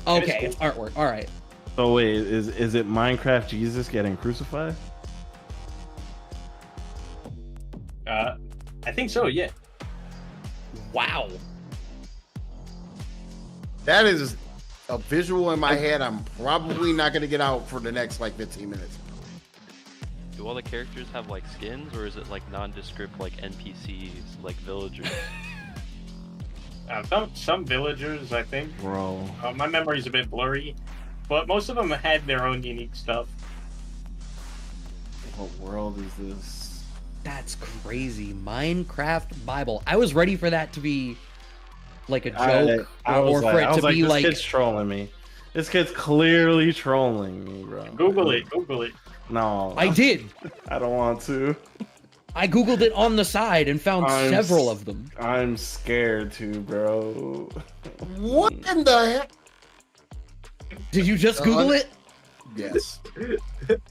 Okay, it's artwork. All right. So wait, is it Minecraft Jesus getting crucified? I think so. Yeah. Wow. That is a visual in my head. I'm probably not gonna get out for the next like 15 minutes. Do all the characters have like skins, or is it like nondescript like NPCs, like villagers? Some villagers, I think. Bro. My memory's a bit blurry, but most of them had their own unique stuff. What world is this? That's crazy. Minecraft Bible. I was ready for that to be like a joke, or for it to be like. This kid's trolling me. This kid's clearly trolling me, bro. Google it. No, I did. I don't want to. I googled it on the side and found several of them. I'm scared to, bro. What in the heck? Did you just Google it? Yes.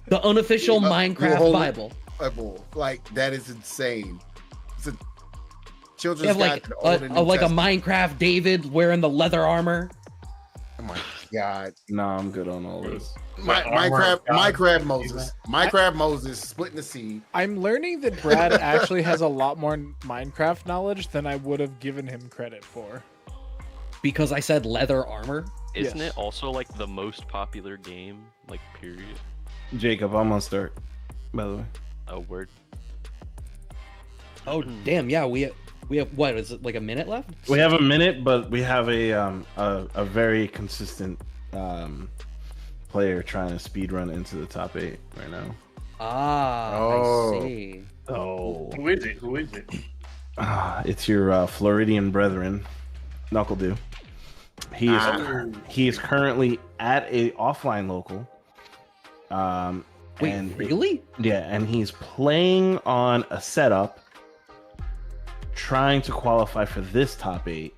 The unofficial Minecraft Bible. Bible. Like that is insane. It's a They children's have guide like to the Old and New like a Testament. Minecraft David wearing the leather armor. Oh my god. Nah, I'm good on all this. Minecraft Moses. Minecraft Moses splitting the sea. I'm learning that Brad actually has a lot more Minecraft knowledge than I would have given him credit for. Because I said leather armor. Isn't Yes. it also like the most popular game, like period? Jacob, I'm gonna start. By the way. Oh, word. Oh damn, yeah, we have what is it, like a minute left? We have a minute, but we have a very consistent player trying to speed run into the top 8 right now. I see. Oh, Who is it? it's your Floridian brethren, Knuckledew. He is currently at a offline local. Wait, and really? Yeah, and he's playing on a setup, trying to qualify for this top 8,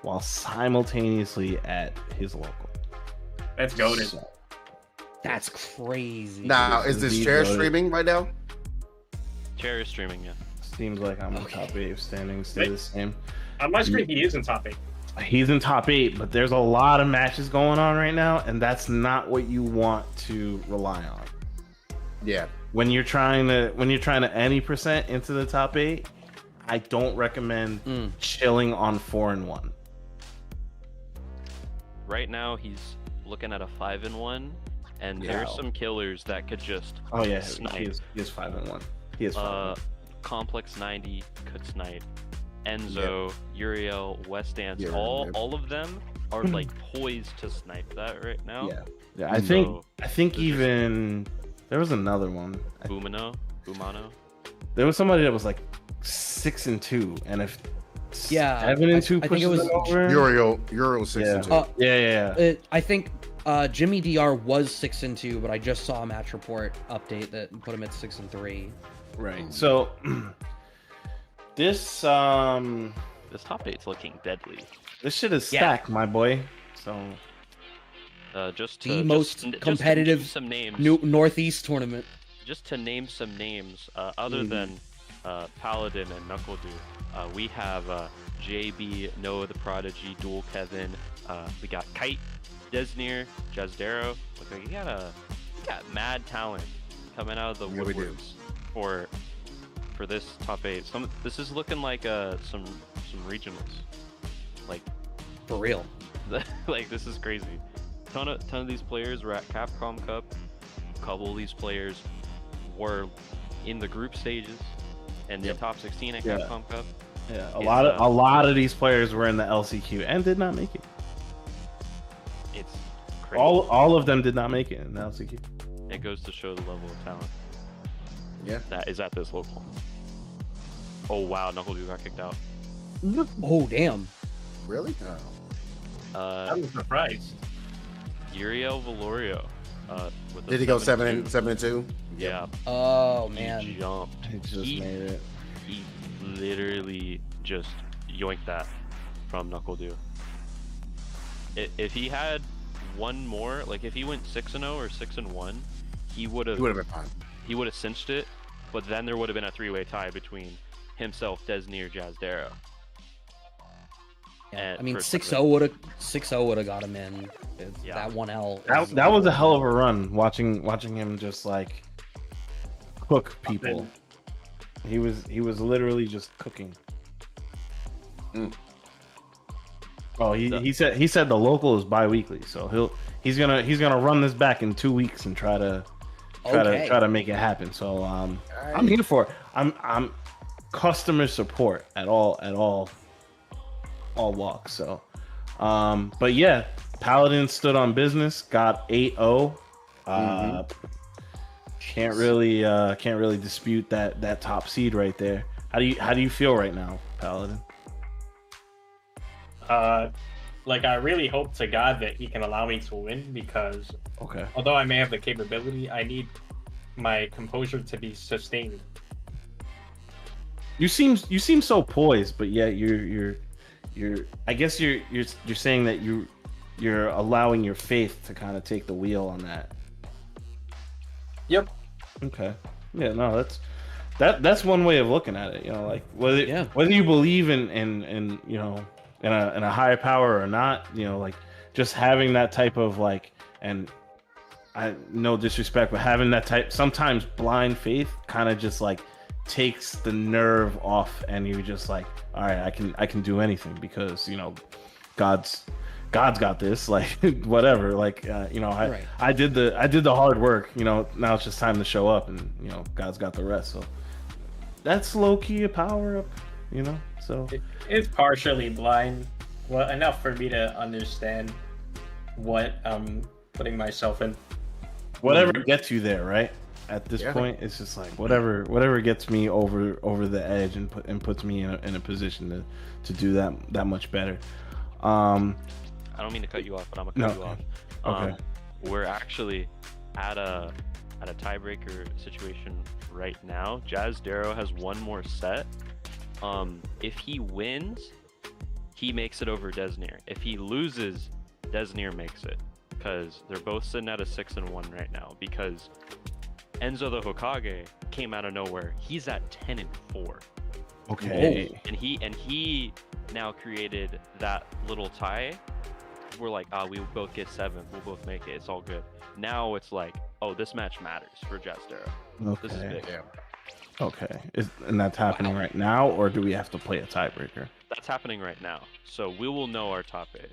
while simultaneously at his local. That's goated. So, That's crazy. Now, is this chair streaming right now? Chair is streaming, yeah. seems like I'm in top 8 standings. Stay the same. On my screen, he is in top 8. He's in top 8, but there's a lot of matches going on right now, and that's not what you want to rely on. Yeah. When you're trying to any percent into the top 8, I don't recommend chilling on 4-1. Right now, he's looking at a 5-1, and there's some killers that could just snipe. He is 5-1. He is 5-1. Complex 90 could snipe. Enzo, Uriel, West Dance, all of them are like poised to snipe that right now. Yeah. I think even there was another one. Umano. There was somebody that was like 6-2, and if 7-2 I think pushes it was them over, Uriel 6-2. Yeah. I think Jimmy DR was 6-2, but I just saw a match report update that put him at 6-3. Right. So this This top 8's looking deadly. This shit is stacked, my boy. So just the to, most just competitive to some names. Northeast tournament. Just to name some names, other than Paladin and NuckleDu, we have JB, Noah the Prodigy, Dual Kevin. We got Kite, Desnir, Jazdero. Look like we got mad talent coming out of the woodworks for this top 8. This is looking like some regionals, like for real. Like this is crazy. Ton of these players were at Capcom Cup. A couple of these players were in the group stages and the top 16 at Capcom Cup. Yeah, a lot of these players were in the LCQ and did not make it. It's crazy. All of them did not make it in the LCQ. It goes to show the level of talent. Yeah, that is at this local. Oh wow, NuckleDu got kicked out. Oh damn. Really? I'm surprised. Uriel Valorio. Did he go 7-2? Yeah. Oh man. He jumped. He just made it. He literally just yoinked that from NuckleDu. If he had one more, like if he went 6-0 or 6-1, he would have been fine. He would have cinched it, but then there would have been a 3-way tie between himself, Desnir, Jazdero. Yeah, I mean 6-0 would have got him in. That 1L. That was a hell of a run. Watching him just like cook people. He was literally just cooking. Oh, he said the local is bi-weekly, so he's gonna run this back in 2 weeks and try to make it happen. So I'm here for it. I'm customer support at all walks. So but yeah, Paladin stood on business, got 8-0. Can't really dispute that top seed right there. How do you feel right now, Paladin? Like I really hope to God that he can allow me to win, because although I may have the capability, I need my composure to be sustained. You seem so poised, but yeah, you're I guess you're saying that you're allowing your faith to kind of take the wheel on that. Yep. Okay. Yeah, no, that's one way of looking at it, you know, like whether you believe in you know, in a higher power or not, you know, like just having that type of like, and I no disrespect, but having that type, sometimes blind faith kind of just like takes the nerve off, and you're just like, all right, I can do anything because, you know, God's got this, like whatever, like you know, I did the hard work, you know, now it's just time to show up, and you know, God's got the rest. So that's low-key a power up, you know. So it's partially blind, well enough for me to understand what I'm putting myself in. Whatever gets you there, right? At this point, it's just like whatever gets me over the edge and puts me in a position to do that much better. I don't mean to cut you off, but I'm gonna cut you off. Okay. We're actually at a tiebreaker situation right now. Jazdero has one more set. If he wins, he makes it over Desnir. If he loses, Desnir makes it, because they're both sitting at a 6-1 right now. Because Enzo the Hokage came out of nowhere. He's at 10-4. Okay. And he now created that little tie. We're like, we both get 7. We'll both make it. It's all good. Now it's like, oh, this match matters for Jazdero. Okay. This is big. Yeah. Okay. And that's happening right now, or do we have to play a tiebreaker? That's happening right now. So we will know our top 8.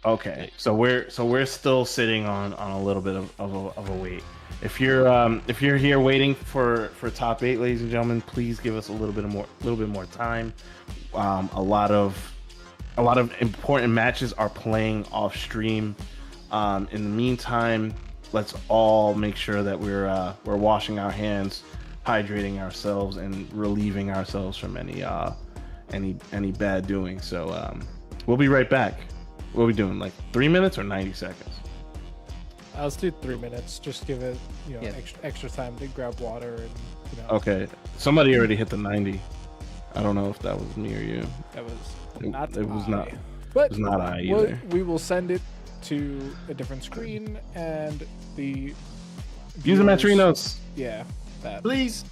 Okay. So we're still sitting on a little bit of a wait. If you're here waiting for top 8, ladies and gentlemen, please give us a little bit more time. A lot of important matches are playing off stream. In the meantime, let's all make sure that we're washing our hands, hydrating ourselves, and relieving ourselves from any bad doing. So we'll be right back. What are we doing? Like 3 minutes or 90 seconds? Let's do 3 minutes. Just give it, extra time to grab water and. Okay. Somebody already hit the 90. I don't know if that was me or you. That was It not. was I. not. But It was not I either. we will send it to a different screen and the. Use the viewers- Matrinos. Yeah, that. Please.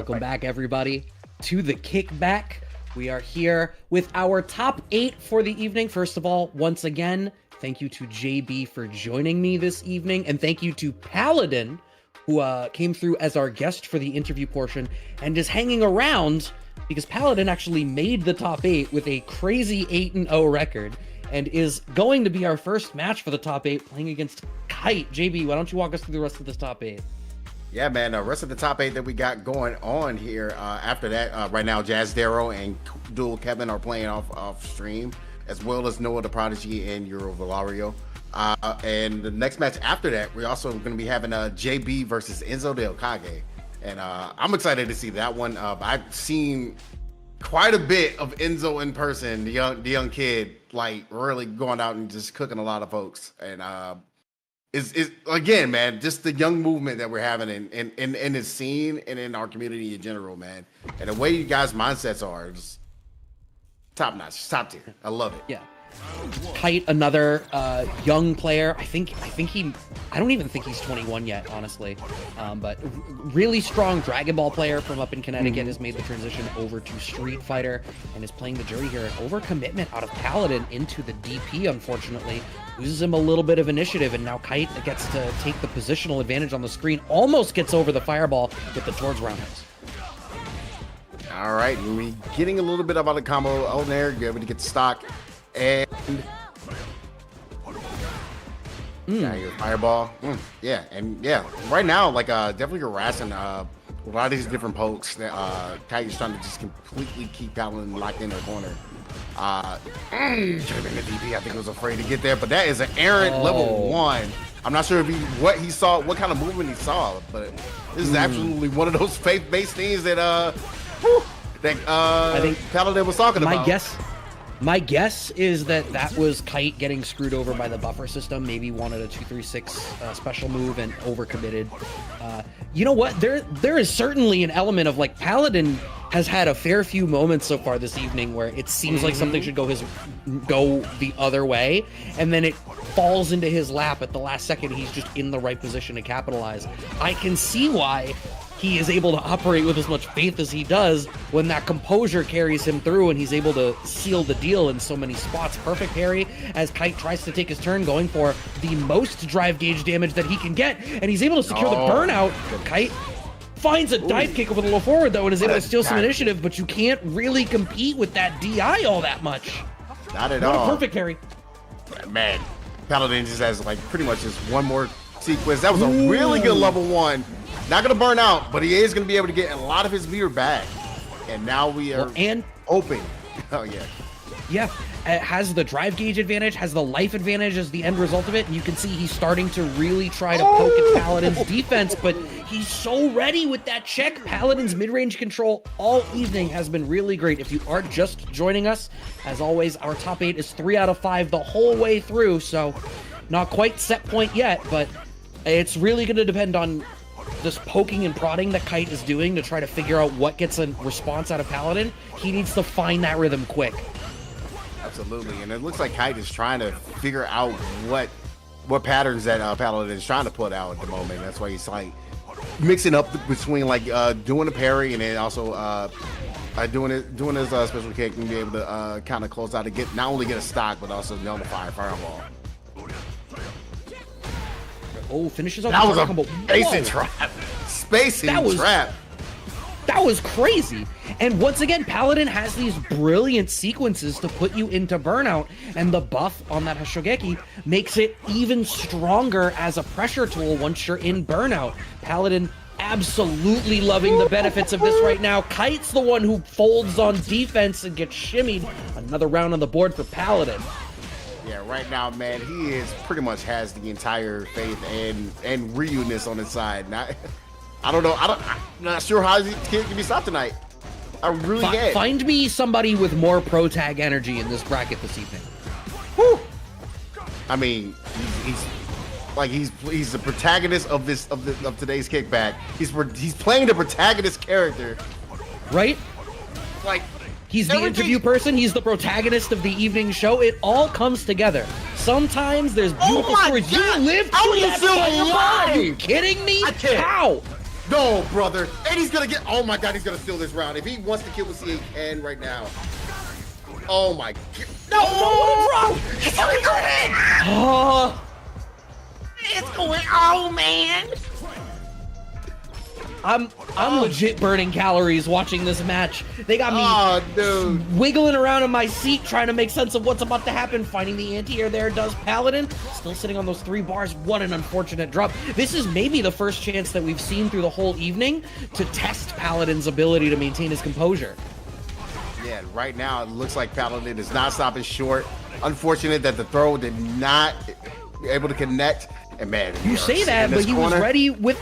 Welcome back, everybody, to the Kickback. We are here with our top 8 for the evening. First of all, once again, thank you to JB for joining me this evening, and thank you to Paladin, who came through as our guest for the interview portion and is hanging around because Paladin actually made the top 8 with a crazy 8-0 record and is going to be our first match for the top 8 playing against Kite. JB, why don't you walk us through the rest of this top 8? Yeah, man, the rest of the top 8 that we got going on here after that, right now, Jazz Darrow and Dual Kevin are playing off stream, as well as Noah the Prodigy and Euro Valario. And the next match after that, we're also going to be having JB versus Enzo Del Kage. And I'm excited to see that one. I've seen quite a bit of Enzo in person, the young kid, like really going out and just cooking a lot of folks. And it's again, man, just the young movement that we're having in this scene and in our community in general, man. And the way you guys' mindsets are just top notch, top tier. I love it. Yeah. Kite, another young player. I don't even think he's 21 yet, honestly. But really strong Dragon Ball player from up in Connecticut has made the transition over to Street Fighter and is playing the jury here. An overcommitment out of Paladin into the DP, unfortunately, loses him a little bit of initiative, and now Kite gets to take the positional advantage on the screen. Almost gets over the fireball with the towards roundhouse. All right, we're getting a little bit about the combo out there. You're able to get the stock. And your fireball, right now, like definitely harassing a lot of these different pokes that Kite is trying to just completely keep Paladin locked in the corner. Should have been the DP. I think he was afraid to get there, but that is an errant level 1. I'm not sure if what he saw, what kind of movement he saw, but this is absolutely one of those faith-based things that I think Paladin was talking about. My guess is that was Kite getting screwed over by the buffer system. Maybe wanted a 2-3-6 special move and overcommitted. You know what? There is certainly an element of, like, Paladin has had a fair few moments so far this evening where it seems like something should go the other way, and then it falls into his lap at the last second. He's just in the right position to capitalize. I can see why he is able to operate with as much faith as he does when that composure carries him through and he's able to seal the deal in so many spots. Perfect parry as Kite tries to take his turn, going for the most drive gauge damage that he can get, and he's able to secure the burnout. Kite finds a dive kick with a little forward, though, and is able to steal some initiative, but you can't really compete with that DI all that much. Not at all. Perfect parry. Man, Paladin just has, like, pretty much just one more sequence. That was a really good level 1. Not going to burn out, but he is going to be able to get a lot of his meter back. And now we are open. Oh, yeah. Yeah, it has the drive gauge advantage, has the life advantage as the end result of it, and you can see he's starting to really try to poke at Paladin's defense, but he's so ready with that check. Paladin's mid-range control all evening has been really great. If you are just joining us, as always, our top 8 is 3 out of 5 the whole way through, so not quite set point yet, but it's really going to depend on this poking and prodding that Kite is doing to try to figure out what gets a response out of Paladin. He needs to find that rhythm quick. Absolutely, and it looks like Kite is trying to figure out what patterns that Paladin is trying to put out at the moment. That's why he's like mixing up between like doing a parry and then also doing his special kick and be able to kind of close out to get not only get a stock but also nullify a fireball. Oh, finishes off that was a combo. spacing trap. Trap. That was crazy. And once again, Paladin has these brilliant sequences to put you into burnout, and the buff on that Hoshogeki makes it even stronger as a pressure tool once you're in burnout. Paladin absolutely loving the benefits of this right now. Kite's the one who folds on defense and gets shimmied. Another round on the board for Paladin. Yeah, right now, man, he is pretty much has the entire faith and Ryu-ness on his side. Now, I don't know. I'm not sure how he can be stopped tonight. I really can't. Find me somebody with more pro tag energy in this bracket this evening. Whew. I mean, he's the protagonist of today's Kickback. He's playing the protagonist character, right? Like. He's the interview person. He's the protagonist of the evening show. It all comes together. Sometimes there's beautiful stories. You lived through that fireball? Are you kidding me? How? No, brother. And he's gonna get. Oh my God, he's gonna steal this round. If he wants to kill with C, he can right now. Oh my God. No, No, It's going in. Oh, It's going. Oh man. I'm legit burning calories watching this match. They got me Dude. wiggling around in my seat trying to make sense of what's about to happen. Finding the anti-air there does Paladin. Still sitting on those 3 bars. What an unfortunate drop. This is maybe the first chance that we've seen through the whole evening to test Paladin's ability to maintain his composure. Yeah, right now it looks like Paladin is not stopping short. Unfortunate that the throw did not be able to connect. And man, You say that, but he was ready with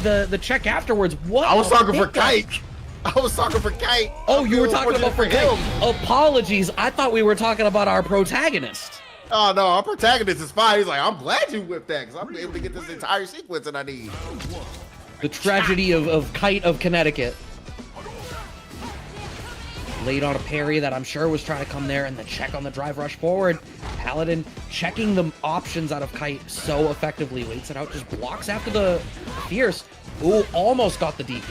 the check afterwards. What? I was talking for Kite. I was talking for Kite. Oh, you were talking about for Kite. Apologies. I thought we were talking about our protagonist. Oh no, our protagonist is fine. He's like, I'm glad you whipped that because I'm able to get this entire sequence that I need. The tragedy of Kite of Connecticut. Laid on a parry that I'm sure was trying to come there, and the check on the drive rush forward. Paladin checking the options out of Kite so effectively. Waits it out, just blocks after the fierce. Ooh, almost got the DP.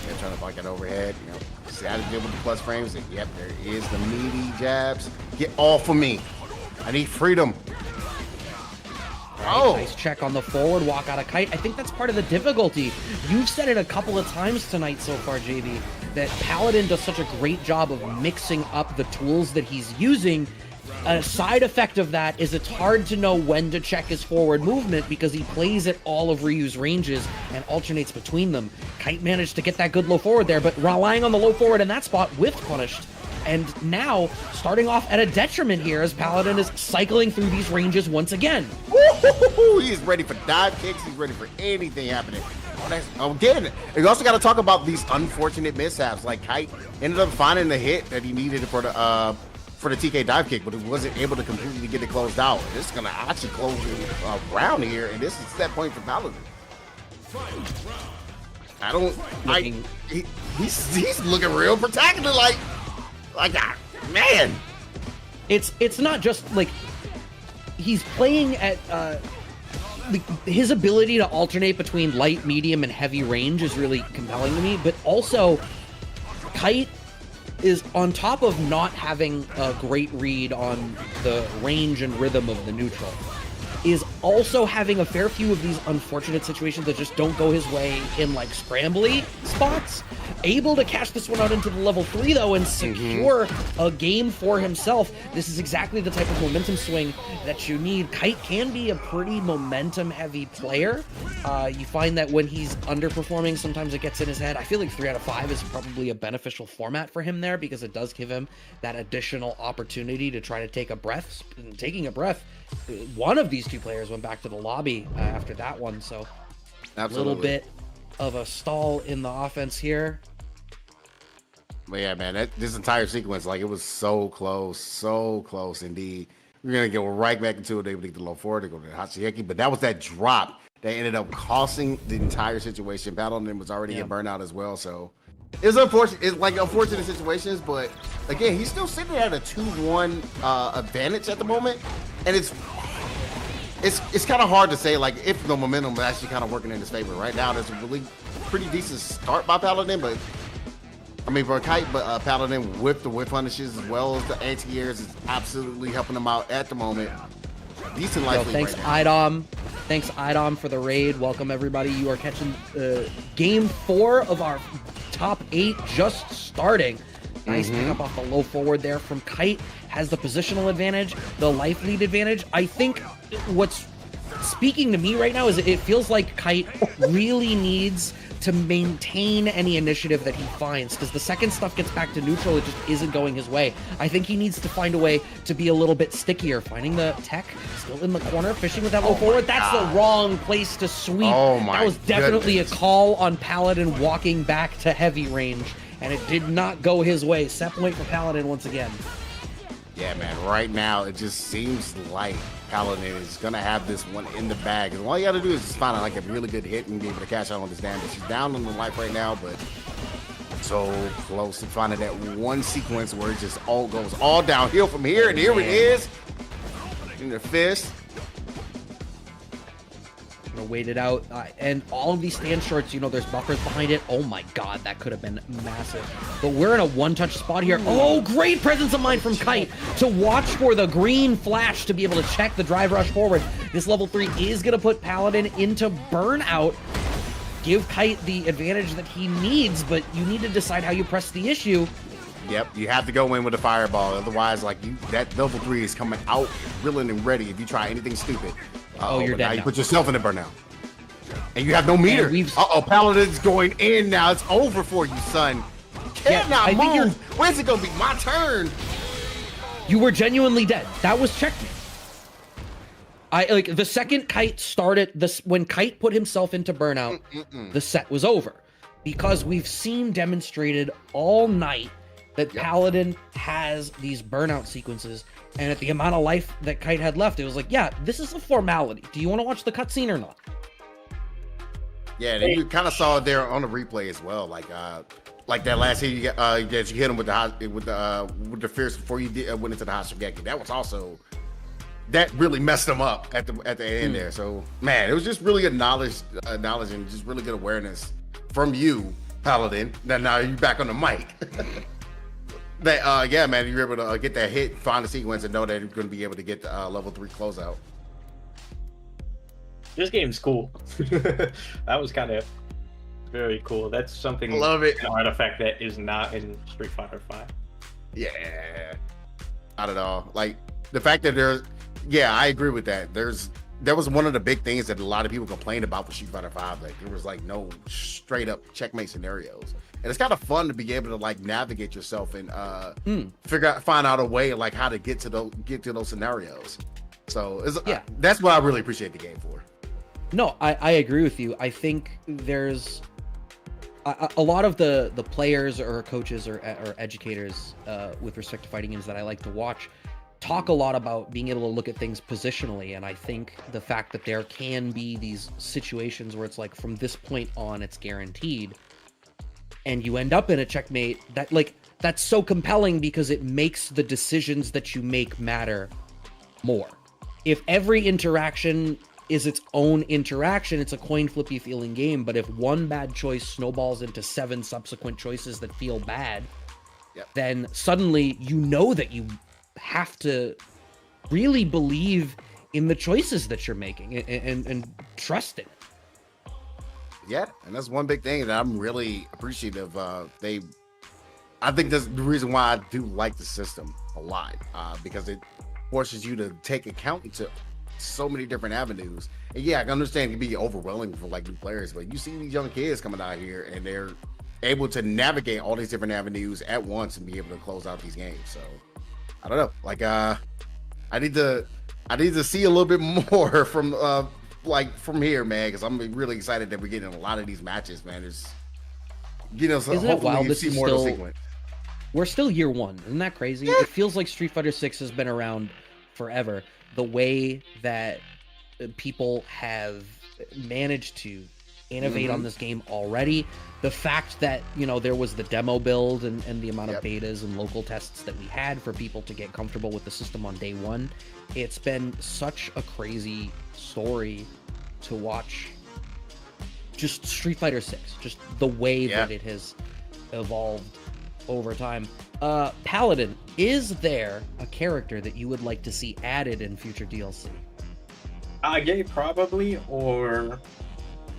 They're trying to block it overhead. You know, see how to deal with the plus frames. And yep, there is the meaty jabs. Get off of me. I need freedom. Oh, nice check on the forward walk out of Kite. I think that's part of the difficulty. You've said it a couple of times tonight so far, JB, that Paladin does such a great job of mixing up the tools that he's using. A side effect of that is it's hard to know when to check his forward movement because he plays at all of Ryu's ranges and alternates between them. Kite managed to get that good low forward there, but relying on the low forward in that spot, whiff punished. And now, starting off at a detriment here as Paladin is cycling through these ranges once again. He's ready for dive kicks. He's ready for anything happening. Again, you also got to talk about these unfortunate mishaps. Like Kite ended up finding the hit that he needed for the TK dive kick, but he wasn't able to completely get it closed out. This is going to actually close the round here, and this is that point for Paladin. He's looking real protected, like man. It's not just like he's playing at his ability to alternate between light, medium, and heavy range is really compelling to me, but also Kite is on top of not having a great read on the range and rhythm of the neutral, is also having a fair few of these unfortunate situations that just don't go his way in like scrambly spots. Able to cash this one out into the level 3 though and secure a game for himself. This is exactly the type of momentum swing that you need. Kite can be a pretty momentum heavy player. You find that when he's underperforming, sometimes it gets in his head. I feel like 3 out of 5 is probably a beneficial format for him there because it does give him that additional opportunity to try to take a breath. Taking a breath, one of these 2 players went back to the lobby after that one, so a little bit of a stall in the offense here. But yeah, man, this entire sequence, like, it was so close indeed. We're gonna go right back into it. They would get the low forward, they go to the Hatsuyeki, but that was that drop that ended up costing the entire situation. Paladin was already getting burnt out as well, so it's unfortunate. It's like unfortunate situations, but again, he's still sitting at a 2-1 advantage at the moment, and it's kind of hard to say like if the momentum is actually kind of working in his favor. Right now, there's a really pretty decent start by Paladin, but for Kite, but Paladin with the whip punishes as well as the anti-airs is absolutely helping him out at the moment. Decent life lead. Thanks, right Idom. Thanks, Idom, for the raid. Welcome, everybody. You are catching game 4 of our top 8 just starting. Nice pick up off the low forward there from Kite. Has the positional advantage, the life lead advantage. I think what's speaking to me right now is it feels like Kite really needs to maintain any initiative that he finds, because the second stuff gets back to neutral, it just isn't going his way. I think he needs to find a way to be a little bit stickier. Finding the tech, still in the corner, fishing with that low forward. That's the wrong place to sweep. That was definitely a call on Paladin walking back to heavy range, and it did not go his way. Set point for Paladin once again. Yeah, man, right now it just seems like Paladin is going to have this one in the bag. And all you got to do is just find like a really good hit and be able to cash out on this damage. He's down on the life right now, but so close to finding that one sequence where it just all goes all downhill from here. And here it is in the fist. gonna wait it out. And all of these stand shorts, you know, there's buffers behind it. Oh my god, that could have been massive. But we're in a one-touch spot here. Oh, great presence of mind from Kite to watch for the green flash to be able to check the drive rush forward. This level 3 is gonna put Paladin into burnout. Give Kite the advantage that he needs, but you need to decide how you press the issue. Yep, you have to go in with a fireball. Otherwise, like that level 3 is coming out willing and ready if you try anything stupid. Oh, you're dead now. You now. put yourself in a burnout. And you have no meter. Paladin's going in now. It's over for you, son. You cannot move. When's it going to be my turn? You were genuinely dead. That was checkmate. Like the second Kite started this, when Kite put himself into burnout, the set was over, because we've seen demonstrated all night that Paladin has these burnout sequences, and at the amount of life that Kite had left, it was like, yeah, this is a formality. Do you want to watch the cutscene or not? Yeah, and you kind of saw it there on the replay as well, like that last hit you get that you hit him with the fierce before you went into the Hashigeki. That was also. That really messed him up at the end there. So, man, it was just really a knowledge and just really good awareness from you, Paladin. Now you're back on the mic. That yeah, man, you're able to get that hit, find the sequence, and know that you're going to be able to get the level 3 closeout. This game's cool. That was kind of very cool. That's something. I love it. An artifact that is not in Street Fighter 5. Yeah, not at all. Like the fact that there's. Yeah, I agree with that. That was one of the big things that a lot of people complained about with Street Fighter 5. Like there was like no straight up checkmate scenarios, and it's kind of fun to be able to like navigate yourself and find out a way like how to get to those scenarios. So that's what I really appreciate the game for. No, I agree with you. I think there's a lot of the players or coaches or educators with respect to fighting games that I like to watch talk a lot about being able to look at things positionally, and I think the fact that there can be these situations where it's like from this point on it's guaranteed and you end up in a checkmate, that's so compelling because it makes the decisions that you make matter more. If every interaction is its own interaction, it's a coin flippy feeling game, but if one bad choice snowballs into 7 subsequent choices that feel bad, then suddenly you know that you have to really believe in the choices that you're making and trust it. Yeah, and that's one big thing that I'm really appreciative of. I think that's the reason why I do like the system a lot, because it forces you to take account into so many different avenues. And yeah, I can understand it can be overwhelming for like new players, but you see these young kids coming out here and they're able to navigate all these different avenues at once and be able to close out these games. So I don't know, like I need to see a little bit more from here, man, because I'm really excited that we're getting a lot of these matches, man. There's, so isn't it wild? This is more still, of the sequence. We're still year 1. Isn't that crazy? It feels like Street Fighter 6 has been around forever. The way that people have managed to innovate on this game already, the fact that there was the demo build and the amount of betas and local tests that we had for people to get comfortable with the system on day 1, it's been such a crazy story to watch. Just Street Fighter 6, just the way that it has evolved over time. Paladin, is there a character that you would like to see added in future DLC? Gay probably, or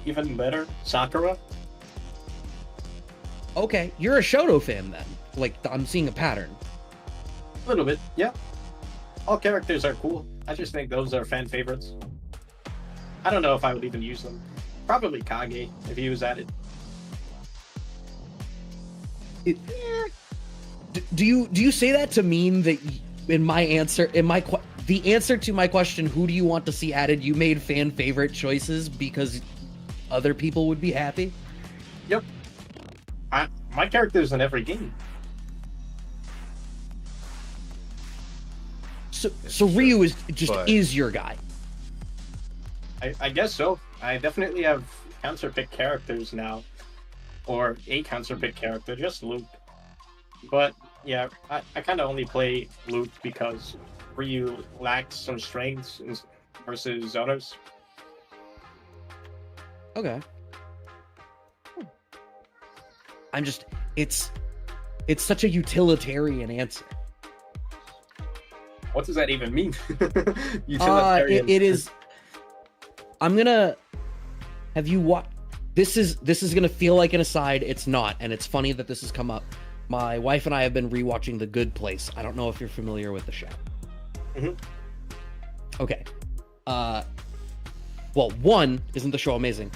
even better, Sakura. Okay, you're a Shoto fan then. Like, I'm seeing a pattern. A little bit, yeah. All characters are cool. I just think those are fan favorites. I don't know if I would even use them. Probably Kage, if he was added. Do you say that to mean that the answer to my question, who do you want to see added, you made fan favorite choices because other people would be happy? Yep. My character's in every game. So Ryu is your guy. I guess so. I definitely have counter pick characters now, or a counter pick character, just Luke. But yeah, I kind of only play Luke because Ryu lacks some strengths versus others. Okay. I'm just, it's such a utilitarian answer. What does that even mean? Utilitarian. It is. I'm gonna have you watch. This is gonna feel like an aside. It's not, and it's funny that this has come up. My wife and I have been rewatching The Good Place. I don't know if you're familiar with the show. Mm-hmm. Okay. Well, one, isn't the show amazing?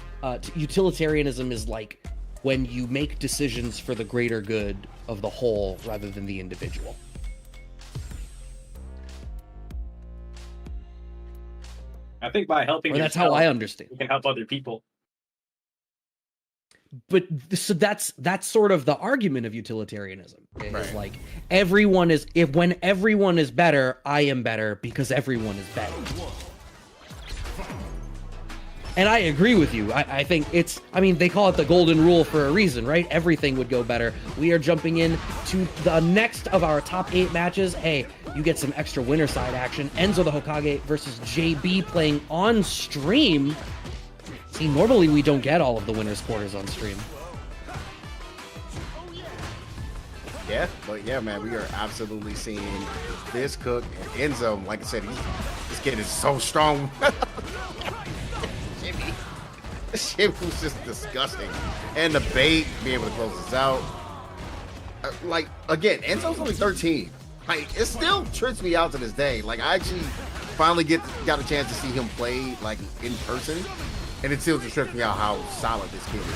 Utilitarianism is like when you make decisions for the greater good of the whole rather than the individual. I think by helping that's yourself, how I understand. you can help other people. But so that's sort of the argument of utilitarianism. It's Right. like when everyone is better, I am better because everyone is better. And I agree with you. I think they call it the golden rule for a reason, right? Everything would go better. We are jumping in to the next of our top 8 matches. Hey, you get some extra winner side action. Enzo the Hokage versus JB playing on stream. See, normally we don't get all of the winners' quarters on stream. Yeah, but yeah, man, we are absolutely seeing this cook and Enzo. Like I said, this kid is so strong. This shit was just disgusting. And the bait, being able to close this out. Like, again, Enzo's only 13. Like, it still trips me out to this day. Like, I actually finally got a chance to see him play, like, in person. And it still just trips me out how solid this kid is.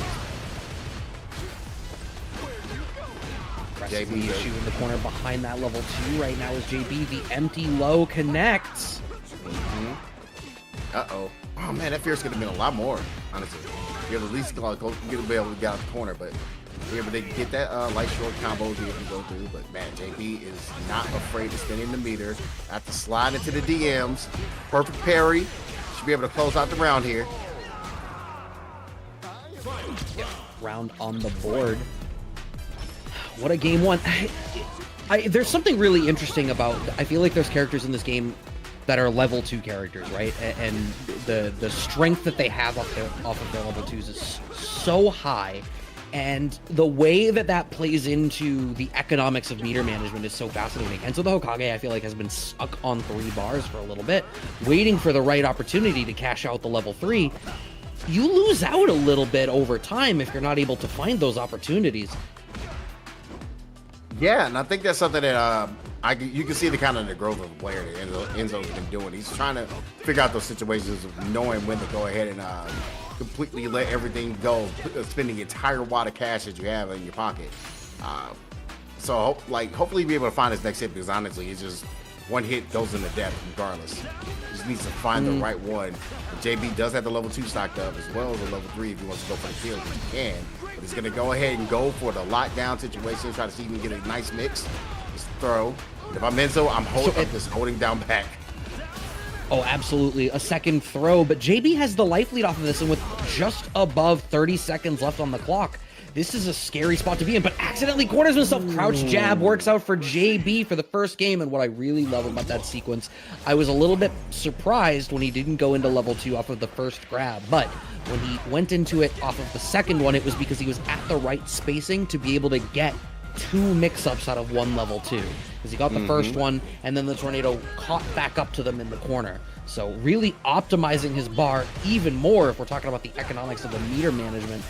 JB issue in the corner behind that level 2 right now is JB. The empty low connects. Mm-hmm. Uh-oh. Oh, man, that Fierce could have been a lot more, honestly. You're at least going to be able to get out the corner, but you're able to get that light short combo here if you go through. But, man, JB is not afraid to spin in the meter. After slide into the DMs. Perfect parry. Should be able to close out the round here. Yep. Round on the board. What a game one. There's something really interesting about, I feel like there's characters in this game that are level 2 characters, right? And the strength that they have off of their level 2s is so high. And the way that plays into the economics of meter management is so fascinating. And so the Hokage, I feel like, has been stuck on 3 bars for a little bit, waiting for the right opportunity to cash out the level 3. You lose out a little bit over time if you're not able to find those opportunities. Yeah, and I think that's something that you can see the kind of the growth of the player that Enzo's been doing. He's trying to figure out those situations of knowing when to go ahead and completely let everything go, spending the entire wad of cash that you have in your pocket. So hopefully be able to find his next hit, because honestly, it's just one hit goes into death regardless. He just needs to find the right one. But JB does have the level 2 stocked up as well as the level 3 if he wants to go for the kill, which he can. But he's going to go ahead and go for the lockdown situation, try to see if he can get a nice mix. Just throw. If I'm Enzo, I'm just holding down back. Oh, absolutely. A second throw, but JB has the life lead off of this, and with just above 30 seconds left on the clock, this is a scary spot to be in, but accidentally corners himself. Crouch jab works out for JB for the first game, and what I really love about that sequence, I was a little bit surprised when he didn't go into level 2 off of the first grab, but when he went into it off of the second one, it was because he was at the right spacing to be able to get 2 mix-ups out of 1 level 2. Because he got the first one, and then the tornado caught back up to them in the corner. So really optimizing his bar even more if we're talking about the economics of the meter management.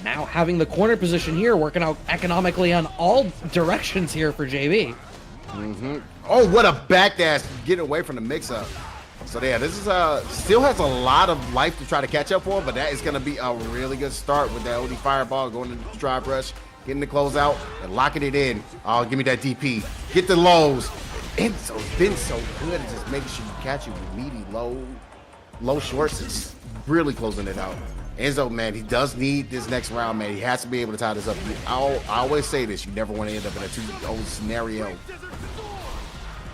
Now having the corner position here, working out economically on all directions here for JB. Oh, what a backdash, getting away from the mix-up. So yeah, this is still has a lot of life to try to catch up for, but that is going to be a really good start with that OD fireball, going into the drive rush, getting the closeout, and locking it in. Oh, give me that DP. Get the lows. Enzo's been so good at just making sure you catch you with meaty low shorts. It's really closing it out. Enzo, man, he does need this next round, man. He has to be able to tie this up. I always say this, you never want to end up in a 2-0 scenario.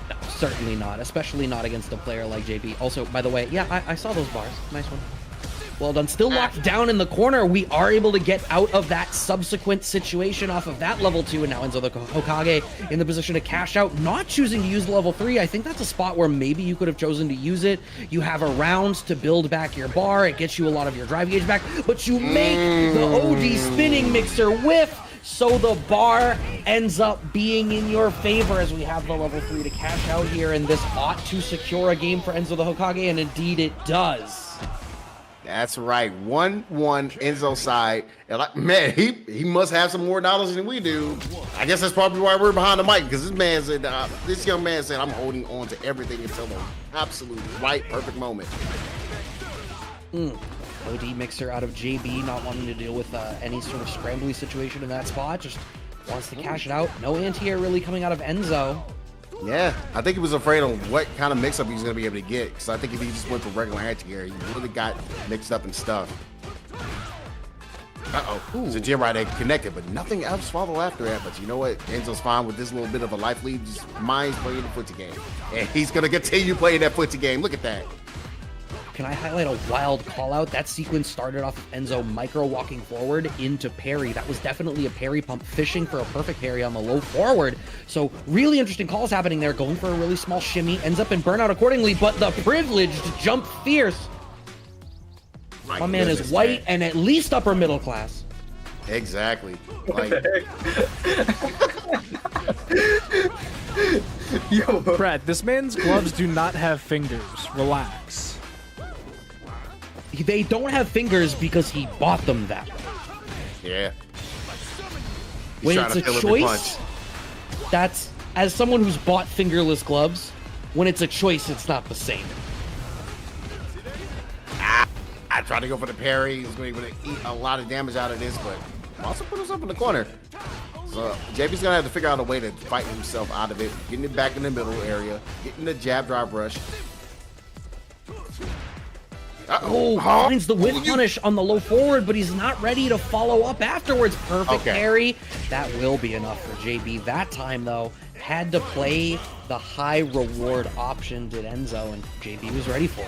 No, certainly not, especially not against a player like JB. Also, by the way, yeah, I saw those bars. Nice one. Well done. Still locked down in the corner. We are able to get out of that subsequent situation off of that level 2. And now Enzo the Hokage in the position to cash out, not choosing to use level 3. I think that's a spot where maybe you could have chosen to use it. You have a round to build back your bar. It gets you a lot of your drive gauge back, but you make the OD spinning mixer whiff. So the bar ends up being in your favor as we have the level 3 to cash out here. And this ought to secure a game for Enzo the Hokage. And indeed it does. That's right. 1-1 Enzo side. And like, man, he must have some more knowledge than we do. I guess that's probably why we're behind the mic, because this man said, this young man said, I'm holding on to everything until the absolute right, perfect moment. OD mixer out of JB, not wanting to deal with any sort of scrambly situation in that spot. Just wants to cash it out. No anti-air really coming out of Enzo. Yeah, I think he was afraid of what kind of mix-up he's going to be able to get. Because I think if he just went for regular anti-air, he really got mixed up and stuff. Uh-oh. So Jim right there connected, but nothing else followed after that. But you know what? Enzo's fine with this little bit of a life lead. Just minds playing the footsie game. And he's going to continue playing that footsie game. Look at that. Can I highlight a wild call out? That sequence started off of Enzo micro walking forward into parry. That was definitely a parry pump, fishing for a perfect parry on the low forward. So really interesting calls happening there, going for a really small shimmy, ends up in burnout accordingly, but the privileged jump fierce. My man is white and at least upper middle class. Exactly. Like, yo, Brad, this man's gloves do not have fingers. Relax. They don't have fingers because he bought them that way. Yeah. When it's a choice, that's, as someone who's bought fingerless gloves, when it's a choice, it's not the same. I tried to go for the parry. He's going to be able to eat a lot of damage out of this, but also put himself in the corner. So JP's going to have to figure out a way to fight himself out of it, getting it back in the middle area, getting the jab drive rush. Finds the whip punish on the low forward, but he's not ready to follow up afterwards. Perfect parry. That will be enough for JB. That time, though, had to play the high reward option, did Enzo, and JB was ready for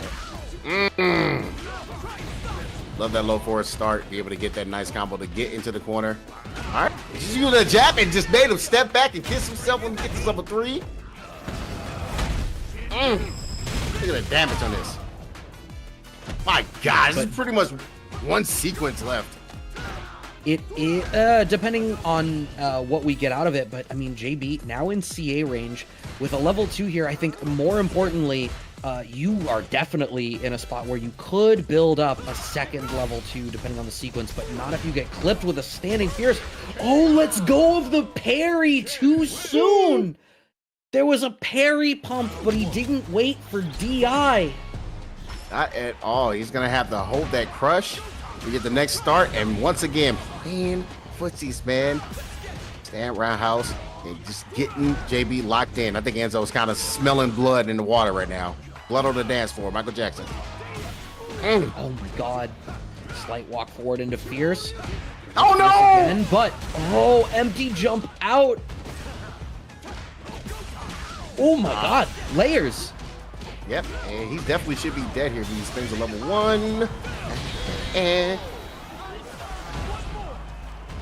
it. Love that low forward start. Be able to get that nice combo to get into the corner. All right. Just using a jab and just made him step back and kiss himself when he gets himself a 3. Look at the damage on this. My God, this is pretty much one sequence left. It is, depending on what we get out of it, but I mean, JB now in CA range with a level 2 here. I think more importantly, you are definitely in a spot where you could build up a second level 2 depending on the sequence, but not if you get clipped with a standing fierce. Oh, let's go of the parry too soon. There was a parry pump, but he didn't wait for DI. Not at all. He's going to have to hold that crush to get the next start. And once again, playing footsies, man. Stand roundhouse and just getting JB locked in. I think Enzo's kind of smelling blood in the water right now. Blood on the dance floor. Michael Jackson. Oh, my God. Slight walk forward into fierce. Oh, no! Again, but, empty jump out. Oh, my God. Layers. Yep, and he definitely should be dead here. He spins a level 1. And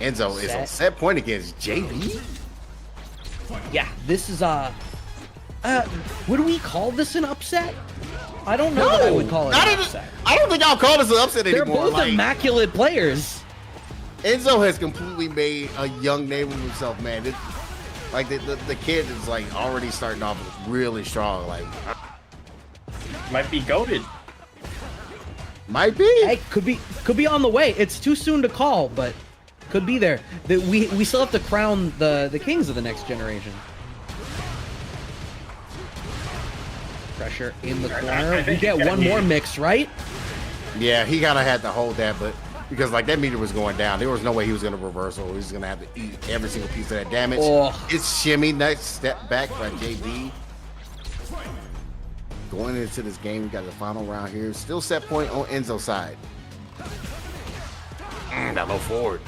Enzo is on set point against JB. Yeah, this is would we call this an upset? I don't know that I would call it an upset. I don't think I'll call this an upset anymore. They're both immaculate players. Enzo has completely made a young name of himself, man. The kid is like already starting off really strong. Like, might be goated. Might be. Hey, could be on the way. It's too soon to call, but could be there. We still have to crown the kings of the next generation. Pressure in the corner. We get one more mix, right? Yeah, he kind of had to hold that, but because like that meter was going down, there was no way he was going to reversal. He was going to have to eat every single piece of that damage. It's shimmy, nice step back by JB. Going into this game, we got the final round here. Still set point on Enzo's side. That low forward.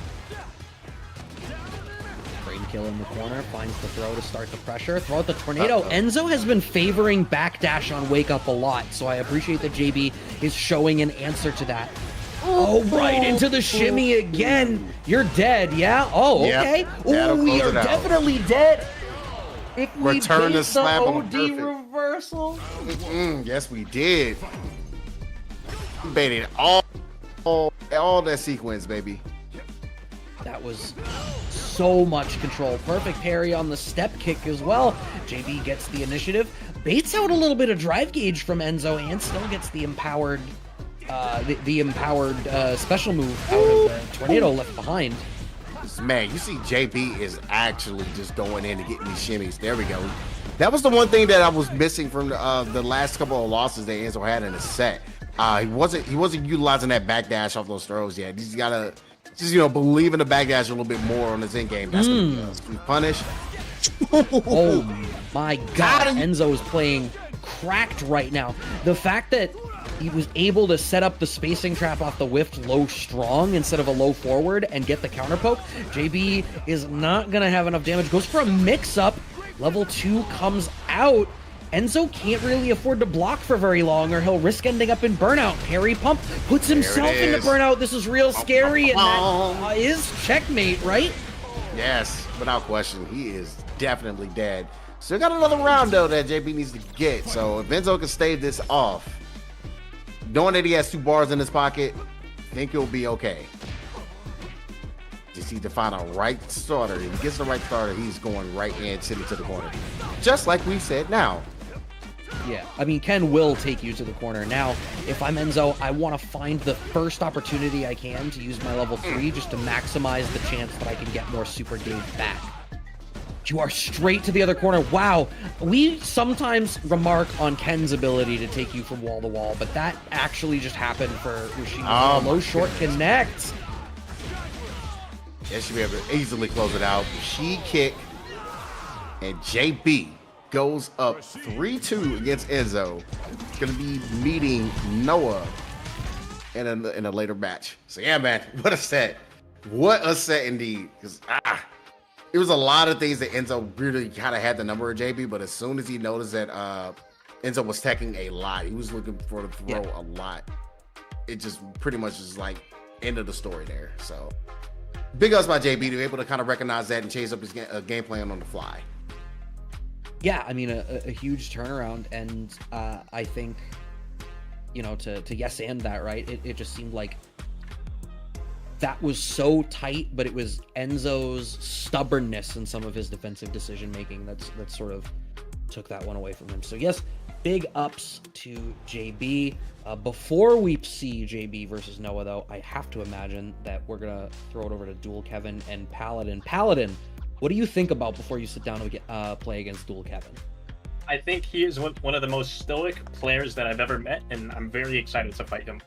Brain kill in the corner, finds the throw to start the pressure. Throw out the tornado. Enzo has been favoring backdash on wake up a lot, so I appreciate that JB is showing an answer to that. Oh, right into the shimmy again. You're dead, yeah? Oh, okay. Yep, Oh, we are definitely dead. If we Return the the slap on OD perfect. reversal. Yes, we did. We baited all that sequence, baby. That was so much control. Perfect parry on the step kick as well. JB gets the initiative. Baits out a little bit of drive gauge from Enzo and still gets the empowered special move out of the tornado left behind. Man, you see JB is actually just going in and getting these shimmies. There we go. That was the one thing that I was missing from the last couple of losses that Enzo had in the set. He wasn't utilizing that backdash off those throws yet. He's gotta just believe in the backdash a little bit more on his end game. That's what he does. We punish. Oh my God, Enzo is playing cracked right now. The fact that he was able to set up the spacing trap off the whiffed low strong instead of a low forward and get the counter poke. JB is not gonna have enough damage. Goes for a mix-up. Level 2 comes out. Enzo can't really afford to block for very long or he'll risk ending up in burnout. Parry pump puts himself into burnout. This is real scary, and that is checkmate, right? Yes, without question. He is definitely dead. Still got another round, though, that JB needs to get. So if Enzo can stave this off, knowing that he has 2 bars in his pocket, I think he'll be okay. Just need to find a right starter. If he gets the right starter, he's going right in, sitting to the corner. Just like we said now. Yeah, I mean, Ken will take you to the corner. Now, if I'm Enzo, I want to find the first opportunity I can to use my level 3 just to maximize the chance that I can get more super gauge back. You are straight to the other corner. Wow. We sometimes remark on Ken's ability to take you from wall to wall, but that actually just happened for Ushii. Low short connects. Yeah, she'll be able to easily close it out. She kick, and JB goes up 3-2 against Enzo. It's going to be meeting Noah in a later match. So yeah, man, what a set. What a set indeed. Because it was a lot of things that Enzo really kind of had the number of JB, but as soon as he noticed that Enzo was teching a lot, he was looking for the throw a lot. It just pretty much is like end of the story there. So big ups by JB to be able to kind of recognize that and change up his game plan on the fly. Yeah, I mean, a huge turnaround, and I think, to yes and that, right? It just seemed like that was so tight, but it was Enzo's stubbornness and some of his defensive decision making that sort of took that one away from him. So yes, big ups to JB. Before we see JB versus Noah, though, I have to imagine that we're gonna throw it over to Dual Kevin and Paladin. Paladin, what do you think about before you sit down and play against Dual Kevin? I think he is one of the most stoic players that I've ever met, and I'm very excited to fight him.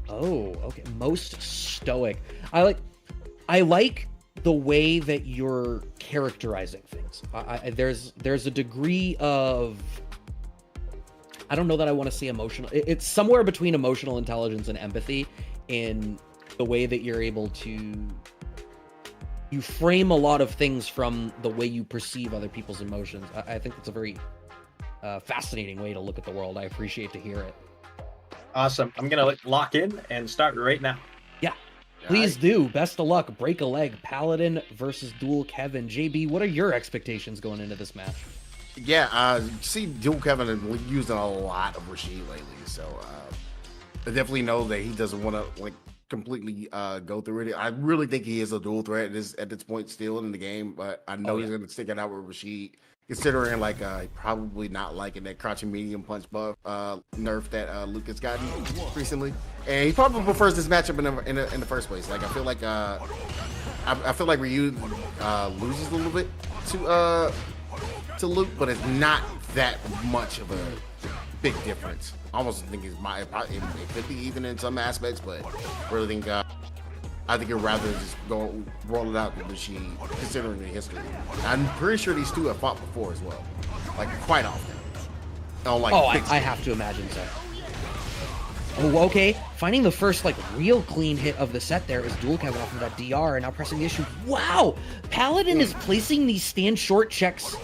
Oh, okay. Most stoic. I like the way that you're characterizing things. There's a degree of, I don't know that I want to say emotional. It's somewhere between emotional intelligence and empathy in the way that you're able to, you frame a lot of things from the way you perceive other people's emotions. I think that's a very fascinating way to look at the world. I appreciate to hear it. Awesome. I'm going to lock in and start right now. Yeah, please do. Best of luck. Break a leg. Paladin versus Dual Kevin. JB, what are your expectations going into this match? Yeah, see Dual Kevin using a lot of Rashid lately, so I definitely know that he doesn't want to completely go through it. I really think he is a dual threat at this point still in the game, but I know he's going to stick it out with Rashid. Considering probably not liking that crouching medium punch buff nerf that Luke has gotten recently, and he probably prefers this matchup in the first place. I feel like Ryu loses a little bit to Luke, but it's not that much of a big difference. I almost think it could be even in some aspects, but really think I think he'd rather just roll it out with Rashid, considering the history. I'm pretty sure these two have fought before as well, quite often. I have to imagine so. Oh, okay. Finding the first real clean hit of the set there is Dual Kevin off of that DR and now pressing the issue. Wow! Paladin is placing these stand short checks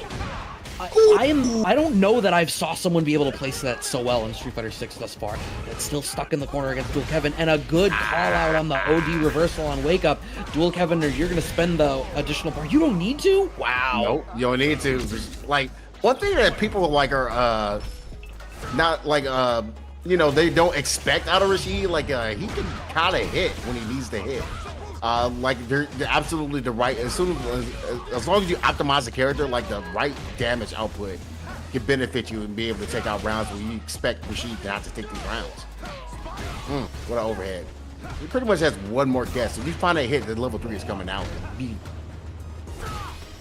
I don't know that I've saw someone be able to place that so well in Street Fighter 6 thus far. It's still stuck in the corner against Dual Kevin, and a good call out on the OD reversal on Wake Up. Dual Kevin, you're gonna spend the additional bar. You don't need to? Wow. Nope, you don't need to. Like, one thing that people like are not like you know, they don't expect out of Rashid, like he can kind of hit when he needs to hit. Like they're absolutely the right, as long as you optimize the character, like the right damage output can benefit you and be able to take out rounds where you expect Rashid to have to take these rounds. What an overhead. He pretty much has one more guess. If you find a hit, the level 3 is coming out.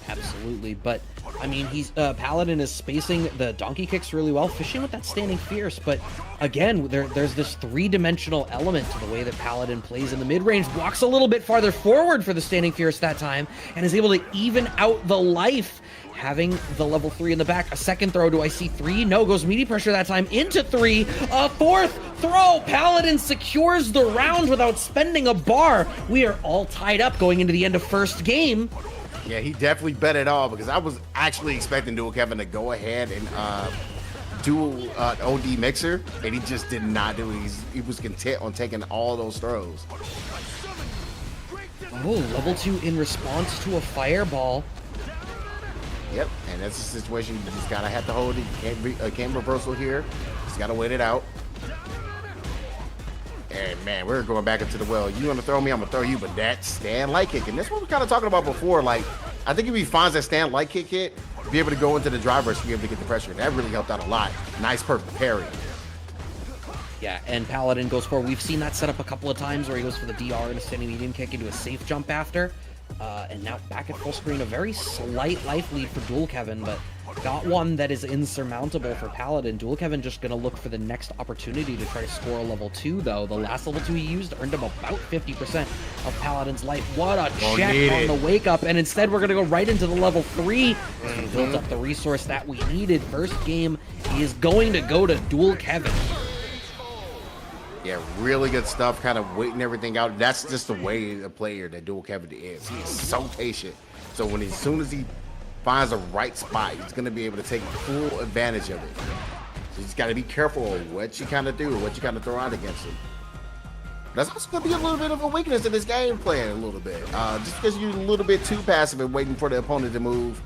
Absolutely, but I mean, he's Paladin is spacing the donkey kicks really well, fishing with that standing fierce. But again, there's this three-dimensional element to the way that Paladin plays in the mid-range. Blocks a little bit farther forward for the standing fierce that time, and is able to even out the life, having the level 3 in the back. A second throw. Do I see 3? No, goes meaty pressure that time into 3. A fourth throw. Paladin secures the round without spending a bar. We are all tied up going into the end of first game. Yeah, he definitely bet it all, because I was actually expecting Dual Kevin to go ahead and do OD mixer, and he just did not do it. He was content on taking all those throws. Oh, level 2 in response to a fireball. Yep, and that's a situation you just gotta have to hold it. Can't reversal here. Just gotta wait it out. And man, we're going back into the well. You want to throw me, I'm gonna throw you, but that stand light kick. And this one we're kind of talking about before. Like, I think if he finds that stand light kick hit, be able to go into the drivers to be able to get the pressure. That really helped out a lot. Nice perfect parry. Yeah, and Paladin goes for, we've seen that set up a couple of times where he goes for the DR and a standing medium kick into a safe jump after. And now back at full screen, a very slight life lead for Dual Kevin, but got one that is insurmountable for Paladin. Dual Kevin just going to look for the next opportunity to try to score a level 2, though. The last level 2 he used earned him about 50% of Paladin's life. What a check on the wake up, and instead we're going to go right into the level 3. He built up the resource that we needed. First game is going to go to Dual Kevin. Yeah, really good stuff, kind of waiting everything out. That's just the way the player that Dual Kevin is. He is so patient. So as soon as he finds the right spot, he's going to be able to take full advantage of it. So you just got to be careful of what you kind of do, what you kind of throw out against him. That's also going to be a little bit of a weakness in this game plan a little bit. Just because you're a little bit too passive and waiting for the opponent to move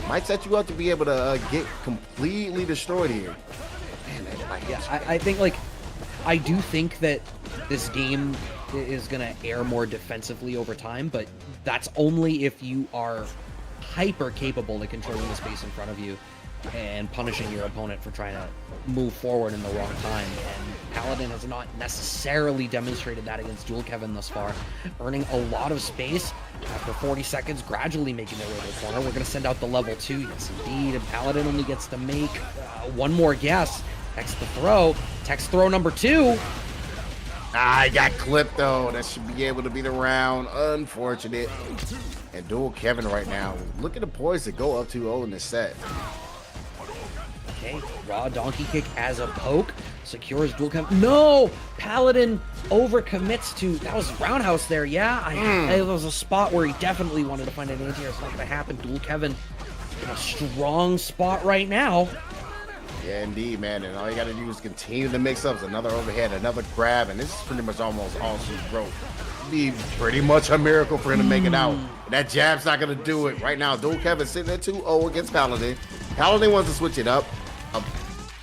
might set you up to be able to get completely destroyed here. Man, yeah, I think, like, I do think that this game is going to err more defensively over time, but that's only if you are hyper capable of controlling the space in front of you and punishing your opponent for trying to move forward in the wrong time. And Paladin has not necessarily demonstrated that against Dual Kevin thus far, earning a lot of space after 40 seconds, gradually making their way to the corner. We're going to send out the level 2, yes indeed, and Paladin only gets to make one more guess. Text the throw. Text throw number 2. I got clipped though. That should be able to be the round. Unfortunate. And Dual Kevin right now, look at the poise to go up 2-0 in this set. Okay, raw donkey kick as a poke. Secures Dual Kevin. No! Paladin overcommits to, that was roundhouse there, yeah. It was a spot where he definitely wanted to find an anti-air. It's not going to happen. Dual Kevin in a strong spot right now. Yeah, indeed, man. And all you got to do is continue to mix up. Another overhead, another grab, and this is pretty much almost all she wrote. It'd be pretty much a miracle for him to make it out. And that jab's not going to do it. Right now, Dual Kevin sitting at 2-0 against Paladin. Paladin wants to switch it up.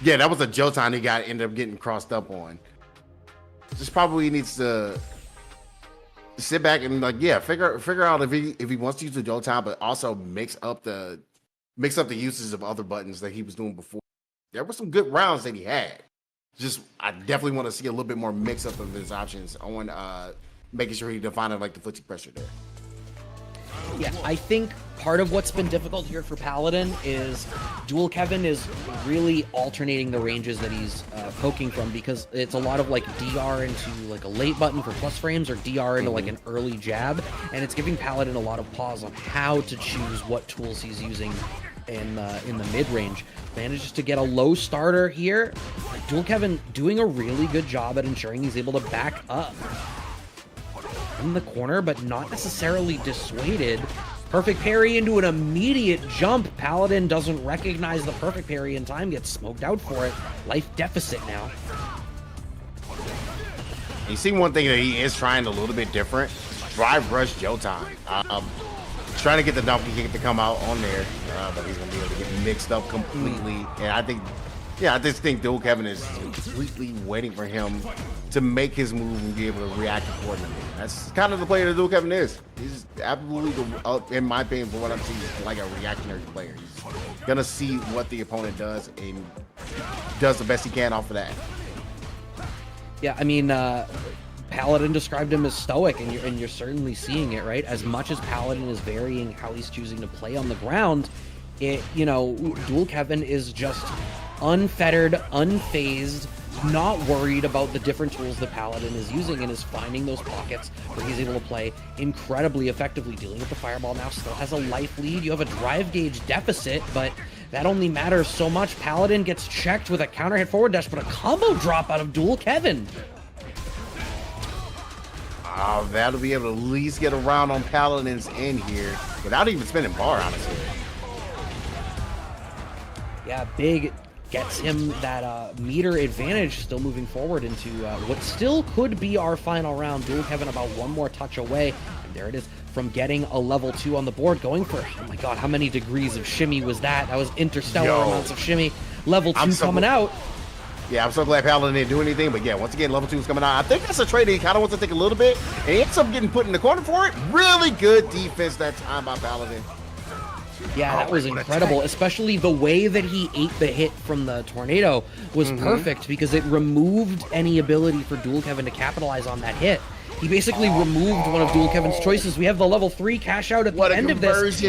Yeah, that was a Jotan he ended up getting crossed up on. Just probably needs to sit back and, like, yeah, figure out if he wants to use the Jotan, but also mix up the uses of other buttons that he was doing before. There were some good rounds that he had. Just, I definitely want to see a little bit more mix up of his options. I want making sure he defined like the footsie pressure there. Yeah, I think part of what's been difficult here for Paladin is Dual Kevin is really alternating the ranges that he's poking from, because it's a lot of like DR into like a late button for plus frames or DR into like an early jab, and it's giving Paladin a lot of pause on how to choose what tools he's using in the mid-range. Manages to get a low starter here. Dual Kevin doing a really good job at ensuring he's able to back up in the corner, but not necessarily dissuaded. Perfect parry into an immediate jump. Paladin doesn't recognize the perfect parry in time, gets smoked out for it. Life deficit now. You see one thing that he is trying a little bit different. Drive rush Joe time. Trying to get the donkey kick to come out on there, but he's gonna be able to get mixed up completely. And I just think Dual Kevin is completely waiting for him to make his move and be able to react accordingly. That's kind of the player that Dual Kevin is. He's absolutely, in my opinion, for what I'm seeing, like a reactionary player. He's gonna see what the opponent does and does the best he can off of that. Yeah, I mean, Paladin described him as stoic, and you're certainly seeing it, right? As much as Paladin is varying how he's choosing to play on the ground, Dual Kevin is just unfettered, unfazed, not worried about the different tools that Paladin is using, and is finding those pockets where he's able to play incredibly effectively. Dealing with the fireball now, still has a life lead. You have a drive gauge deficit, but that only matters so much. Paladin gets checked with a counter hit forward dash, but a combo drop out of Dual Kevin. That'll be able to at least get around on Paladin's end here without even spending bar, honestly. Yeah, big gets him that meter advantage, still moving forward into what still could be our final round. Dual Kevin about one more touch away, and there it is from getting a level 2 on the board, going for, oh my god, how many degrees of shimmy was that? That was interstellar amounts of shimmy. Level 2 coming out. Yeah, I'm so glad Paladin didn't do anything, but yeah, once again, level 2 is coming out. I think that's a trade that he kind of wants to take a little bit, and he ends up getting put in the corner for it. Really good defense that time by Paladin. Yeah, that was incredible, especially the way that he ate the hit from the tornado was perfect, because it removed any ability for Dual Kevin to capitalize on that hit. He basically removed one of Dual Kevin's choices. We have the level 3 cash out at the end of this.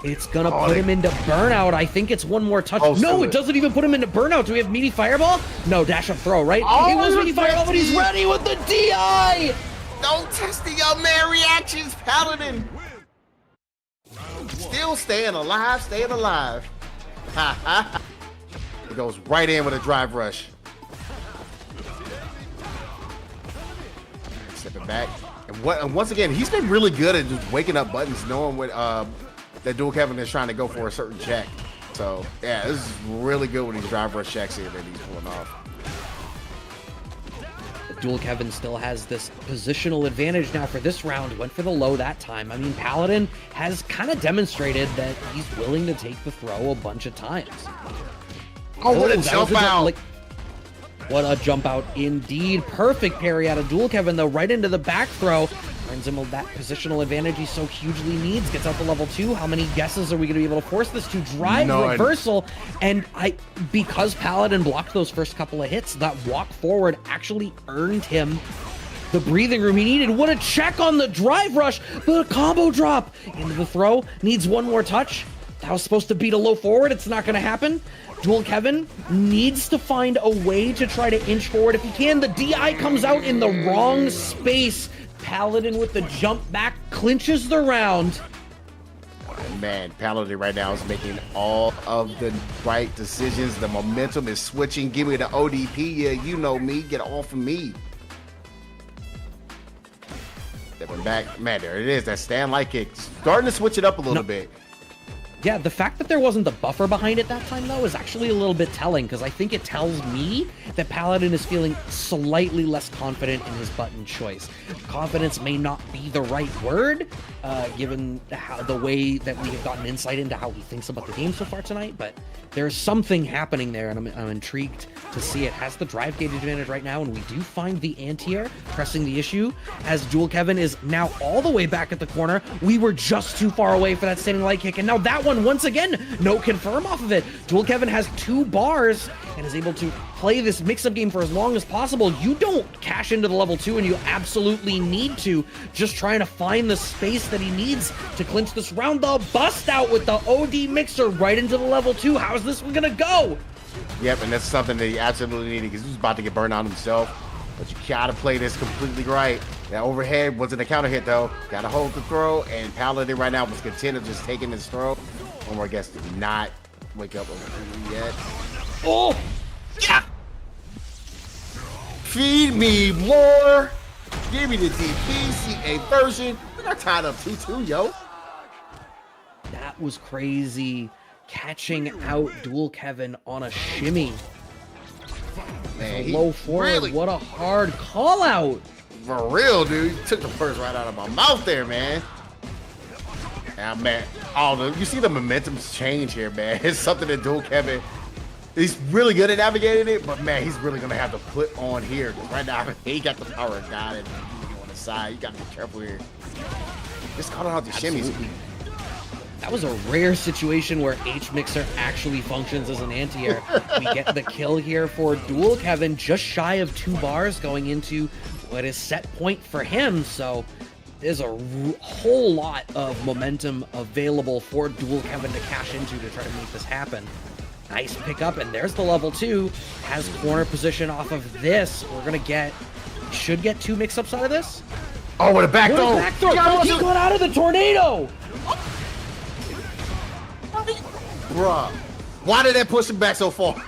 It's gonna put him into burnout. I think it's one more touch. No, it doesn't even put him into burnout. Do we have meaty fireball? No, dash up throw, right? It was meaty fireball, but he's ready with the DI! Don't test the young man reactions, Paladin. Still staying alive, staying alive. Ha ha. It goes right in with a drive rush. Stepping back. And once again, he's been really good at just waking up buttons, knowing what that Dual Kevin is trying to go for a certain check. So yeah, this is really good with these drive rush checks here that he's pulling off. Dual Kevin still has this positional advantage now for this round. Went for the low that time. I mean, Paladin has kind of demonstrated that he's willing to take the throw a bunch of times. Oh, what a jump out! What a jump out indeed. Perfect parry out of Dual Kevin, though, right into the back throw. Earns him that positional advantage he so hugely needs. Gets out to level 2. How many guesses are we going to be able to force this to? Drive reversal. And because Paladin blocked those first couple of hits, that walk forward actually earned him the breathing room he needed. What a check on the drive rush, but a combo drop into the throw. Needs one more touch. That was supposed to beat a low forward. It's not going to happen. Dual Kevin needs to find a way to try to inch forward if he can. The DI comes out in the wrong space. Paladin with the jump back clinches the round. Man, Paladin right now is making all of the right decisions. The momentum is switching. Give me the ODP. Yeah, you know me. Get off of me. Stepping back. Man, there it is. That stand light kick. Starting to switch it up a little bit. Yeah, the fact that there wasn't the buffer behind it that time, though, is actually a little bit telling, because I think it tells me that Paladin is feeling slightly less confident in his button choice. Confidence may not be the right word, given the way that we have gotten insight into how he thinks about the game so far tonight, but there's something happening there, and I'm intrigued to see it. Has the drive gauge advantage right now, and we do find the anti-air pressing the issue, as Dual Kevin is now all the way back at the corner. We were just too far away for that standing light kick, and now that one, once again, no confirm off of it. Dual Kevin has 2 bars and is able to play this mix-up game for as long as possible. You don't cash into the level 2, and you absolutely need to. Just trying to find the space that he needs to clinch this round. The bust out with the OD mixer right into the level 2. How's this one gonna go? Yep, and that's something that he absolutely needed, because he's about to get burned on himself. But you gotta play this completely right. That overhead wasn't a counter hit, though. Gotta hold the throw, and Paladin right now was content of just taking his throw. One more guess, did not wake up over yet. Oh! Yeah! Feed me more! Give me the DPCA version. We got tied up 2-2, yo. That was crazy. Catching out Dual Kevin on a shimmy. Man, Low forward. really, What a hard call out. for real, dude. You took the first right out of my mouth there, man. Yeah, man. You see the momentum change here, man. It's something that Dual Kevin, he's really good at navigating it, but man, he's really gonna have to put on here. Right now, he got the power of God and on the side. You gotta be careful here. Just calling out the shimmies. That was a rare situation where H-Mixer actually functions as an anti-air. We get the kill here for Dual Kevin, just shy of 2 bars going into what is set point for him. So there's a whole lot of momentum available for Dual Kevin to cash into to try to make this happen. Nice pickup, and there's the level 2. Has corner position off of this. Should get 2 mix-ups out of this. Oh, what a back What a throw! back throw! He got out of the tornado! Bruh, why did that push him back so far?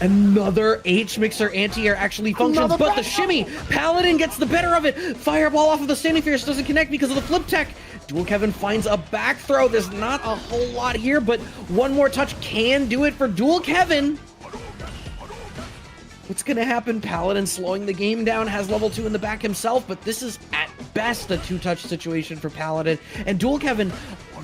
Another H-Mixer anti-air actually functions, but the shimmy! Paladin gets the better of it! Fireball off of the standing fierce doesn't connect because of the flip tech! Dual Kevin finds a back throw. There's not a whole lot here, but one more touch can do it for Dual Kevin. What's gonna happen? Paladin slowing the game down, has level 2 in the back himself, but this is at best a 2-touch situation for Paladin. And Dual Kevin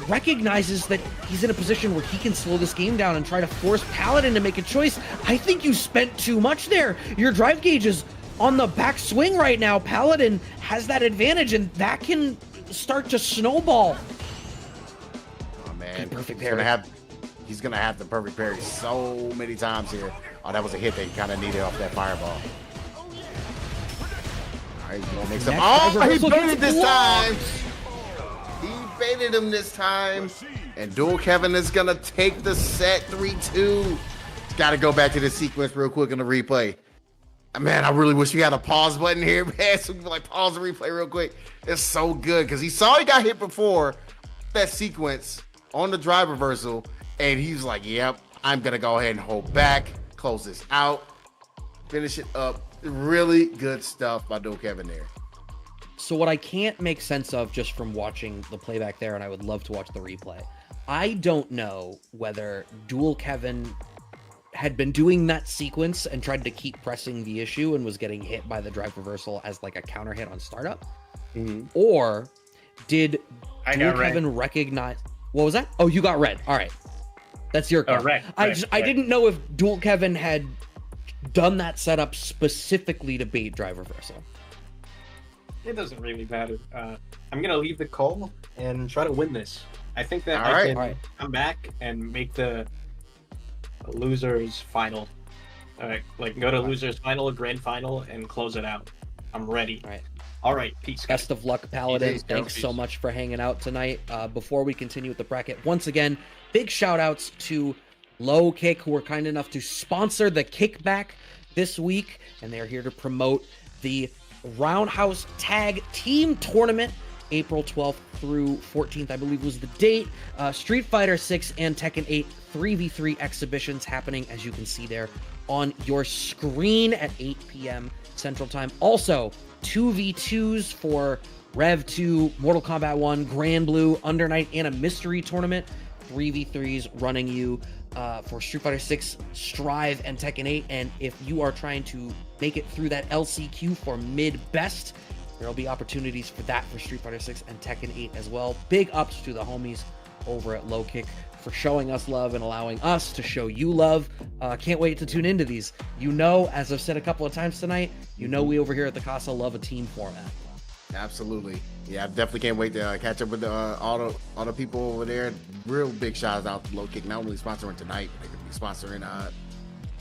recognizes that he's in a position where he can slow this game down and try to force Paladin to make a choice. I think you spent too much there. Your drive gauge is on the back swing right now. Paladin has that advantage, and that can start to snowball. Oh man, perfect he's gonna have the perfect parry so many times here. Oh, that was a hit that he kind of needed off that fireball. All right, he's gonna make some. Oh, he baited this time. He baited him this time. And Dual Kevin is gonna take the set 3-2. Got to go back to the sequence real quick in the replay. Man, I really wish we had a pause button here, man, so we can like pause the replay real quick. It's so good because he saw he got hit before that sequence on the drive reversal, and he's like, "Yep, I'm gonna go ahead and hold back, close this out, finish it up." Really good stuff by Dual Kevin there. So what I can't make sense of just from watching the playback there, and I would love to watch the replay, I don't know whether Dual Kevin had been doing that sequence and tried to keep pressing the issue and was getting hit by the drive reversal as like a counter hit on startup, or did Dual Kevin recognize? What was that? Oh, you got red. All right, that's your call. I didn't know if Dual Kevin had done that setup specifically to bait drive reversal. It doesn't really matter. I'm gonna leave the call and try to win this. I think that All I right. can come back and make the losers final. Like go to losers final, grand final, and close it out. I'm ready. All right. Peace. Guys. Best of luck, Paladin. Peace. Thanks so much for hanging out tonight. Before we continue with the bracket, once again, big shout outs to Low Kick, who were kind enough to sponsor the Kickback this week, and they're here to promote the Roundhouse Tag Team Tournament, April 12th through 14th, I believe was the date. Street Fighter 6 and Tekken 8 3v3 exhibitions happening, as you can see there on your screen at 8 p.m. Central Time. Also, 2v2s for Rev 2, Mortal Kombat 1, Grand Blue, Under Night, and a mystery tournament. 3v3s running you for Street Fighter 6, Strive, and Tekken 8. And if you are trying to make it through that LCQ for mid-best, there will be opportunities for that for Street Fighter 6 and Tekken 8 as well. Big ups to the homies over at Low Kick for showing us love and allowing us to show you love. Can't wait to tune into these. You know, as I've said a couple of times tonight, you know we over here at the Casa love a team format. Absolutely. Yeah, I definitely can't wait to catch up with all the people over there. Real big shout out to Low Kick, not only sponsoring tonight, but they're going to be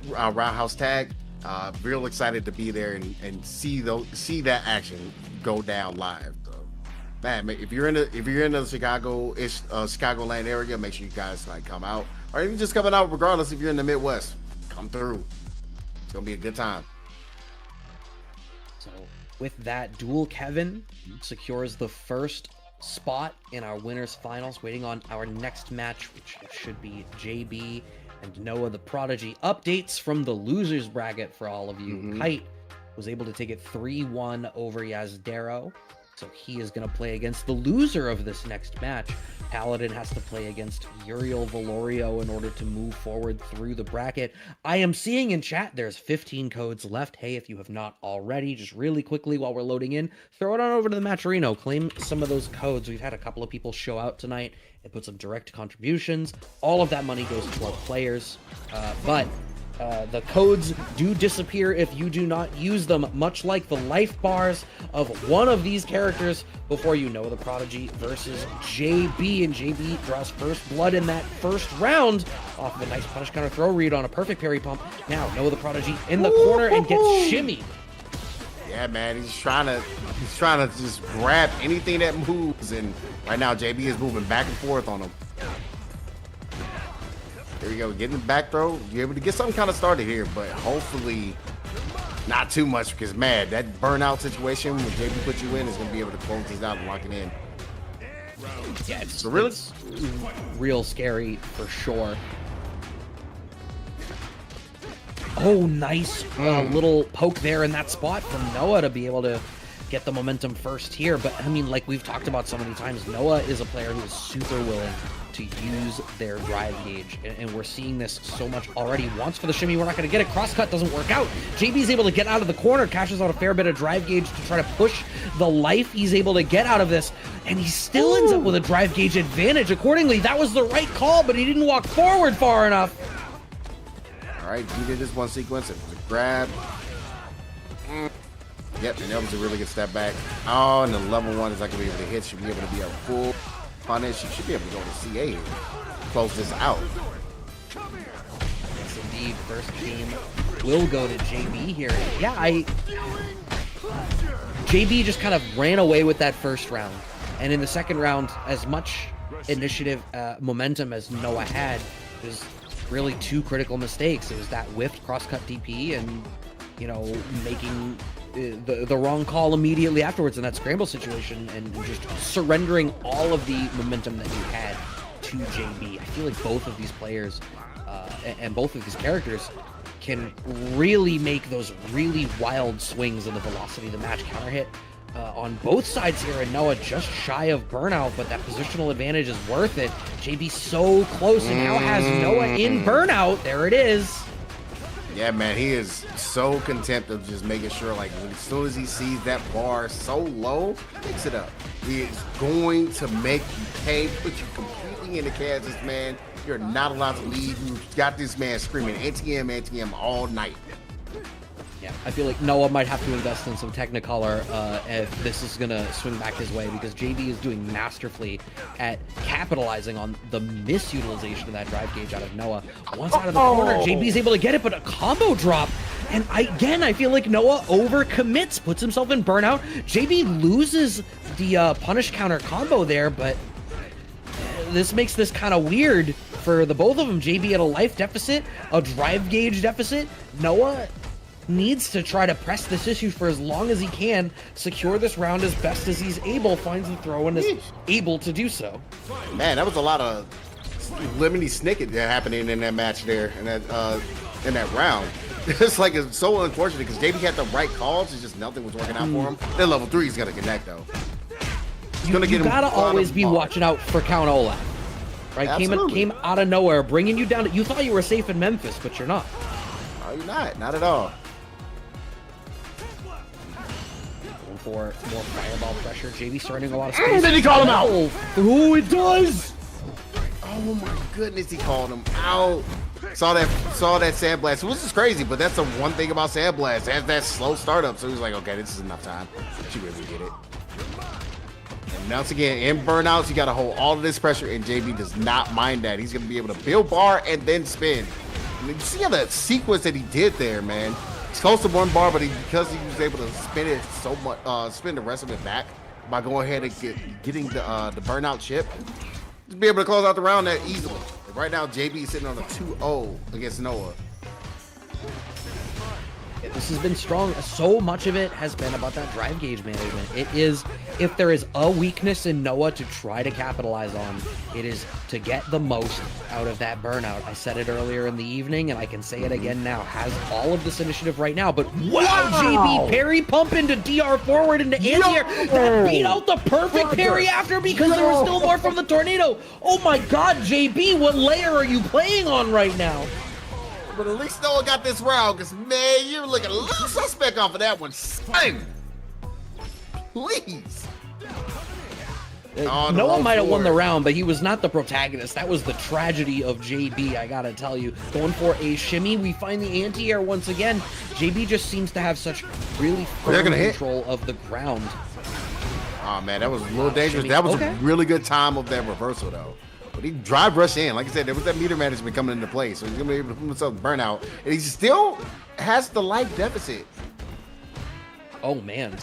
sponsoring Roundhouse Tag. Real excited to be there and see that action go down live. Man, if you're in the Chicago-ish Chicagoland area, make sure you guys like come out, or even just coming out regardless. If you're in the Midwest, come through. It's gonna be a good time. So with that, Dual Kevin secures the first spot in our winners finals, waiting on our next match, which should be JB and Noah the Prodigy. Updates from the losers bracket for all of you. Kite was able to take it 3-1 over Yazdero, so he is going to play against the loser of this next match. Paladin has to play against Uriel Valorio in order to move forward through the bracket. I am seeing in chat there's 15 codes left. Hey, if you have not already, just really quickly while we're loading in, throw it on over to the Matcherino, claim some of those codes. We've had a couple of people show out tonight and put some direct contributions. All of that money goes to our players, but the codes do disappear if you do not use them, much like the life bars of one of these characters before you know the Prodigy versus JB. And JB draws first blood in that first round off of a nice punish counter throw read on a perfect parry pump. Now Noah the Prodigy in the corner and gets shimmied. Yeah, man, he's trying to just grab anything that moves, and right now JB is moving back and forth on him. There you go, getting the back throw. You're able to get something kind of started here, but hopefully not too much, because, man, that burnout situation when JB puts you in is going to be able to close this out and lock it in. Yeah, it's real scary for sure. Oh, nice little poke there in that spot from Noah to be able to get the momentum first here. But, I mean, like we've talked about so many times, Noah is a player who is super willing to use their drive gauge, and we're seeing this so much already. Once for the shimmy, we're not going to get it. Crosscut doesn't work out. JB's able to get out of the corner, cashes out a fair bit of drive gauge to try to push the life he's able to get out of this, and he still ends up with a drive gauge advantage. Accordingly, that was the right call, but he didn't walk forward far enough. All right, he did this one sequence. It was a grab. Yep, and that was a really good step back. Oh, and the level 1 is not going to be able to hit. Should be able to be a full punish. You should be able to go to CA here. Close this out. Yes, indeed. First game will go to JB here. Yeah, JB just kind of ran away with that first round. And in the second round, as much initiative, momentum as Noah had, there's really two critical mistakes. It was that whiffed crosscut DP and, you know, making the wrong call immediately afterwards in that scramble situation, and just surrendering all of the momentum that you had to JB. I feel like both of these players and both of these characters can really make those really wild swings in the velocity of the match. Counter hit on both sides here, and Noah just shy of burnout, but that positional advantage is worth it. JB so close, and now has Noah in burnout. There it is. Yeah, man, he is so content of just making sure, like, as soon as he sees that bar so low, mix it up. He is going to make you pay, put you completely into Kansas, man. You're not allowed to leave. You got this man screaming ATM, ATM all night. Yeah, I feel like Noah might have to invest in some Technicolor if this is going to swing back his way, because JB is doing masterfully at capitalizing on the misutilization of that drive gauge out of Noah. Once out of the corner, JB's able to get it, but a combo drop. And I feel like Noah overcommits, puts himself in burnout. JB loses the punish counter combo there, but this makes this kind of weird for the both of them. JB at a life deficit, a drive gauge deficit. Noah needs to try to press this issue for as long as he can, secure this round as best as he's able, finds the throw and is able to do so. Man, that was a lot of lemony snicket happening in that match there, in that round. It's like, it's so unfortunate because JB had the right calls, it's just nothing was working out for him. Then level 3 is gonna connect though. You gotta always be watching out for Count Olaf, right? Came out of nowhere, bringing you down. You thought you were safe in Memphis, but you're not. No, you're not at all. For more fireball pressure, JB starting a lot of space. And then he called him out. Oh, it does. Oh my goodness, he called him out. Saw that Sandblast. Which is crazy, but that's the one thing about Sandblast. It has that slow startup, so he's like, okay, this is enough time. She really get it. And once again, in burnouts, you got to hold all of this pressure, and JB does not mind that. He's going to be able to build bar and then spin. I mean, you see how that sequence that he did there, man. It's close to one bar, but because he was able to spin it so much, spin the rest of it back by going ahead and getting the burnout chip, to be able to close out the round that easily. Right now, JB is sitting on a 2-0 against Noah. This has been strong. So much of it has been about that drive gauge management. It is, if there is a weakness in Noah to try to capitalize on, it is to get the most out of that burnout. I said it earlier in the evening, and I can say it again now. Has all of this initiative right now, but wow, JB, parry pump into DR forward into anti-air. That beat out the perfect parry after because there was still more from the tornado. Oh my God, JB, what layer are you playing on right now? But at least Noah got this round, because, man, you're looking a little suspect off of that one. Son! Please! Noah might have won the round, but he was not the protagonist. That was the tragedy of JB, I gotta tell you. Going for a shimmy, we find the anti-air once again. JB just seems to have such really firm control of the ground. Oh, man, that was a little dangerous. That was a really good time of that reversal, though. But he drive rush in. Like I said, there was that meter management coming into play, so he's going to be able to put himself burnout. And he still has the life deficit. Oh, man.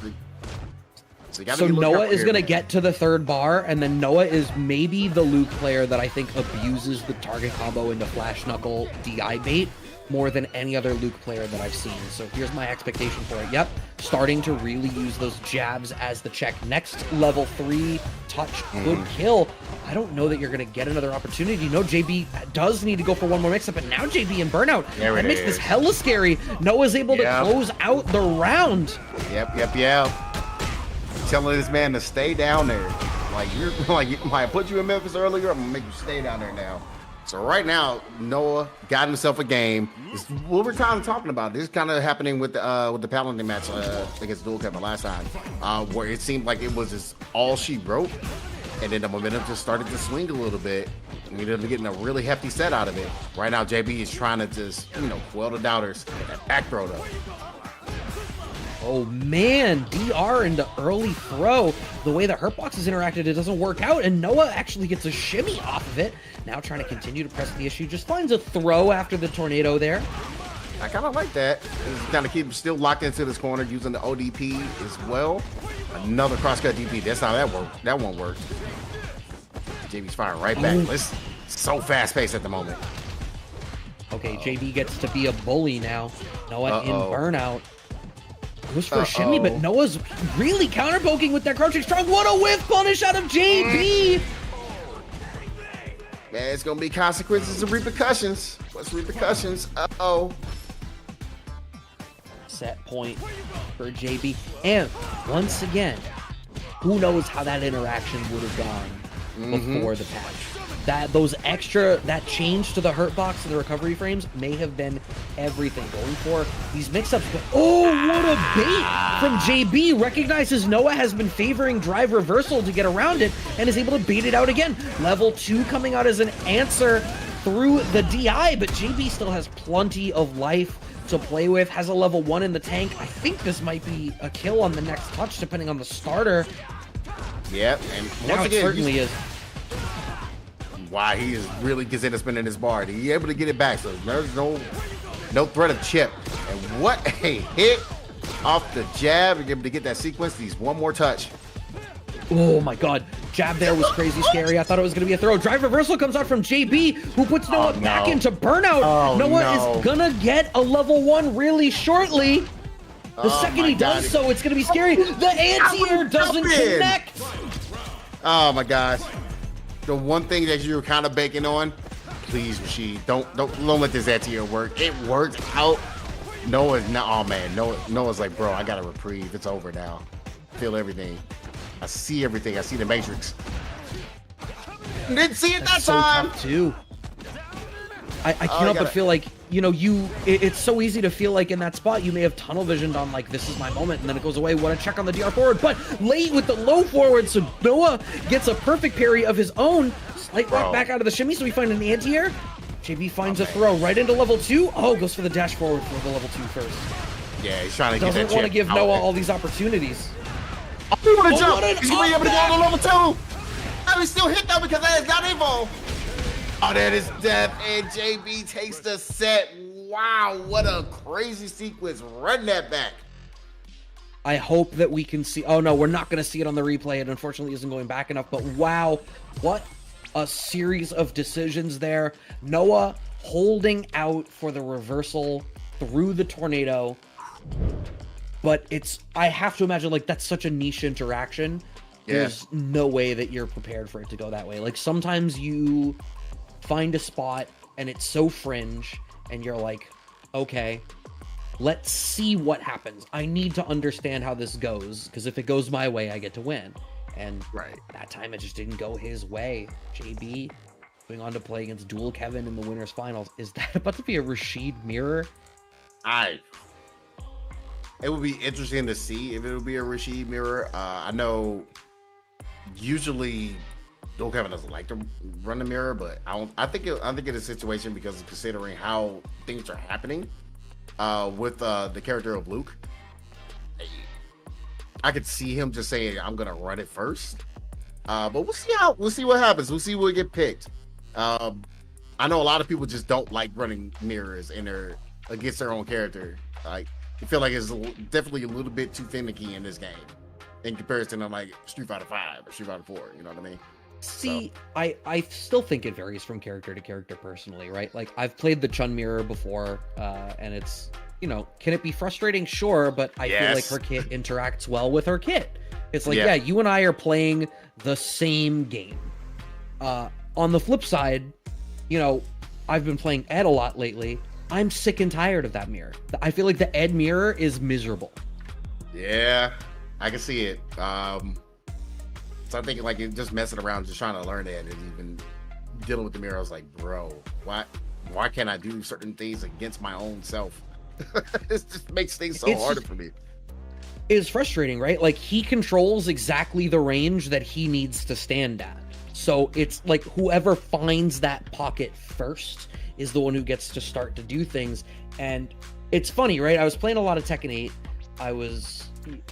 So Noah is going to get to the third bar, and then Noah is maybe the Luke player that I think abuses the target combo into Flash Knuckle DI bait more than any other Luke player that I've seen. So here's my expectation for it. Yep, starting to really use those jabs as the check. Next level 3 touch could kill. I don't know that you're going to get another opportunity. No, JB does need to go for one more mix-up, but now JB in burnout. That makes this hella scary. Noah's able to close out the round. Yep. Telling this man to stay down there. Like, I put you in Memphis earlier, I'm going to make you stay down there now. So right now, Noah got himself a game. It's what we're kind of talking about. This is kind of happening with the Paladin match against Dual Kevin last time, where it seemed like it was just all she wrote, and then the momentum just started to swing a little bit. And we ended up getting a really hefty set out of it. Right now, JB is trying to just, quell the doubters. That back throw, though. Oh man, DR into early throw. The way the Hurtbox is interacted, it doesn't work out, and Noah actually gets a shimmy off of it. Now trying to continue to press the issue, just finds a throw after the tornado there. I kind of like that. Kind of keep him still locked into this corner using the ODP as well. Another crosscut DP. That's how that worked. That one worked. JB's firing right back. It's so fast paced at the moment. Okay, JB gets to be a bully now. Noah in burnout. Goes for a shimmy, but Noah's really counter-poking with that crouching strong. What a whiff punish out of JB! Man, it's going to be consequences and repercussions. What's repercussions? Set point for JB. And once again, who knows how that interaction would have gone before the patch. That change to the Hurtbox and the recovery frames may have been everything. Going for these mix-ups, but what a bait from JB. Recognizes Noah has been favoring drive reversal to get around it and is able to bait it out again. Level 2 coming out as an answer through the DI, but JB still has plenty of life to play with, has a level 1 in the tank. I think this might be a kill on the next touch, depending on the starter. Yep, and now it certainly is. Why he is really getting spinning his bar. He's able to get it back, so there's no threat of chip. And what a hit off the jab. You're able to get that sequence. He's one more touch. Oh my God, jab there was crazy scary. I thought it was gonna be a throw. Drive reversal comes out from JB, who puts Noah back into burnout. Noah is gonna get a level 1 really shortly. The second he does so, it's gonna be scary. The anti-air doesn't connect. Oh my gosh. The one thing that you're kind of banking on, please, Rashid, don't let this anti-air work. It worked out. Noah's not. Oh man, Noah's like, bro, I got a reprieve. It's over now. Feel everything. I see everything. I see the Matrix. Didn't see it that time. Tough too. I can't help but feel like it's so easy to feel like in that spot you may have tunnel visioned on like this is my moment, and then it goes away. What a check on the DR forward, but late with the low forward, so Noah gets a perfect parry of his own. Slight rock back out of the shimmy, so we find an anti-air. JB finds a throw right into level 2. Goes for the dash forward for the level 2 first. Yeah, he's trying to get that Doesn't want to give Noah all these opportunities. He want to jump. He's going to be able to go to level 2. I mean, still hit though because that has got info. Oh, that is death, and JB takes the set. Wow, what a crazy sequence. Run that back. I hope that we can see. Oh, no, we're not going to see it on the replay. It unfortunately isn't going back enough, but wow, what a series of decisions there. Noah holding out for the reversal through the tornado. But I have to imagine, like, that's such a niche interaction. There's no way that you're prepared for it to go that way. Like, sometimes you find a spot and it's so fringe and you're like, okay, let's see what happens. I need to understand how this goes, because if it goes my way, I get to win. And that time it just didn't go his way. JB going on to play against Dual Kevin in the winners finals. Is that about to be a Rashid mirror? It would be interesting to see if it would be a Rashid mirror. I know usually Dual Kevin doesn't like to run the mirror, but I think it's a situation because considering how things are happening with the character of Luke, I could see him just saying, "I'm gonna run it first." But we'll see what happens. We'll see what get picked. I know a lot of people just don't like running mirrors against their own character. Like, I feel like it's definitely a little bit too finicky in this game in comparison to like Street Fighter 5 or Street Fighter 4. You know what I mean? See, I still think it varies from character to character personally, right? Like, I've played the Chun mirror before, and it's, you know, can it be frustrating? Sure, but I feel like her kit interacts well with her kit. It's like, you and I are playing the same game. On the flip side, you know, I've been playing Ed a lot lately. I'm sick and tired of that mirror. I feel like the Ed mirror is miserable. Yeah, I can see it. So I think like just messing around, just trying to learn it, and even dealing with the mirror, I was like, bro, why can't I do certain things against my own self? It just makes things so harder for me. It's frustrating, right? Like, he controls exactly the range that he needs to stand at. So it's like whoever finds that pocket first is the one who gets to start to do things. And it's funny, right? I was playing a lot of Tekken 8. I was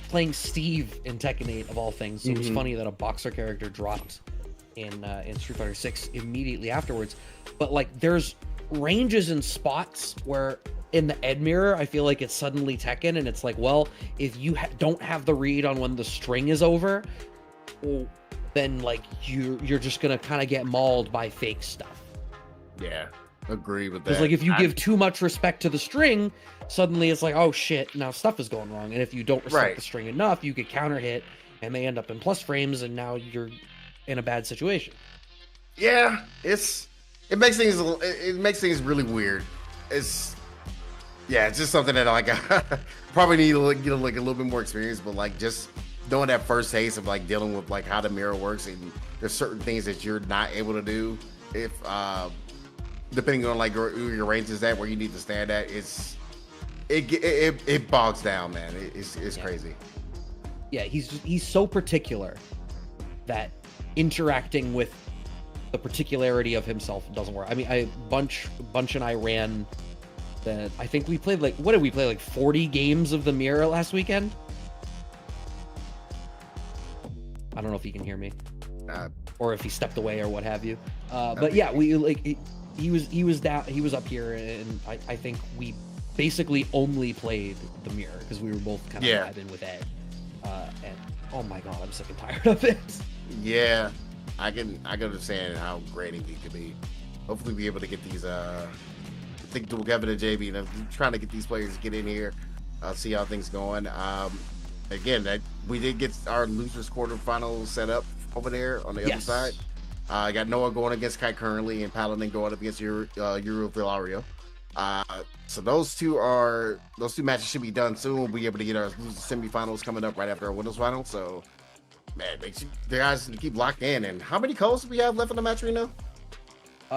playing Steve in Tekken 8 of all things. So it was funny that a boxer character dropped in Street Fighter 6 immediately afterwards. But like, there's ranges and spots where in the Ed mirror, I feel like it's suddenly Tekken, and it's like, well, if you don't have the read on when the string is over, well, then like you're just gonna kind of get mauled by fake stuff. Yeah, agree with that. Because like, if you give too much respect to the string, suddenly it's like, oh shit, now stuff is going wrong. And if you don't respect the string enough, you get counter hit, and they end up in plus frames, and now you're in a bad situation. Yeah, it makes things really weird. It's just something that like I probably need to get like a little bit more experience, but like just knowing that first taste of like dealing with like how the mirror works, and there's certain things that you're not able to do if depending on like your range is at where you need to stand at, it bogs down, man. It's crazy. Yeah, he's so particular that interacting with the particularity of himself doesn't work. I mean, Bunch and I ran that. I think we played like, what did we play, like 40 games of the mirror last weekend? I don't know if he can hear me, or if he stepped away or what have you. But yeah, we like he was up here, and I think we basically only played the mirror because we were both kind of vibing with Ed. And oh my god, I'm sick and tired of it. Yeah, I can understand how grating it could be. Hopefully, be able to get these. I think Dual Kevin and JB, and I'm trying to get these players to get in here, see how things going. Again, we did get our losers quarterfinals set up over there on the other side. I got Noah going against Kai currently, and Paladin going up against Euro Villario. So those two matches should be done soon. We'll be able to get our semifinals coming up right after our winners final. So, man, make sure the guys keep locked in. And how many codes do we have left in the match right now?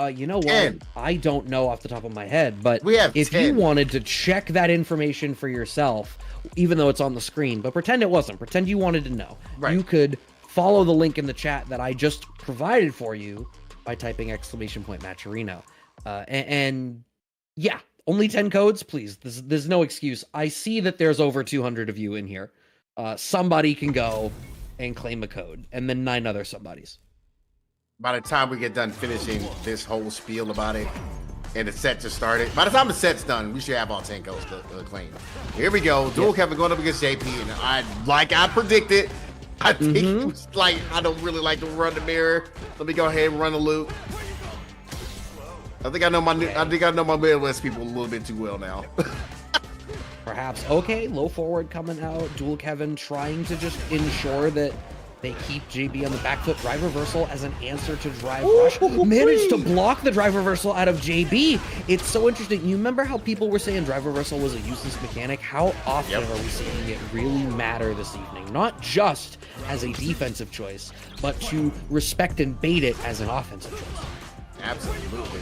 You know what? 10. I don't know off the top of my head, but we have if 10. you wanted to check that information for yourself, even though it's on the screen, but pretend it wasn't. Pretend you wanted to know. Right. You could follow the link in the chat that I just provided for you by typing !Matcherino. And yeah, only 10 codes, please. There's no excuse. I see that there's over 200 of you in here. Somebody can go and claim a code, and then 9 other somebodies. By the time we get done finishing this whole spiel about it, and the set just started, by the time the set's done, we should have all 10 codes claimed. Here we go. Dual Kevin going up against JP, and I predicted, I think he was like, I don't really like to run the mirror. Let me go ahead and run the loop. I think I know my Midwest people a little bit too well now. Perhaps. Okay, low forward coming out. Dual Kevin trying to just ensure that they keep JB on the back foot. Drive reversal as an answer to drive rush. Managed to block the drive reversal out of JB. It's so interesting. You remember how people were saying drive reversal was a useless mechanic? How often are we seeing it really matter this evening? Not just as a defensive choice, but to respect and bait it as an offensive choice. Absolutely.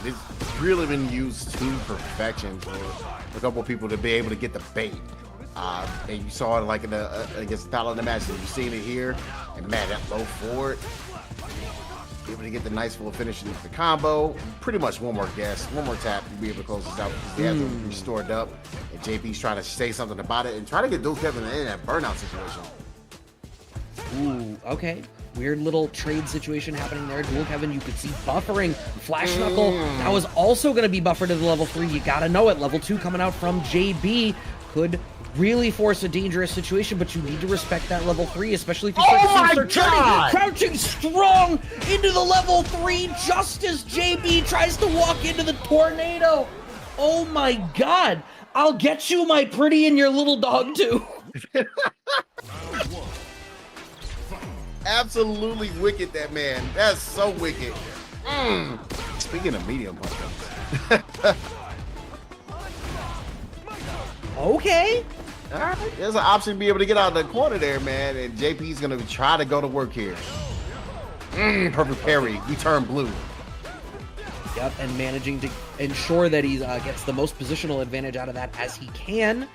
It's really been used to perfection for a couple of people to be able to get the bait. And you saw it like in the against Paladin match, and you've seen it here. And man, that low forward, able to get the nice full finish into the combo. Pretty much one more guess, one more tap, you'll be able to close this out because they have to restore it up. And JP's trying to say something about it and try to get Dual Kevin in that burnout situation. Ooh, okay. Weird little trade situation happening there. Dual Kevin, you could see buffering. Flash Knuckle, that was also going to be buffered to the level 3. You got to know it. Level 2 coming out from JB could really force a dangerous situation, but you need to respect that level 3, especially if you start turning. Crouching strong into the level 3 just as JB tries to walk into the tornado. Oh my God. I'll get you, my pretty, and your little dog too. Absolutely wicked, that man. That's so wicked. Speaking of medium punch. Okay. All right. There's an option to be able to get out of the corner there, man. And JP's going to try to go to work here. Perfect parry. We turn blue. Yep, and managing to ensure that he gets the most positional advantage out of that as he can.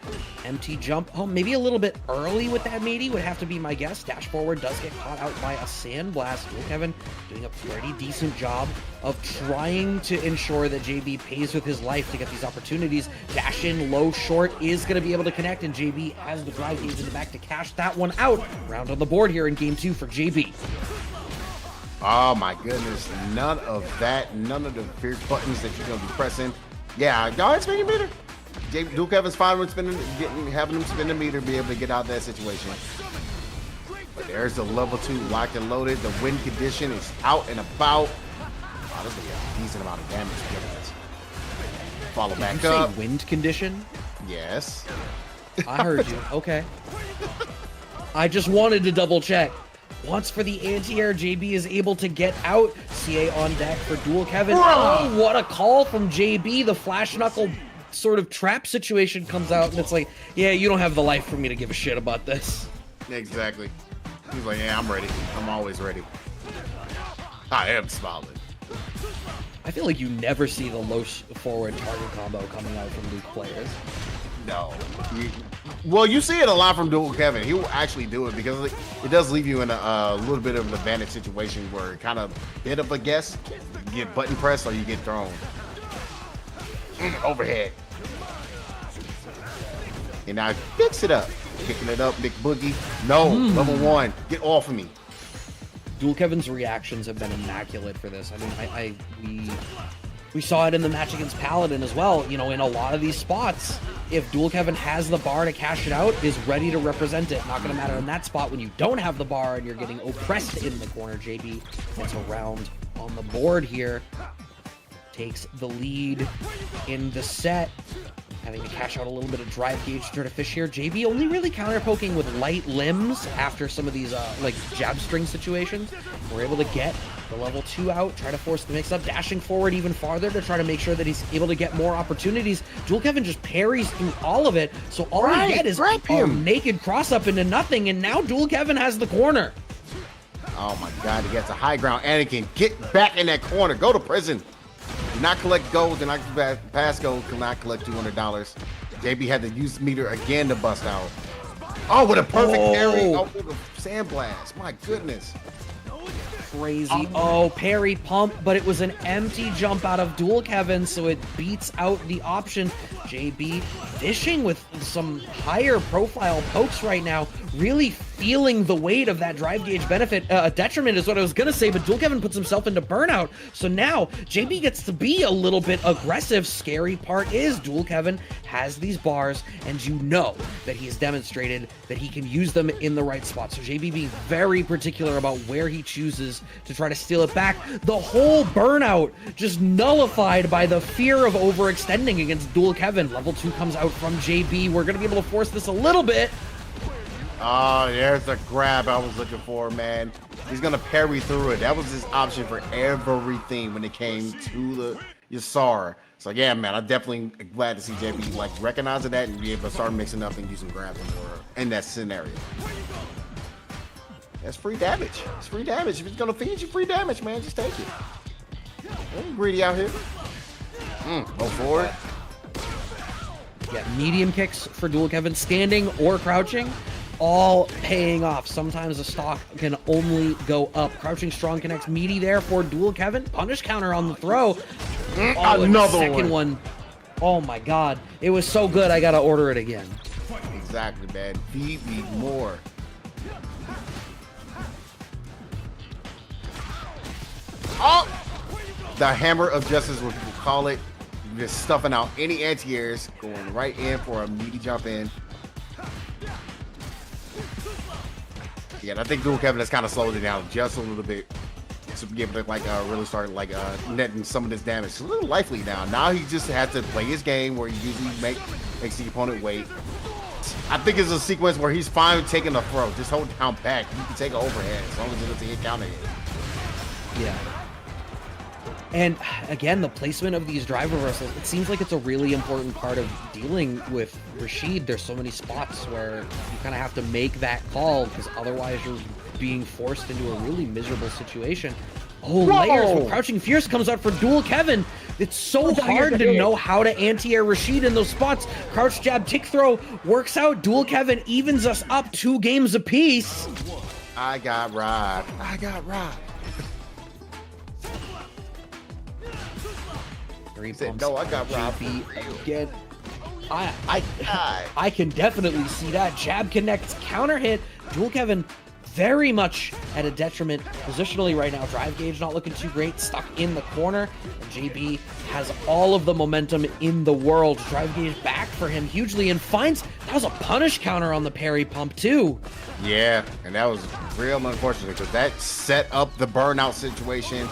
Empty jump. Oh, maybe a little bit early with that matey would have to be my guess. Dash forward does get caught out by a sandblast. Dual Kevin doing a pretty decent job of trying to ensure that JB pays with his life to get these opportunities. Dash in low short is going to be able to connect, and JB has the drive gauge in the back to cash that one out. Round on the board here in game 2 for JB. Oh my goodness, none of that, none of the fierce buttons that you're gonna be pressing. Yeah, go ahead, spin your meter. Dual Kevin's fine with having him spin the meter, be able to get out of that situation. But there's the level 2 locked and loaded. The win condition is out and about. Wow, this is gonna be a decent amount of damage to get this. Follow back Did you up. say wind condition? Yes. I heard you. Okay. I just wanted to double check. Once for the anti-air, JB is able to get out. CA on deck for Dual Kevin. Oh, what a call from JB. The Flash Knuckle sort of trap situation comes out, and it's like, yeah, you don't have the life for me to give a shit about this. Exactly. He's like, yeah, I'm ready. I'm always ready. I am smiling. I feel like you never see the low forward target combo coming out from Luke players. No. Well, you see it a lot from Dual Kevin. He will actually do it because it does leave you in a little bit of an advantage situation where kind of bit of a guess. You get button press or you get thrown. Overhead. And now fix it up. Picking it up, Big Boogie. No, level 1. Get off of me. Dual Kevin's reactions have been immaculate for this. I mean, we saw it in the match against Paladin as well. You know, in a lot of these spots, if Dual Kevin has the bar to cash it out, is ready to represent it. Not going to matter in that spot when you don't have the bar and you're getting oppressed in the corner. JB gets a round on the board here. Takes the lead in the set. Having to cash out a little bit of drive gauge to try to fish here. JB only really counter poking with light limbs after some of these like jab string situations. We're able to get the level 2 out, try to force the mix up, dashing forward even farther to try to make sure that he's able to get more opportunities. Dual Kevin just parries through all of it, so all we get is a naked cross up into nothing, and now Dual Kevin has the corner. Oh my God, he gets a high ground. Anakin, get back in that corner. Go to prison. Do not collect gold, do not pass gold, cannot collect $200. JB had to use meter again to bust out. Oh, with a perfect parry. Oh, with a sandblast. My goodness. Crazy. Oh, parry pump, but it was an empty jump out of Dual Kevin, so it beats out the option. JB fishing with some higher profile pokes right now, really feeling the weight of that drive gauge benefit. Detriment is what I was going to say, but Dual Kevin puts himself into burnout. So now JB gets to be a little bit aggressive. Scary part is Dual Kevin has these bars, and you know that he has demonstrated that he can use them in the right spot. So JB being very particular about where he chooses to try to steal it back. The whole burnout just nullified by the fear of overextending against Dual Kevin. Level 2 comes out from JB. We're going to be able to force this a little bit. Oh, there's the grab I was looking for, man. He's going to parry through it. That was his option for everything when it came to the Yasar. So, yeah, man, I'm definitely glad to see JB, like, recognizing that and be able to start mixing up and using grabs in that scenario. That's free damage. It's free damage. If it's going to feed you free damage, man, just take it. Ain't greedy out here. Go for it. Yeah, medium kicks for Dual Kevin, standing or crouching, all paying off. Sometimes the stock can only go up. Crouching strong connects meaty there for Dual Kevin. Punish counter on the throw. Oh, another second one. Oh my God. It was so good, I gotta order it again. Exactly, man. Feed me more. Oh! The hammer of justice, what people call it. Just stuffing out any anti-airs, going right in for a meaty jump in. Yeah, I think Dual Kevin has kind of slowed it down just a little bit to be able to like really start like netting some of this damage. It's a little lively now. Now he just has to play his game where he usually makes the opponent wait. I think it's a sequence where he's fine with taking the throw. Just hold down back. You can take an overhead as long as it's a hit counter hit. Yeah. And again, the placement of these drive reversals, it seems like it's a really important part of dealing with Rashid. There's so many spots where you kind of have to make that call because otherwise you're being forced into a really miserable situation. Oh, Whoa! layers when Crouching Fierce comes out for Dual Kevin. It's so hard to know how to anti-air Rashid in those spots. Crouch jab, tick throw works out. Dual Kevin evens us up 2 games apiece. I got robbed. I got robbed. Said, no, I got robbed. Again. I can definitely see that. Jab connects, counter hit. Dual Kevin very much at a detriment positionally right now. Drive gauge not looking too great, stuck in the corner. And JB has all of the momentum in the world. Drive gauge back for him hugely and finds that was a punish counter on the parry pump too. Yeah, and that was real unfortunate because that set up the burnout situation.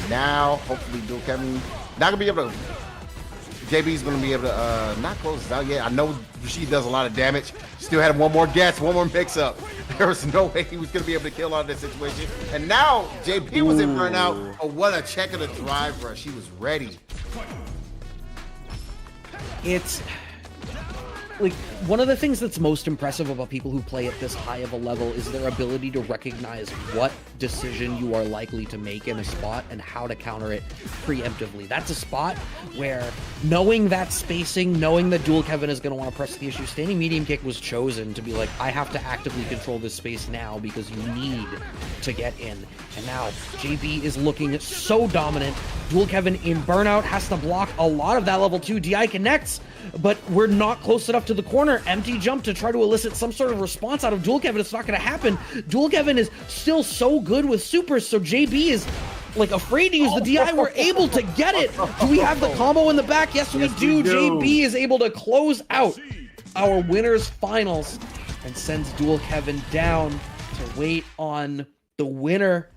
Now, hopefully, Dual Kevin not gonna be able to. JB's gonna be able to not close this out yet. I know she does a lot of damage. Still had one more guess, one more mix-up. There was no way he was gonna be able to kill out of this situation. And now JB was in burnout. Oh, what a check of the drive rush. He was ready. It's like one of the things that's most impressive about people who play at this high of a level is their ability to recognize what decision you are likely to make in a spot and how to counter it preemptively. That's a spot where knowing that spacing, knowing that Dual Kevin is going to want to press the issue, standing medium kick was chosen to be like, I have to actively control this space now because you need to get in. And now JB is looking so dominant. Dual Kevin in burnout has to block a lot of that level 2. DI connects, but we're not close enough to the corner. Empty jump to try to elicit some sort of response out of Dual Kevin. It's not going to happen. Dual Kevin is still so good with supers, so JB is like afraid to use the DI. We're able to get it. Do we have the combo in the back? Yes, we do. JB is able to close out our winners finals and sends Dual Kevin down to wait on the winner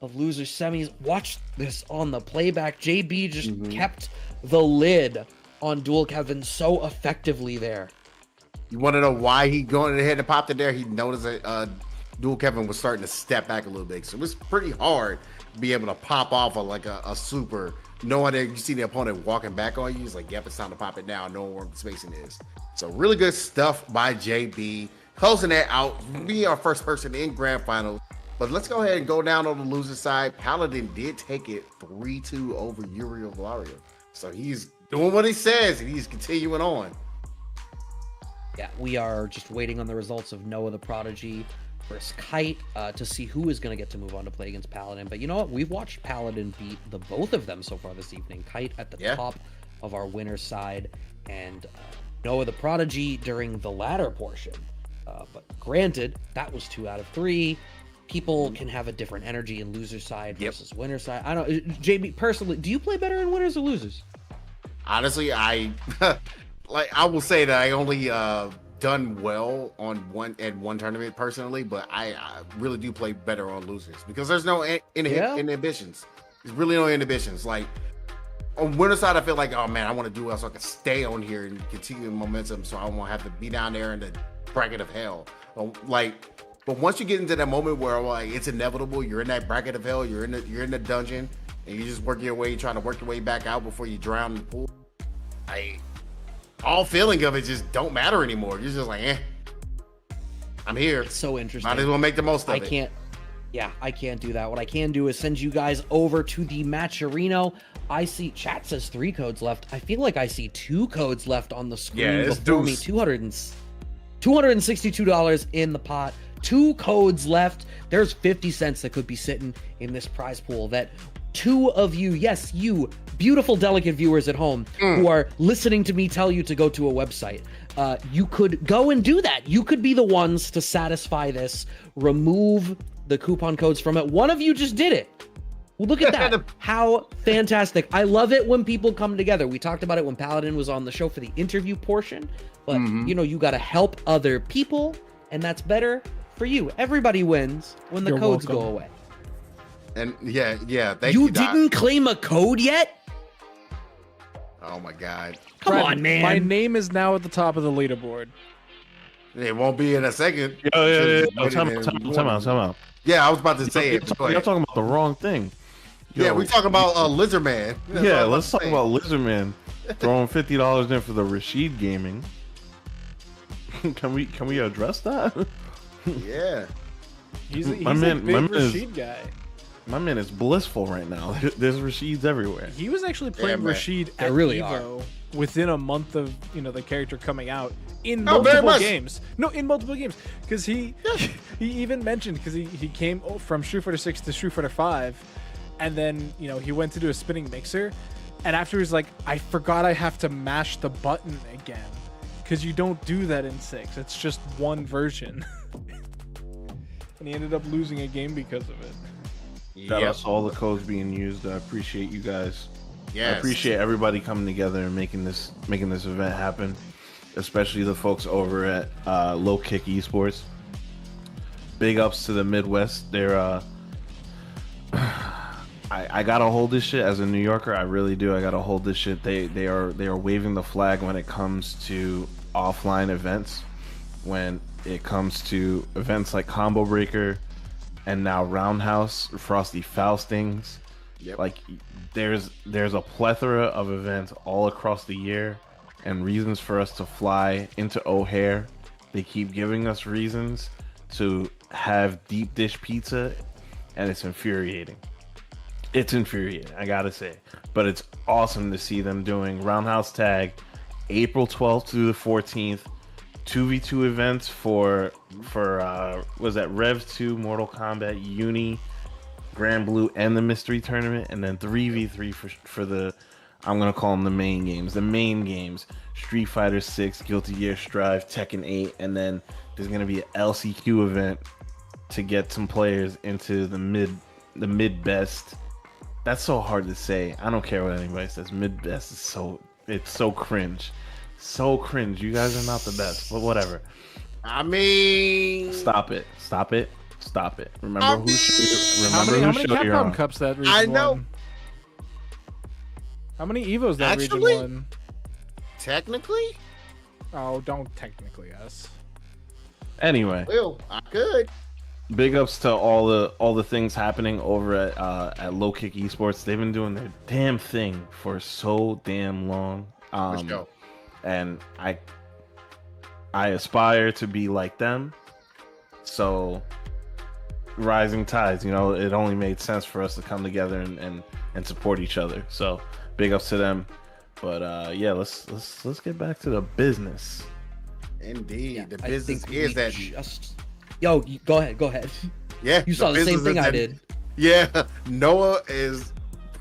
of loser semis. Watch this on the playback. JB just kept the lid on Dual Kevin so effectively there. You want to know why he going ahead and popped it there? He noticed that Dual Kevin was starting to step back a little bit. So it was pretty hard to be able to pop off a super, knowing that you see the opponent walking back on you. He's like, yep, it's time to pop it now, knowing where the spacing is. So really good stuff by JB. Closing that out, being our first person in Grand Finals. But let's go ahead and go down on the loser side. Paladin did take it 3-2 over Uriel Valario. So he's doing what he says, and he's continuing on. Yeah, we are just waiting on the results of Noah the Prodigy versus Kite to see who is going to get to move on to play against Paladin. But you know what? We've watched Paladin beat the both of them so far this evening. Kite at the top of our winner's side, and Noah the Prodigy during the latter portion But granted, that was 2 out of 3. People can have a different energy in loser side versus winner side. I don't. JB, personally, do you play better in winners or losers? Honestly, I will say that I only done well on one tournament personally, but I really do play better on losers because there's no inhibitions. There's really no inhibitions. Like on winner side, I feel like, oh man, I want to do well so I can stay on here and continue the momentum, so I won't have to be down there in the bracket of hell. But once you get into that moment where like it's inevitable, you're in that bracket of hell, you're in the dungeon, and you just trying to work your way back out before you drown in the pool. All feeling of it just don't matter anymore. You're just like, I'm here. It's so interesting. Might as well make the most of it. I can't do that. What I can do is send you guys over to the Matcherino. I see chat says 3 codes left. I feel like I see 2 codes left on the screen before me. $262 in the pot. 2 codes left. There's 50 cents that could be sitting in this prize pool that 2 of you, yes, you beautiful, delicate viewers at home who are listening to me tell you to go to a website, you could go and do that. You could be the ones to satisfy this, remove the coupon codes from it. One of you just did it. Well, look at that. How fantastic. I love it when people come together. We talked about it when Paladin was on the show for the interview portion, but you got to help other people, and that's better for you. Everybody wins when the codes go away. And thank you. You didn't claim a code yet? Oh my God. Come on, man. My name is now at the top of the leaderboard. It won't be in a second. Time out. Yeah, I was about to say it. You're talking about the wrong thing. Yeah, we're talking about Lizard Man. Yeah, let's talk about Lizard Man throwing $50 in for the Rashid Gaming. Can we address that? Yeah. He's a big Rashid guy. My man is blissful right now. There's Rashids everywhere. He was actually playing Rashid at Evo within a month of the character coming out in multiple games. No, in multiple games, because he even mentioned because he came from Street Fighter 6 to Street Fighter 5, and then he went to do a spinning mixer, and after he's like, I forgot I have to mash the button again, because you don't do that in 6. It's just one version, and he ended up losing a game because of it. Shout out to all the codes being used. I appreciate you guys. Yes. I appreciate everybody coming together and making this event happen, especially the folks over at Low Kick Esports. Big ups to the Midwest. They're I gotta hold this shit as a New Yorker. I really do. I gotta hold this shit. They are waving the flag when it comes to offline events. When it comes to events like Combo Breaker and now Roundhouse, Frosty Faustings. Yep. Like there's a plethora of events all across the year and reasons for us to fly into O'Hare. They keep giving us reasons to have deep dish pizza, and it's infuriating. It's infuriating, I gotta say. But it's awesome to see them doing Roundhouse Tag April 12th through the 14th. 2v2 events for was that Rev 2, Mortal Kombat, Uni, Grand Blue, and the Mystery Tournament, and then 3v3 for the, I'm gonna call them the main games. The main games: Street Fighter 6, Guilty Gear Strive, Tekken 8, and then there's gonna be an LCQ event to get some players into the mid best. That's so hard to say. I don't care what anybody says. Mid best is it's so cringe. So cringe. You guys are not the best, but whatever. I mean, stop it. Remember how who many showed you're on. Capcom Cups that region I know. won? How many Evos that region Actually? won? Technically, Oh, don't technically us. Anyway, well, I could. big ups to all the things happening over at Low Kick Esports. They've been doing their damn thing for so damn long. Let's go. And I aspire to be like them. So rising tides, it only made sense for us to come together and support each other. So big ups to them. But yeah, let's get back to the business. Indeed, Yeah, the I business think is we that. Yo, go ahead. Yeah, You saw the same business thing is I that- did. Yeah, Noah is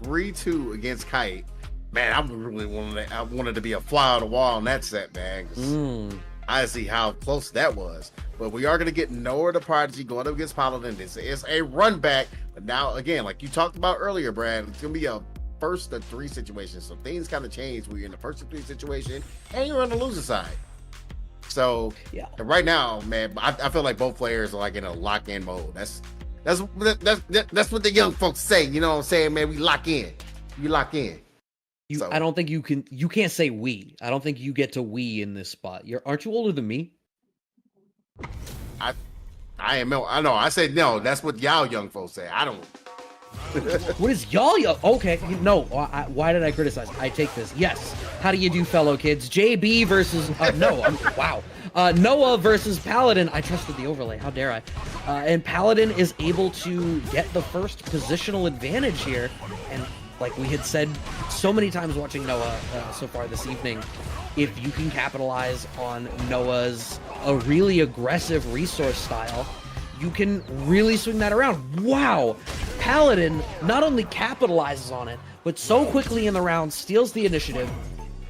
3-2 against Kite. Man, I wanted to be a fly on the wall on that set, man. 'Cause I see how close that was. But we are going to get Noah the Prodigy going up against Paladin. This is a run back. But now, again, like you talked about earlier, Brad, it's going to be a first to 3 situation. So things kind of change when you're in the first to 3 situation and you're on the loser side. So right now, man, I feel like both players are like in a lock-in mode. That's what the young folks say. You know what I'm saying, man? We lock in. You lock in. I don't think you can't say we. I don't think you get to we in this spot. Aren't you older than me? I am. I know. I said no. That's what y'all young folks say. I don't. What is y'all? Okay. No. Why did I criticize? I take this. Yes. How do you do, fellow kids? JB versus wow. Noah versus Paladin. I trusted the overlay. How dare I? And Paladin is able to get the first positional advantage here. And like we had said so many times watching Noah so far this evening, if you can capitalize on Noah's a really aggressive resource style, you can really swing that around. Wow. Paladin not only capitalizes on it, but so quickly in the round steals the initiative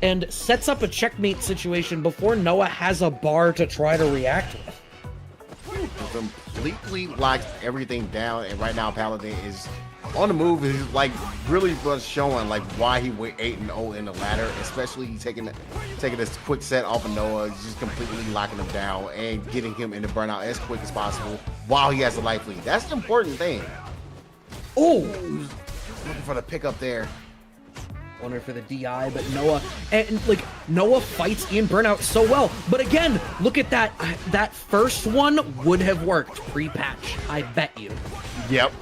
and sets up a checkmate situation before Noah has a bar to try to react with. Completely locks everything down, and right now Paladin is on the move. Is like really was showing like why he went 8-0 in the ladder, especially taking this quick set off of Noah, just completely locking him down and getting him into burnout as quick as possible while he has a life lead. That's the important thing. Oh, looking for the pickup there. Wonder for the DI, but Noah fights Ian Burnout so well. But again, look at that. That first one would have worked pre-patch. I bet you. Yep.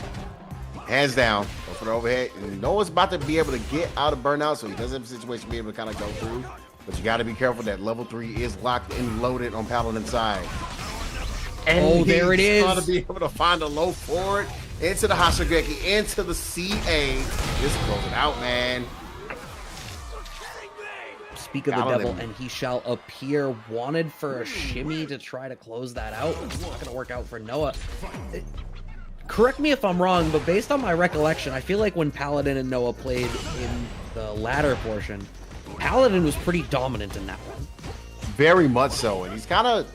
Hands down. Go for the overhead. And Noah's about to be able to get out of Burnout, so he doesn't have a situation to be able to kind of go through. But you got to be careful that level 3 is locked and loaded on Paladin's side. And there it is. He's going to be able to find a low forward into the Hashigeki, into the CA. Just close it out, man. Speak of the devil, and he shall appear. Wanted for a shimmy to try to close that out. It's not going to work out for Noah. Correct me if I'm wrong, but based on my recollection, I feel like when Paladin and Noah played in the latter portion, Paladin was pretty dominant in that one. Very much so, and he's kind of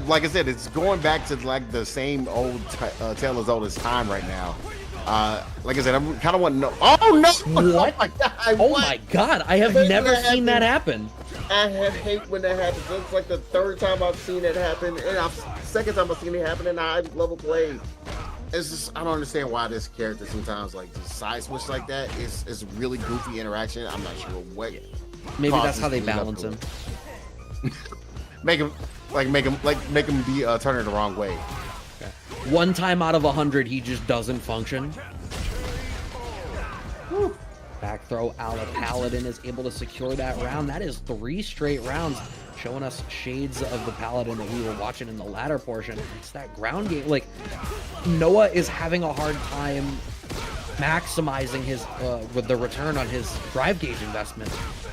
like I said, it's going back to like the same old tale as old as time right now. Like I said, I'm kind of want to know. Oh no! What? Oh my god! I have never seen that happen. I hate when that happens. It's like the 3rd time I've seen it happen, and 2nd time I've seen it happen, and I've level played. It's just I don't understand why this character sometimes like just side switch like that. It's really goofy interaction. I'm not sure what. Maybe that's how they balance him. make him be turning the wrong way. Okay. 1 time out of 100, he just doesn't function. Whew. Back throw out of Paladin is able to secure that round. That is 3 straight rounds, showing us shades of the Paladin that we were watching in the latter portion. It's that ground game. Like, Noah is having a hard time maximizing his with the return on his drive gauge investment.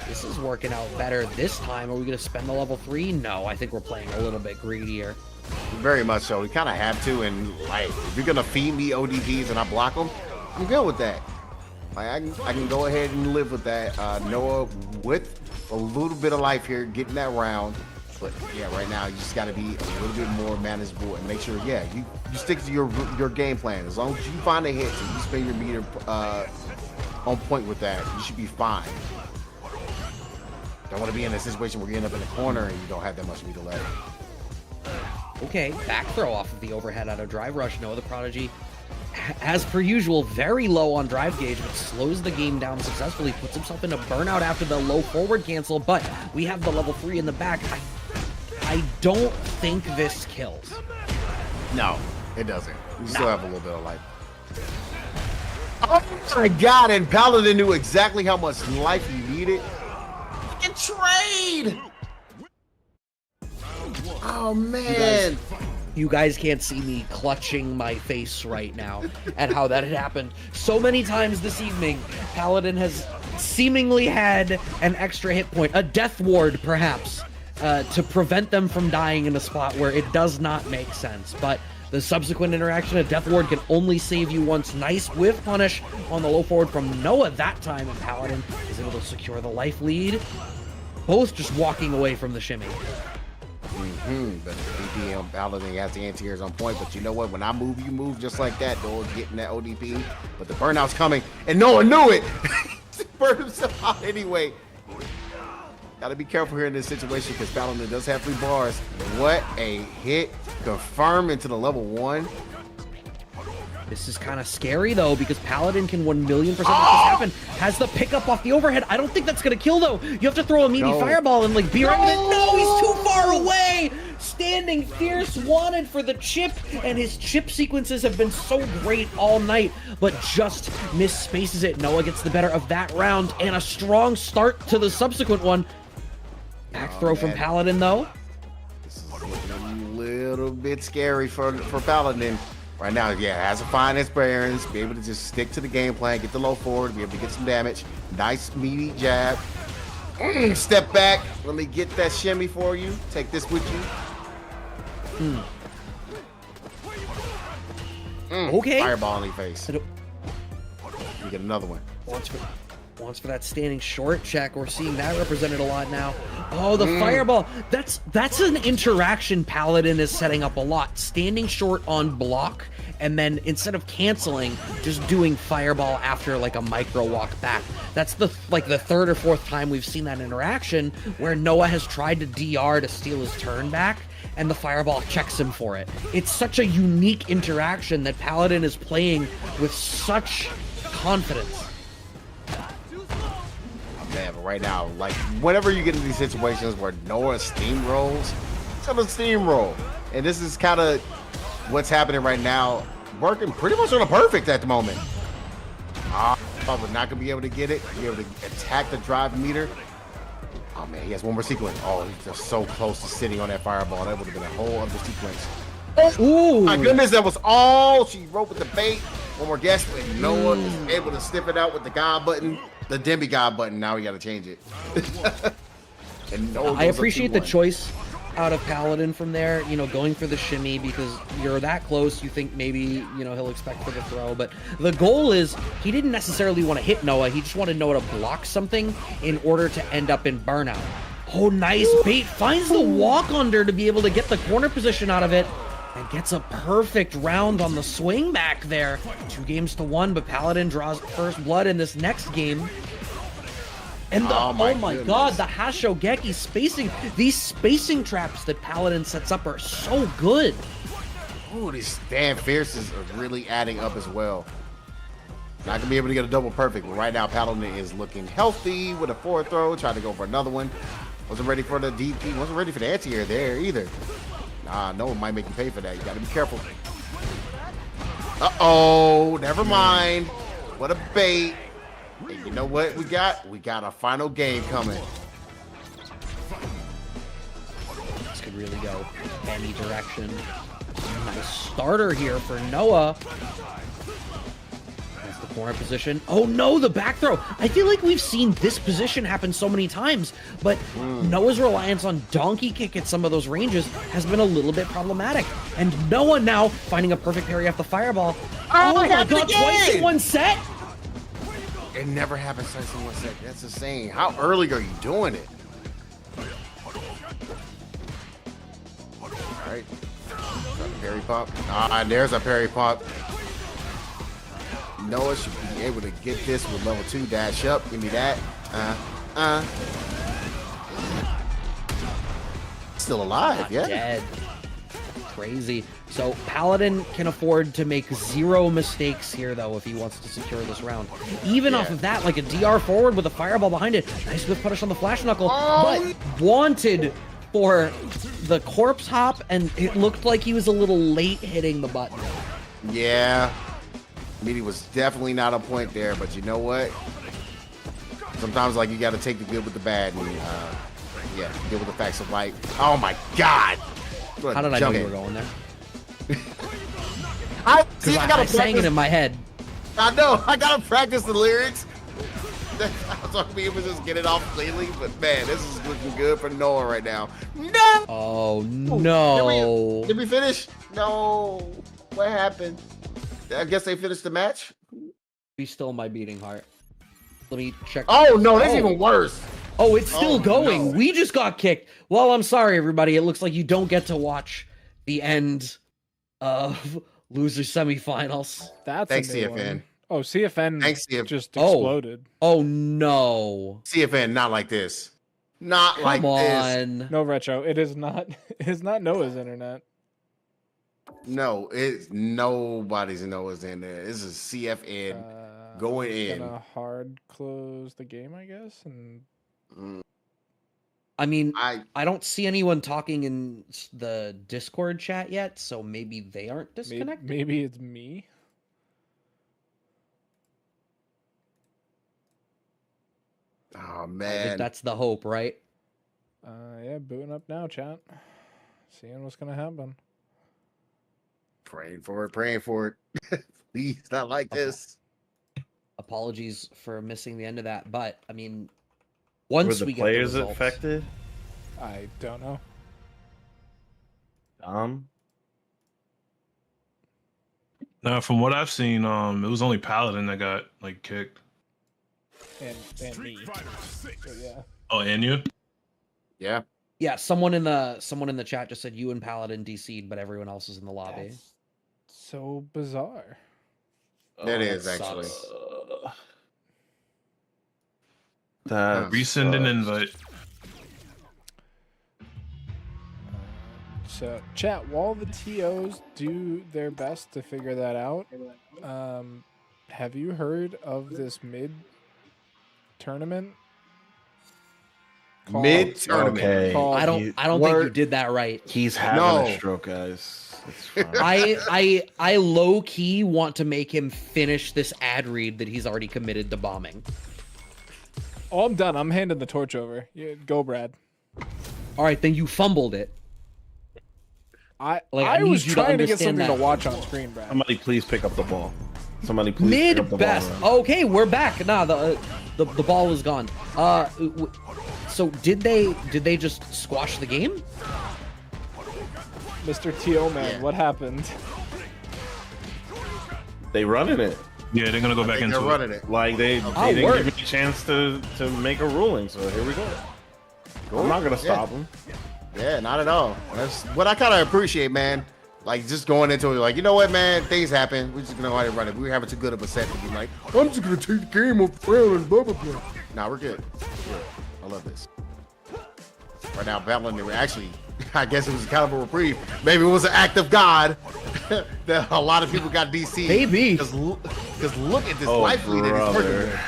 This is working out better this time. Are we going to spend the level 3? No, I think we're playing a little bit greedier. Very much so. We kind of have to, and like, if you're going to feed me ODPs and I block them, I'm good with that. Like, I can go ahead and live with that. Noah with a little bit of life here, getting that round. But yeah, right now you just got to be a little bit more manageable and make sure, you stick to your game plan. As long as you find a hit and you spend your meter on point with that, you should be fine. Don't want to be in a situation where you end up in a corner and you don't have that much meter left. Okay, back throw off of the overhead out of Drive Rush. Noah the Prodigy, as per usual, very low on drive gauge, but slows the game down successfully, puts himself into burnout after the low forward cancel, but we have the level 3 in the back. I don't think this kills. No, it doesn't. You still have a little bit of life. Oh my god, and Paladin knew exactly how much life he needed. Fucking trade! Oh man. You guys can't see me clutching my face right now at how that had happened. So many times this evening, Paladin has seemingly had an extra hit point, a death ward perhaps, to prevent them from dying in a spot where it does not make sense. But the subsequent interaction, a death ward can only save you once. Nice whiff punish on the low forward from Noah that time, and Paladin is able to secure the life lead. Both just walking away from the shimmy. But the DPM Paladin has the anti-airs on point. But you know what? When I move, you move just like that. Noah's getting that ODP. But the burnout's coming. And Noah knew it. Burned himself out anyway. Gotta be careful here in this situation because Paladin does have 3 bars. What a hit. Confirm into the level 1. This is kind of scary, though, because Paladin can 1,000,000% make this happen. Has the pickup off the overhead. I don't think that's going to kill, though. You have to throw a meaty fireball and, like, be right with it. No, he's too far away. Standing fierce, wanted for the chip, and his chip sequences have been so great all night, but just misspaces it. Noah gets the better of that round, and a strong start to the subsequent one. Back throw from Paladin, though. This is looking a little bit scary for Paladin. Right now, has to find his bearings, be able to just stick to the game plan, get the low forward, be able to get some damage. Nice, meaty jab. Step back. Let me get that shimmy for you. Take this with you. Okay. Fireball in your face. You get another one. Wants for that standing short check. We're seeing that represented a lot now. Oh, the fireball. That's an interaction Paladin is setting up a lot. Standing short on block, and then instead of canceling, just doing fireball after like a micro walk back. That's the 3rd or 4th time we've seen that interaction where Noah has tried to DR to steal his turn back, and the fireball checks him for it. It's such a unique interaction that Paladin is playing with such confidence. Man, but right now, like, whenever you get in these situations where Noah steamrolls, it's gonna steamroll. And this is kind of what's happening right now, working pretty much on a perfect at the moment. We're not gonna be able to get it, be able to attack the drive meter. Oh man, he has one more sequence. Oh, he's just so close to sitting on that fireball. That would have been a whole other sequence. Oh my goodness, that was all she wrote with the bait. One more guess, and Noah is able to sniff it out with the God button. The demigod button. Now we got to change it. And I appreciate the choice out of Paladin from there, going for the shimmy because you're that close. You think maybe, he'll expect for the throw. But the goal is he didn't necessarily want to hit Noah. He just wanted Noah to block something in order to end up in burnout. Oh, nice bait. Finds the walk under to be able to get the corner position out of it. And gets a perfect round on the swing back there. 2-1, but Paladin draws first blood in this next game. And oh my god, the Hashogeki spacing. These spacing traps that Paladin sets up are so good. Oh, these damn fierces are really adding up as well. Not gonna be able to get a double perfect, but right now Paladin is looking healthy with a 4th throw. Tried to go for another one. Wasn't ready for the DP. Wasn't ready for the anti-air there either. No one might make you pay for that. You gotta be careful. Uh-oh, never mind. What a bait. And you know what we got? We got a final game coming. This could really go any direction. Nice starter here for Noah. That's the corner position. Oh no, the back throw. I feel like we've seen this position happen so many times, but Noah's reliance on donkey kick at some of those ranges has been a little bit problematic. And Noah now finding a perfect parry off the fireball. Oh my god, twice in one set? It never happens twice in one set. That's insane. How early are you doing it? All right. Parry pump. There's a parry pump. Noah should be able to get this with level 2 dash up. Give me that. Still alive, yeah. Dead. Crazy. So Paladin can afford to make 0 mistakes here, though, if he wants to secure this round. Even off of that, like a DR forward with a fireball behind it. Nice whip punish on the flash knuckle, but wanted for the corpse hop, and it looked like he was a little late hitting the button. Yeah. Meaty was definitely not on point there, but you know what? Sometimes, like, you got to take the good with the bad and, deal with the facts of life. Oh, my God. How did I know you were going there? I sang it in my head. I know. I got to practice the lyrics. I was hoping we would just get it off cleanly, but, man, this is looking good for Noah right now. No! Oh, no. Did we finish? No. What happened? I guess they finished the match. Be still my beating heart. Let me check. Oh no, that's even worse. Oh, it's still going. No. We just got kicked. Well, I'm sorry, everybody. It looks like you don't get to watch the end of loser semifinals. That's Thanks, a new CFN. one. Oh, CFN Thanks, CFN. just exploded. Oh no. CFN, not like this. Not like Come this. on. No, Retro. It is not. It is not Noah's internet. No, it's nobody's Noah's in there. This is CFN going in. Gonna hard close the game, I guess, and. I mean, I don't see anyone talking in the Discord chat yet, so maybe they aren't disconnected. Maybe it's me. Oh I think man, that's the hope, right? Yeah, booting up now, chat. Seeing what's gonna happen. praying for it. Please, not like this. Apologies for missing the end of that, but I mean, Were once the we players get the results, affected? I don't know. No, from what I've seen, it was only Paladin that got like kicked. And me. So, yeah. Oh, and you? Yeah. yeah, someone in the chat just said you and Paladin DC'd, but everyone else is in the lobby. That's so bizarre. That is actually. Resend an invite. So, chat, while the TOs do their best to figure that out, have you heard of this mid-tournament? Mid-tournament. Okay. I don't think you did that right. He's having a stroke, guys. It's fine. I low key want to make him finish this ad read that he's already committed to bombing. Oh, I'm done. I'm handing the torch over. Yeah, go, Brad. All right, then you fumbled it. I need was you to trying to get understand something that. to watch on screen, Brad. Somebody please pick up the ball. Somebody please pick up the Mid-best. ball. Okay, we're back. Nah, the ball is gone. So did they just squash the game? Mr. T.O. man, what happened? They running it. Yeah, they're gonna go back into They're running it. Like they didn't give me a chance to make a ruling, so here we go. I'm not gonna stop them. Yeah, not at all. That's what I kind of appreciate, man. Like just going into it, like you know what, man, things happen. We're just gonna go ahead and run it. We're having too good of a set to be like, I'm just gonna take the game off the ground and blah blah blah. Nah, we're good. We're good. I love this. Right now, Paladin actually, I guess it was kind of a reprieve. Maybe it was an act of God that a lot of people got DC. Maybe. Because look at this life lead that he's working with.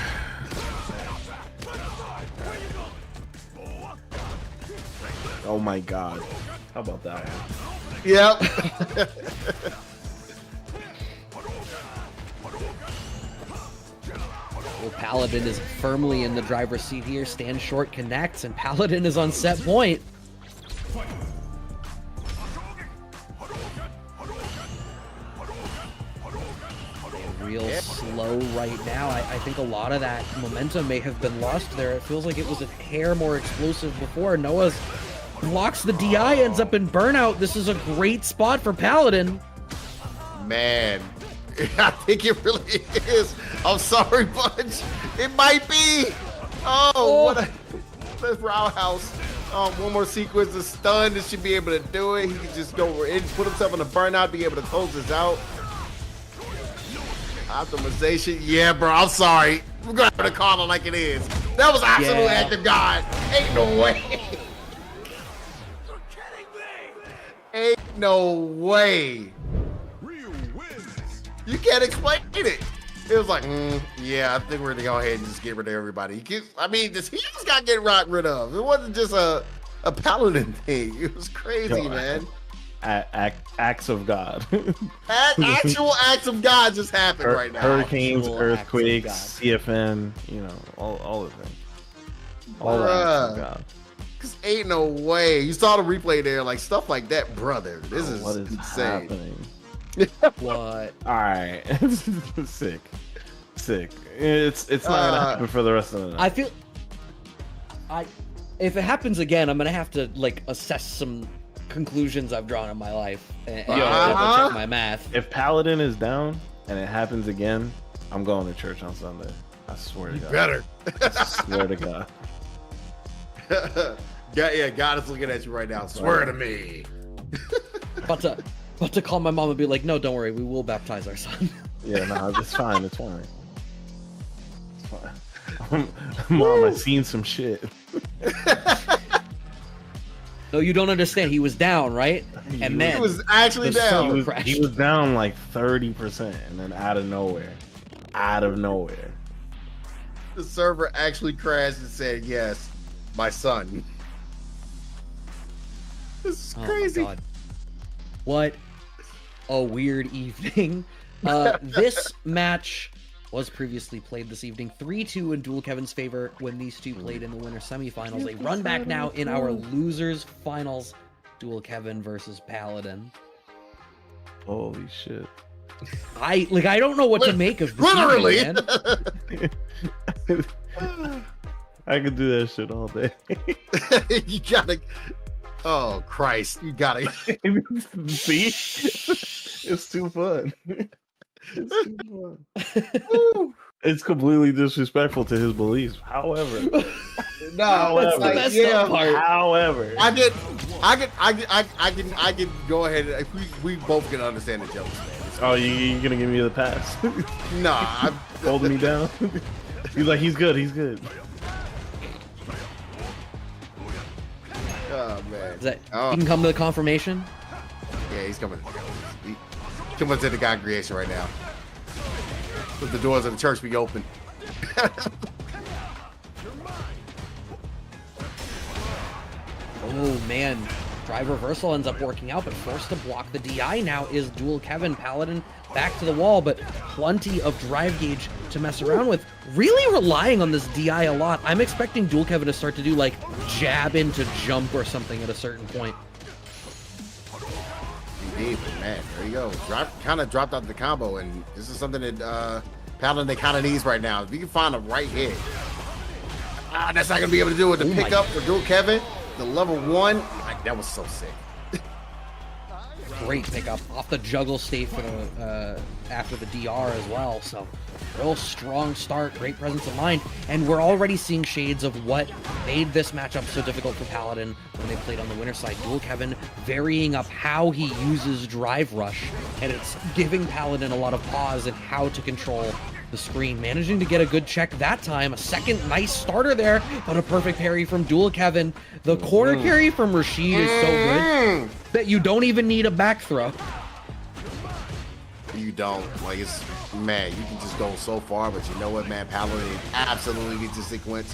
Oh my god. How about that one? Yep. Well, Paladin is firmly in the driver's seat here. Stand short connects, and Paladin is on set point. Real slow right now. I think a lot of that momentum may have been lost there. It feels like it was a hair more explosive before. Noah's blocks the DI, ends up in burnout. This is a great spot for Paladin. Man, I think it really is. I'm sorry, Bunch. It might be. Oh. What a roundhouse. One more sequence of stun. This should be able to do it. He can just go in, put himself in a burnout, be able to close this out. Optimization. Yeah, bro, I'm sorry. We're going to have to call it like it is. That was absolute act of God. Ain't no way. Ain't no way. You can't explain it. It was like, yeah, I think we're gonna go ahead and just get rid of everybody. I mean, he just got to get rid of. It wasn't just a Paladin thing. It was crazy, man. Acts of God. Actual acts of God just happened right now. Hurricanes, earthquakes, CFN, you know, all of them. All the acts of God. Cause ain't no way. You saw the replay there, like stuff like that, brother. This is what is insane. happening? What? All right, sick. It's not gonna happen for the rest of the night. I feel, if it happens again, I'm gonna have to like assess some conclusions I've drawn in my life and double check my math. If Paladin is down and it happens again, I'm going to church on Sunday. I swear to You God. better. I swear to God. God is looking at you right now. Swear to me. About to call my mom and be like, no, don't worry, we will baptize our son. Yeah, no, it's fine. It's fine. It's fine. Mom, I've seen some shit. No, you don't understand. He was down, right? And then he was actually down. He was down like 30%, and then out of nowhere, the server actually crashed and said, "Yes, my son." This is crazy. My God. What a weird evening. This match was previously played this evening 3-2 in Dual Kevin's favor when these two played in the winter semifinals. A run back now in our losers finals. Dual Kevin versus Paladin. Holy shit. I don't know what to make of this literally. Evening, I could do that shit all day. You gotta. Oh Christ! You gotta. See, it's too fun. It's too fun. It's completely disrespectful to his beliefs. However, No, That's the messed up part. However, I can go ahead. We both can understand the jokes, man. oh, you're gonna give me the pass? Nah, I'm Holding me down. He's like, he's good. He's good. Oh man. Is that, Oh. You can come to the confirmation? Yeah, he's coming. He's coming to the congregation right now. Let the doors of the church be open. Oh man, drive reversal ends up working out, but forced to block the DI now is Dual Kevin. Paladin back to the wall, but plenty of drive gauge to mess around with. Really relying on this DI a lot. I'm expecting Dual Kevin to start to do like jab into jump or something at a certain point. Indeed, man. There you go. Kind of dropped out the combo, and this is something that Paladin kind of needs right now. If you can find a right hit, that's not gonna be able to do with the pickup for Dual Kevin. The level 1, that was so sick. Great pickup off the juggle state for the after the DR as well. So real strong start, great presence of mind, and we're already seeing shades of what made this matchup so difficult for Paladin when they played on the winner side. Dual Kevin varying up how he uses drive rush, and it's giving Paladin a lot of pause in how to control the screen, managing to get a good check that time. A second nice starter there, but a perfect parry from Dual Kevin. The corner carry from Rashid is so good that you don't even need a back throw. You don't. Like, it's, man, you can just go so far, but you know what, man? Paladin absolutely needs a sequence.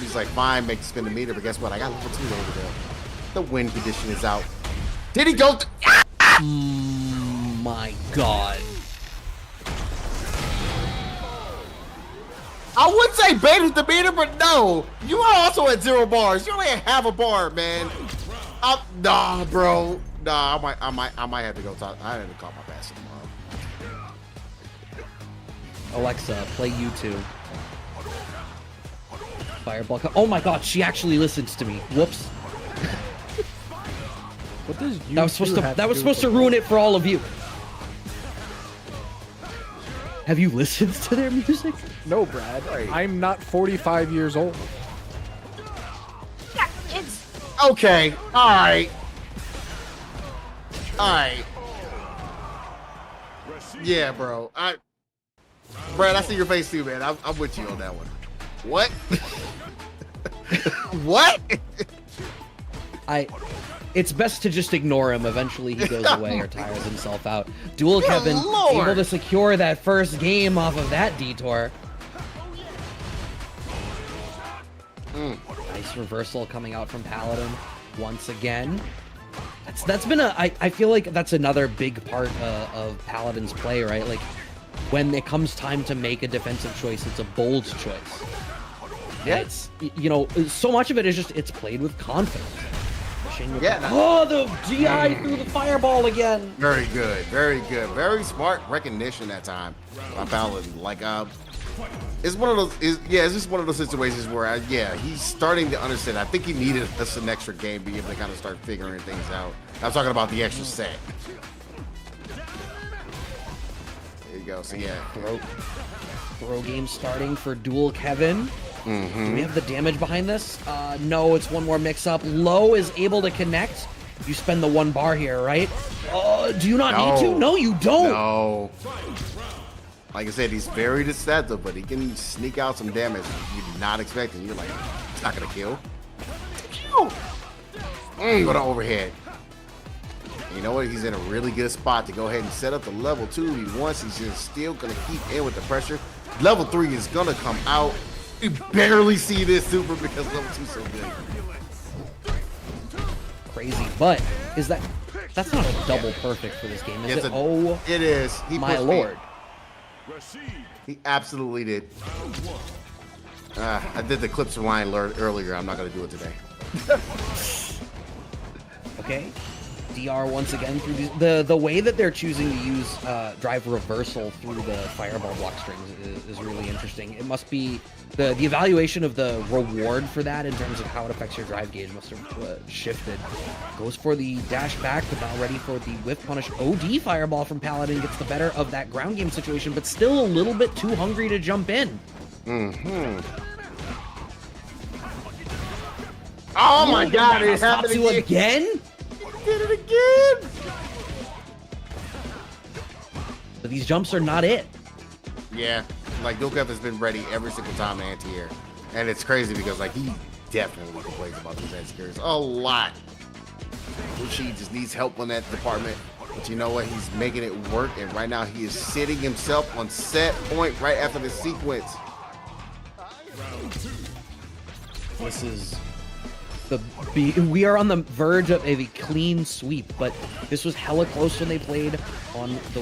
He's like, fine, make the spin the meter, but guess what? I got level 2 over there. The wind condition is out. Did he go? My God. I would say baited the meter, but no. You are also at 0 bars. You only have half a bar, man. Nah, bro. Nah, I might have to go talk. I have to call my pass tomorrow. Alexa, play YouTube. Fireball. Oh my God, she actually listens to me. Whoops. What does that was supposed to ruin it for all of you. Have you listened to their music? No, Brad. I'm not 45 years old. Yeah, it's okay. All right. Yeah, bro. Brad, I see your face too, man. I'm with you on that one. What? What? It's best to just ignore him. Eventually he goes away or tires himself out. Dual Kevin Lord. able to secure that first game off of that detour. Nice reversal coming out from Paladin once again. That's been I feel like that's another big part of Paladin's play, right? Like when it comes time to make a defensive choice, it's a bold choice. Yeah. It's, you know, so much of it is just, it's played with confidence. Yeah. Oh, the DI through the fireball again. Very good. Very good. Very smart recognition that time by Paladin. Like, it's one of those, it's just one of those situations where, he's starting to understand. I think he needed us an extra game to be able to kind of start figuring things out. I'm talking about the extra set. There you go. So, yeah. Throw game starting for Dual Kevin. Mm-hmm. Do we have the damage behind this? No, it's one more mix-up. Low is able to connect. You spend the 1 bar here, right? Do you not need to? No, you don't. No. Like I said, he's very deceptive, but he can sneak out some damage you're not expecting. You're like, it's not going to kill. Go to overhead. You know what? He's in a really good spot to go ahead and set up the level 2 he wants. He's just still going to keep in with the pressure. Level 3 is going to come out. You barely see this super because level 2 is so good. Crazy, but that's not a double perfect for this game, is it? It is. My lord. He absolutely did. I did the clips rewind earlier. I'm not going to do it today. Okay. DR once again through the way that they're choosing to use drive reversal through the fireball block strings is really interesting. It must be the evaluation of the reward for that in terms of how it affects your drive gauge must have shifted. Goes for the dash back, but not ready for the whiff punish. OD fireball from Paladin gets the better of that ground game situation, but still a little bit too hungry to jump in. Mm-hmm. Oh my God! It happened again. Did it again! But these jumps are not it. Yeah, like Dukev has been ready every single time in anti-air. And it's crazy because like he definitely complains about these anti-airs a lot. Rashid just needs help on that department. But you know what? He's making it work, and right now he is sitting himself on set point right after the sequence. This is we are on the verge of a clean sweep, but this was hella close when they played on the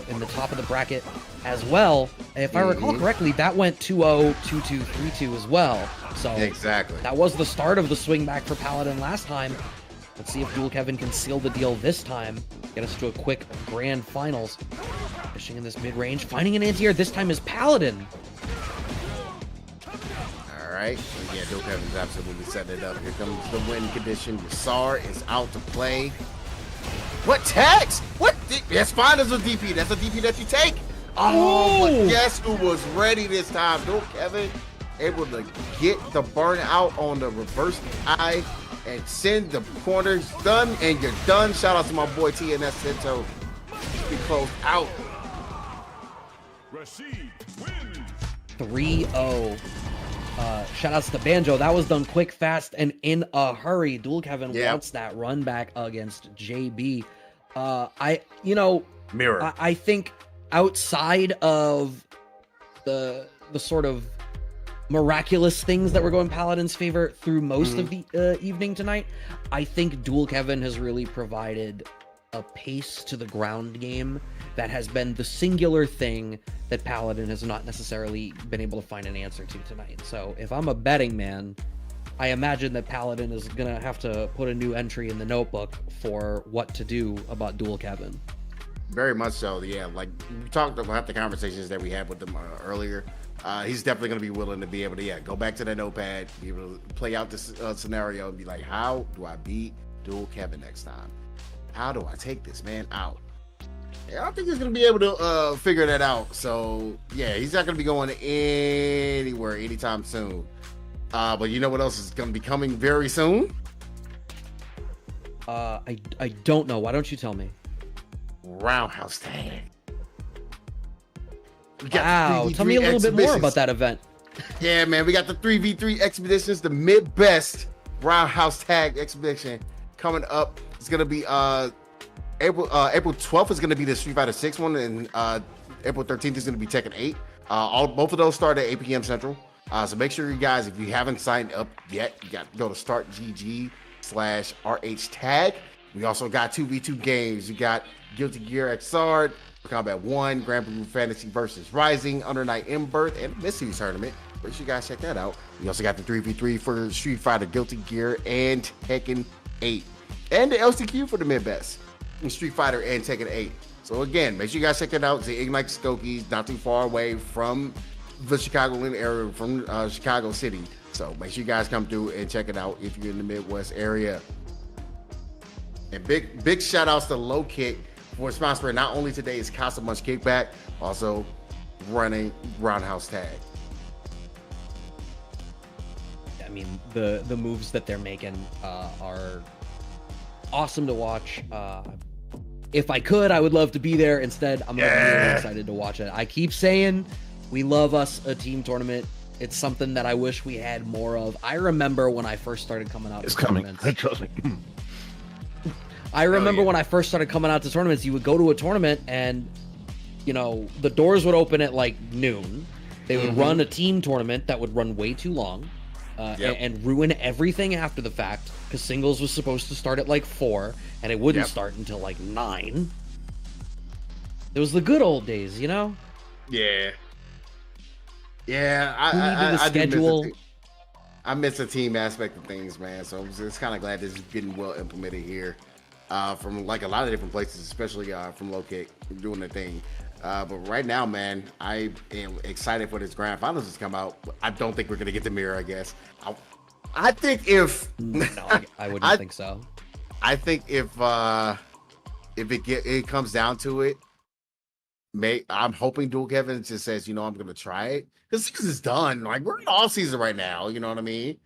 in the top of the bracket as well. If I recall correctly, that went 2-0, 2-2, 3-2 as well. So exactly, that was the start of the swing back for Paladin last time. Let's see if Dual Kevin can seal the deal this time. Get us to a quick grand finals. Fishing in this mid-range, finding an anti-air. This time is Paladin. Right? Yeah, Dual Kevin's absolutely setting it up. Here comes the win condition. Yassar is out to play. What tags? What? That's fine as a DP. That's a DP that you take. Oh, but guess who was ready this time? Dual Kevin able to get the burnout on the reverse eye and send the corners done, and you're done. Shout out to my boy TNS Sento. Be closed out. 3-0. Shout outs to Banjo. That was done quick, fast, and in a hurry. Dual Kevin wants that run back against JB. Mirror. I think outside of the sort of miraculous things that were going Paladin's favor through most of the evening tonight, I think Dual Kevin has really provided a pace to the ground game that has been the singular thing that Paladin has not necessarily been able to find an answer to tonight. So if I'm a betting man, I imagine that Paladin is going to have to put a new entry in the notebook for what to do about Dual Kevin. Very much so, yeah. Like we talked about the conversations that we had with them earlier. He's definitely going to be willing to be able to, go back to that notepad, be able to play out this scenario and be like, how do I beat Dual Kevin next time? How do I take this man out? Yeah, I don't think he's going to be able to figure that out. So, yeah, he's not going to be going anywhere anytime soon. But you know what else is going to be coming very soon? I don't know. Why don't you tell me? Roundhouse Tag. Wow, tell me a little bit more about that event. Yeah, man, we got the 3v3 expeditions, the mid-best Roundhouse Tag expedition coming up. It's going to be April 12th is going to be the Street Fighter 6 one, and April 13th is going to be Tekken 8. Both of those start at 8 p.m. Central. So make sure you guys, if you haven't signed up yet, you got to go to startgg/RH tag. We also got 2v2 games. You got Guilty Gear XR, Combat 1, Grand Blue Fantasy vs. Rising, Under Night in Birth, and Mystery Tournament. Make sure you guys check that out. We also got the 3v3 for Street Fighter, Guilty Gear, and Tekken 8. And the LCQ for the mid-best in Street Fighter and Tekken 8. So again, make sure you guys check that out. The Ignite Skokies, not too far away from the Chicagoland area, from Chicago City. So make sure you guys come through and check it out if you're in the Midwest area. And big shout outs to Low Kick for sponsoring not only today's CasaBunch Kickback, also running roundhouse tag. I mean, the moves that they're making are awesome to watch. If I could, I would love to be there. Instead, I'm really excited to watch it. I keep saying we love us a team tournament. It's something that I wish we had more of. I remember when I first started coming out. It's coming. Trust me. I remember when I first started coming out to tournaments, you would go to a tournament and, you know, the doors would open at like noon. They would run a team tournament that would run way too long and ruin everything after the fact, because singles was supposed to start at like 4 and it wouldn't start until like 9. It was the good old days, you know? Yeah. Yeah, I miss the team aspect of things, man. So it's kind of glad this is getting well implemented here from like a lot of different places, especially from Low Kick doing the thing. But right now, man, I am excited for this grand finals to come out. I don't think we're gonna get the mirror. I guess. I think if no, I wouldn't think so. I think if it comes down to it, I'm hoping Dual Kevin just says, you know, I'm gonna try it. Because season is done. Like, we're in all season right now. You know what I mean?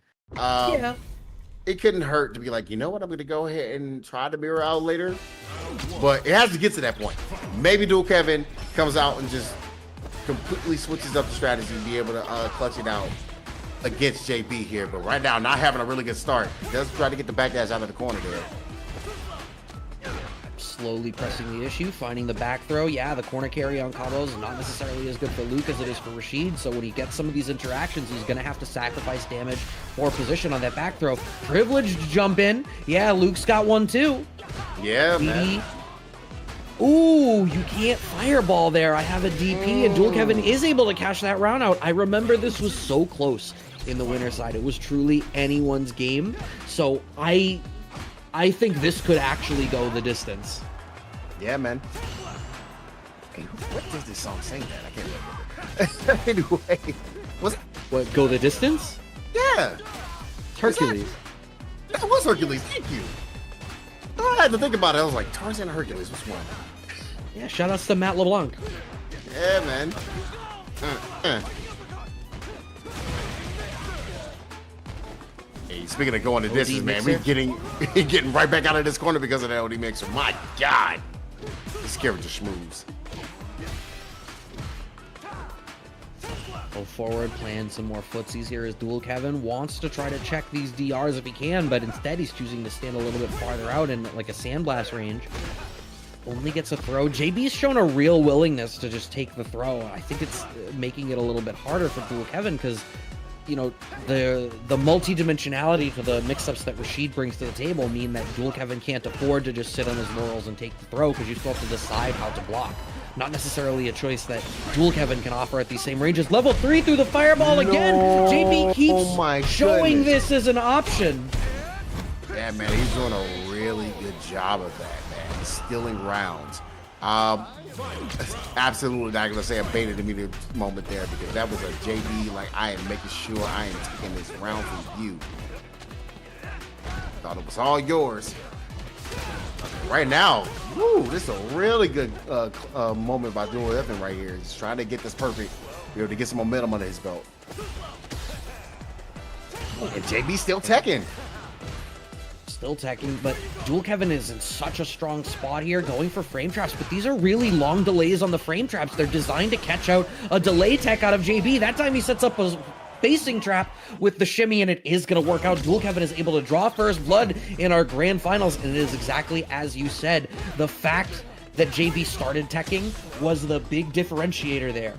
It couldn't hurt to be like, you know what? I'm going to go ahead and try the mirror out later. But it has to get to that point. Maybe Dual Kevin comes out and just completely switches up the strategy and be able to clutch it out against JB here. But right now, not having a really good start. He does try to get the backdash out of the corner there. Slowly pressing the issue, finding the back throw. Yeah, the corner carry on combos is not necessarily as good for Luke as it is for Rashid, so when he gets some of these interactions, he's going to have to sacrifice damage or position on that back throw. Privileged jump in. Yeah, Luke's got one too. Yeah, man. Ooh, you can't fireball there. I have a DP, and Dual Kevin is able to cash that round out. I remember this was so close in the winner's side. It was truly anyone's game, so I think this could actually go the distance. Yeah, man. Hey, what does this song say that? I can't remember. Anyway, was it? What, go the distance? Yeah. It's Hercules. That was Hercules. Thank you. I had to think about it. I was like, Tarzan and Hercules. Which one? Yeah, shout outs to Matt LeBlanc. Yeah, man. Hey, speaking of going to distance, man, we're getting right back out of this corner because of that OD mixer. My God. This character schmooves. Go forward, playing some more footsies here as Dual Kevin wants to try to check these DRs if he can, but instead he's choosing to stand a little bit farther out in like a sandblast range. Only gets a throw. JB's shown a real willingness to just take the throw. I think it's making it a little bit harder for Dual Kevin because, you know, the multi-dimensionality to the mix-ups that Rashid brings to the table mean that Dual Kevin can't afford to just sit on his laurels and take the throw because you still have to decide how to block. Not necessarily a choice that Dual Kevin can offer at these same ranges. Level 3 through the fireball again. JB keeps showing this as an option. Yeah, man, he's doing a really good job of that, man. He's stealing rounds. Absolutely not gonna say a baited immediate moment there because that was a JB. Like, I am making sure I am taking this round from you. Thought it was all yours. Right now, woo, this is a really good moment by Dual Kevin right here. He's trying to get this perfect, you know, to get some momentum under his belt. And JB still teching. Still teching, but Dual Kevin is in such a strong spot here, going for frame traps, but these are really long delays on the frame traps. They're designed to catch out a delay tech out of JB. That time he sets up a facing trap with the shimmy, and it is going to work out. Dual Kevin is able to draw first blood in our grand finals, and it is exactly as you said. The fact that JB started teching was the big differentiator there.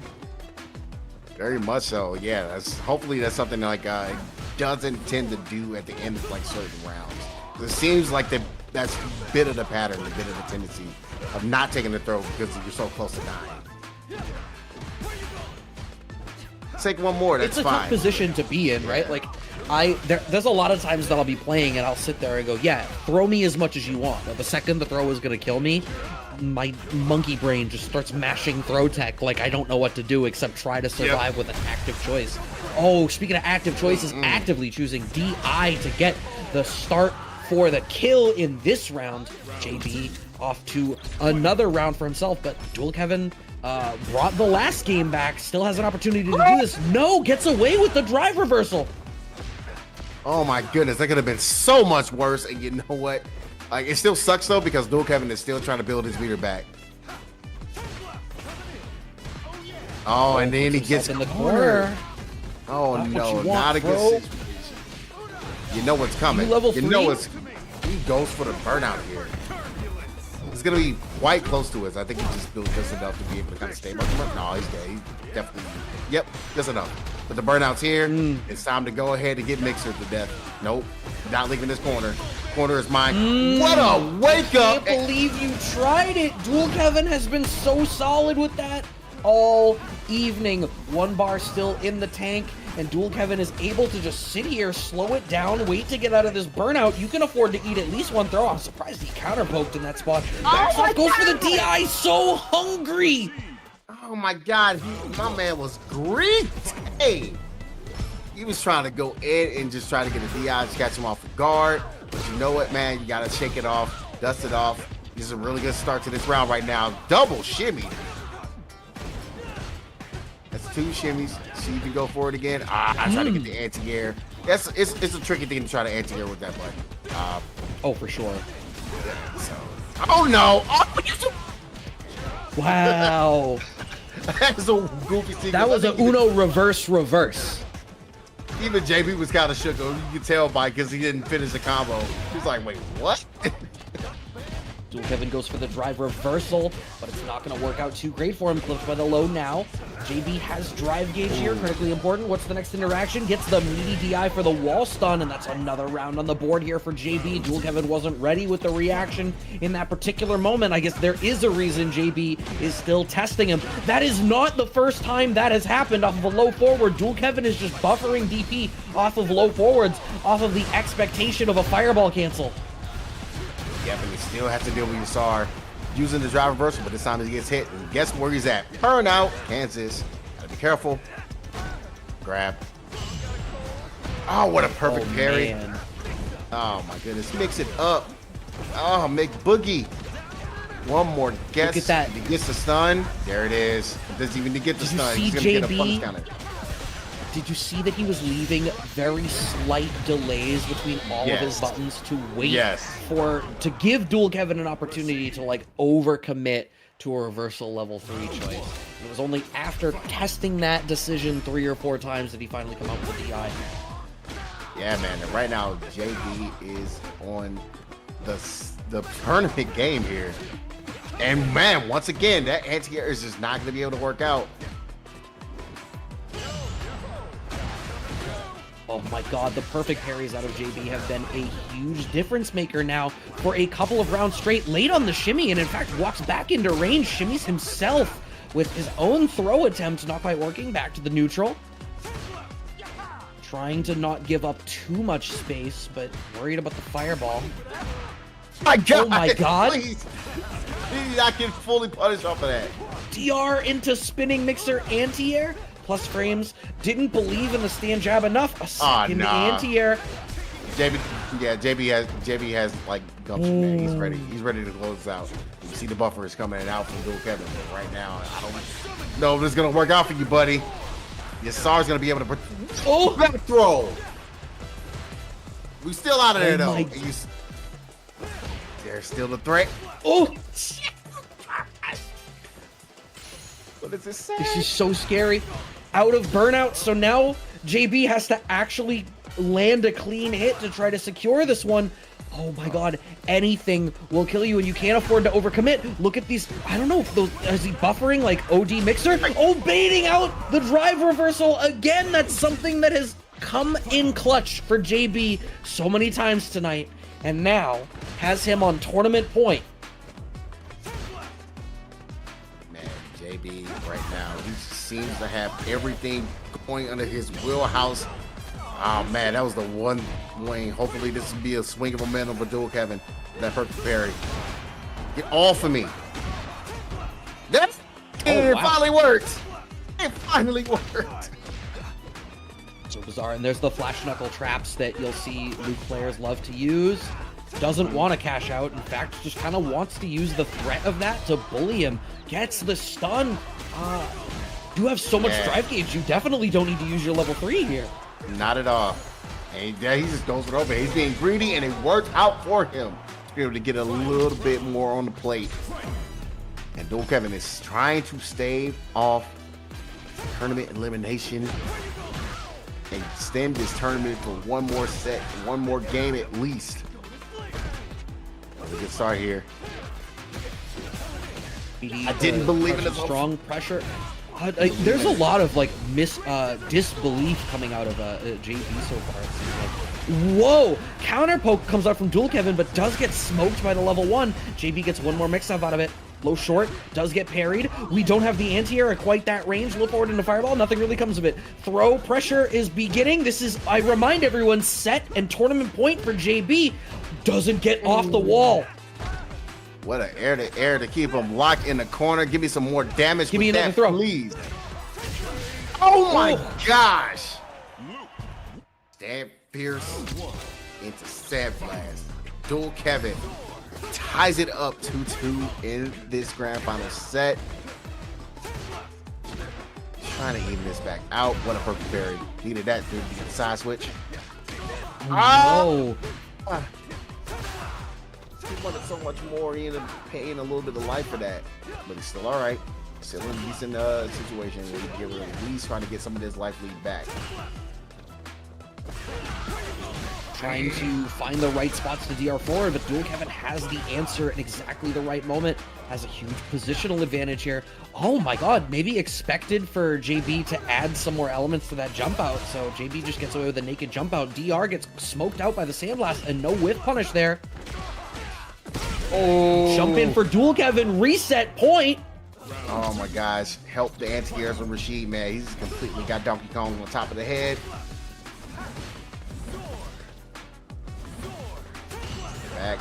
Very much so, yeah. Hopefully that's something like doesn't tend to do at the end of like certain rounds. It seems like that's a bit of the pattern, a bit of the tendency of not taking the throw because you're so close to dying. Take one more, that's fine. It's a tough position to be in, right? Like, there's a lot of times that I'll be playing and I'll sit there and go, yeah, throw me as much as you want. But the second the throw is going to kill me, my monkey brain just starts mashing throw tech like I don't know what to do except try to survive with an active choice. Oh, speaking of active choices, actively choosing DI to get the start for the kill in this round. JB off to another round for himself, but Dual Kevin brought the last game back, still has an opportunity to do this. No, gets away with the drive reversal. Oh my goodness, that could have been so much worse. And you know what? Like, it still sucks though because Dual Kevin is still trying to build his meter back. Oh, and then he gets in the corner. Oh no, not a good situation. You know what's coming. You know it's. He goes for the burnout here. It's gonna be quite close to us. I think he just built just enough to be able to kind of stay. No, he's dead. He's definitely. Yep, just enough. But the burnout's here. It's time to go ahead and get Mixer to death. Nope, not leaving this corner. Corner is mine. What a wake up! I can't believe you tried it. Dual Kevin has been so solid with that all evening. One bar still in the tank, and Dual Kevin is able to just sit here, slow it down, wait to get out of this burnout. You can afford to eat at least one throw. I'm surprised he counter-poked in that spot. Backstop goes for the DI, so hungry. Oh my God, my man was greedy. He was trying to go in and just try to get a DI to catch him off guard. But you know what, man? You gotta shake it off, dust it off. This is a really good start to this round right now. Double shimmy. That's 2 shimmies. See, you can go for it again. I try to get the anti-air. It's a tricky thing to try to anti-air with that button. Oh, for sure. Yeah, so. Oh no! Oh, wow. That was a goofy sequence. That was a Uno reverse. Even JB was kind of shook. You could tell by because he didn't finish the combo. He was like, wait, what? Dual Kevin goes for the drive reversal, but it's not going to work out too great for him. Clipped by the low now. JB has drive gauge here, critically important. What's the next interaction? Gets the meaty DI for the wall stun, and that's another round on the board here for JB. Dual Kevin wasn't ready with the reaction in that particular moment. I guess there is a reason JB is still testing him. That is not the first time that has happened off of a low forward. Dual Kevin is just buffering DP off of low forwards, off of the expectation of a fireball cancel. Yeah, but he still has to deal with Yasar using the drive reversal, but this time he gets hit. And guess where he's at? Burnout, Kansas. Gotta be careful. Grab. Oh, what a perfect parry. Man. Oh my goodness. Mix it up. Oh, make Boogie. One more guess. Look at that. He gets the stun. There it is. Doesn't even get the stun. He's gonna get a punish counter. Did you see that he was leaving very slight delays between all of his buttons to wait to give Dual Kevin an opportunity to like overcommit to a reversal level 3 choice? It was only after testing that decision 3 or 4 times that he finally come up with the DI. Yeah, man. And right now, JB is on the tournament game here. And man, once again, that anti-air is just not going to be able to work out. Oh my God, the perfect parries out of JB have been a huge difference maker now for a couple of rounds straight. Late on the shimmy, and in fact walks back into range, shimmies himself with his own throw attempt, not quite working, back to the neutral. Trying to not give up too much space, but worried about the fireball. My God! Oh my God! Please. I can fully punish off of that. DR into spinning mixer anti-air. Plus frames, didn't believe in the stand jab enough. A second anti-air. JB has like gumption, man. He's ready. He's ready to close out. You see the buffer is coming out from Dual Kevin right now. I don't know if this is gonna work out for you, buddy. Yasar's gonna be able to that throw. We still out of there though. There's still the threat. Oh! What does this say? This is so scary. Out of burnout, so now JB has to actually land a clean hit to try to secure this one. Oh my God, anything will kill you and you can't afford to overcommit. Look at these, I don't know if those, is he buffering like OD Mixer? Oh, baiting out the drive reversal again. That's something that has come in clutch for JB so many times tonight, and now has him on tournament point. JB right now, he seems to have everything going under his wheelhouse. Oh man, that was the one wing. Hopefully this will be a swing of momentum for Dual Kevin. That perfect parry. Get off of me. That's it. Finally worked. It finally worked. So bizarre. And there's the flash knuckle traps that you'll see Luke players love to use. doesn't want to cash out. In fact, just kind of wants to use the threat of that to bully him. Gets the stun. You have so much drive gauge, you definitely don't need to use your level 3 here. Not at all. And he just goes it over. He's being greedy, and it worked out for him to be able to get a little bit more on the plate. And Dual Kevin is trying to stave off tournament elimination and extend this tournament for one more set, one more game at least. That's a good start here. I didn't believe in the strong pressure. There's a lot of like disbelief coming out of JB so far. It seems like. Whoa! Counter poke comes out from Dual Kevin, but does get smoked by the level 1. JB gets one more mix-up out of it. Low short, does get parried. We don't have the anti-air at quite that range. Look forward into Fireball, nothing really comes of it. Throw pressure is beginning. This is, I remind everyone, set and tournament point for JB. Doesn't get off the wall. What an air to keep him locked in the corner. Give me some more damage. Give me another throw, please. Oh my gosh! Stab Fierce into Sandblast. Dual Kevin ties it up 2-2 in this grand final set. Trying to even this back out. What a perfect parry. Needed that to be a side switch. Oh! He wanted so much more. He ended up paying a little bit of life for that, but he's still all right. Still in a decent situation where he can at least trying to get some of this life lead back. Trying to find the right spots to DR forward, but Dual Kevin has the answer at exactly the right moment. Has a huge positional advantage here. Oh my god, maybe expected for JB to add some more elements to that jump out. So JB just gets away with a naked jump out. DR gets smoked out by the Sandblast and no whiff punish there. Oh, jump in for Dual Kevin, reset point. Oh my gosh, help the anti-airs from Rashid, man. He's completely got Donkey Kong on top of the head. Back.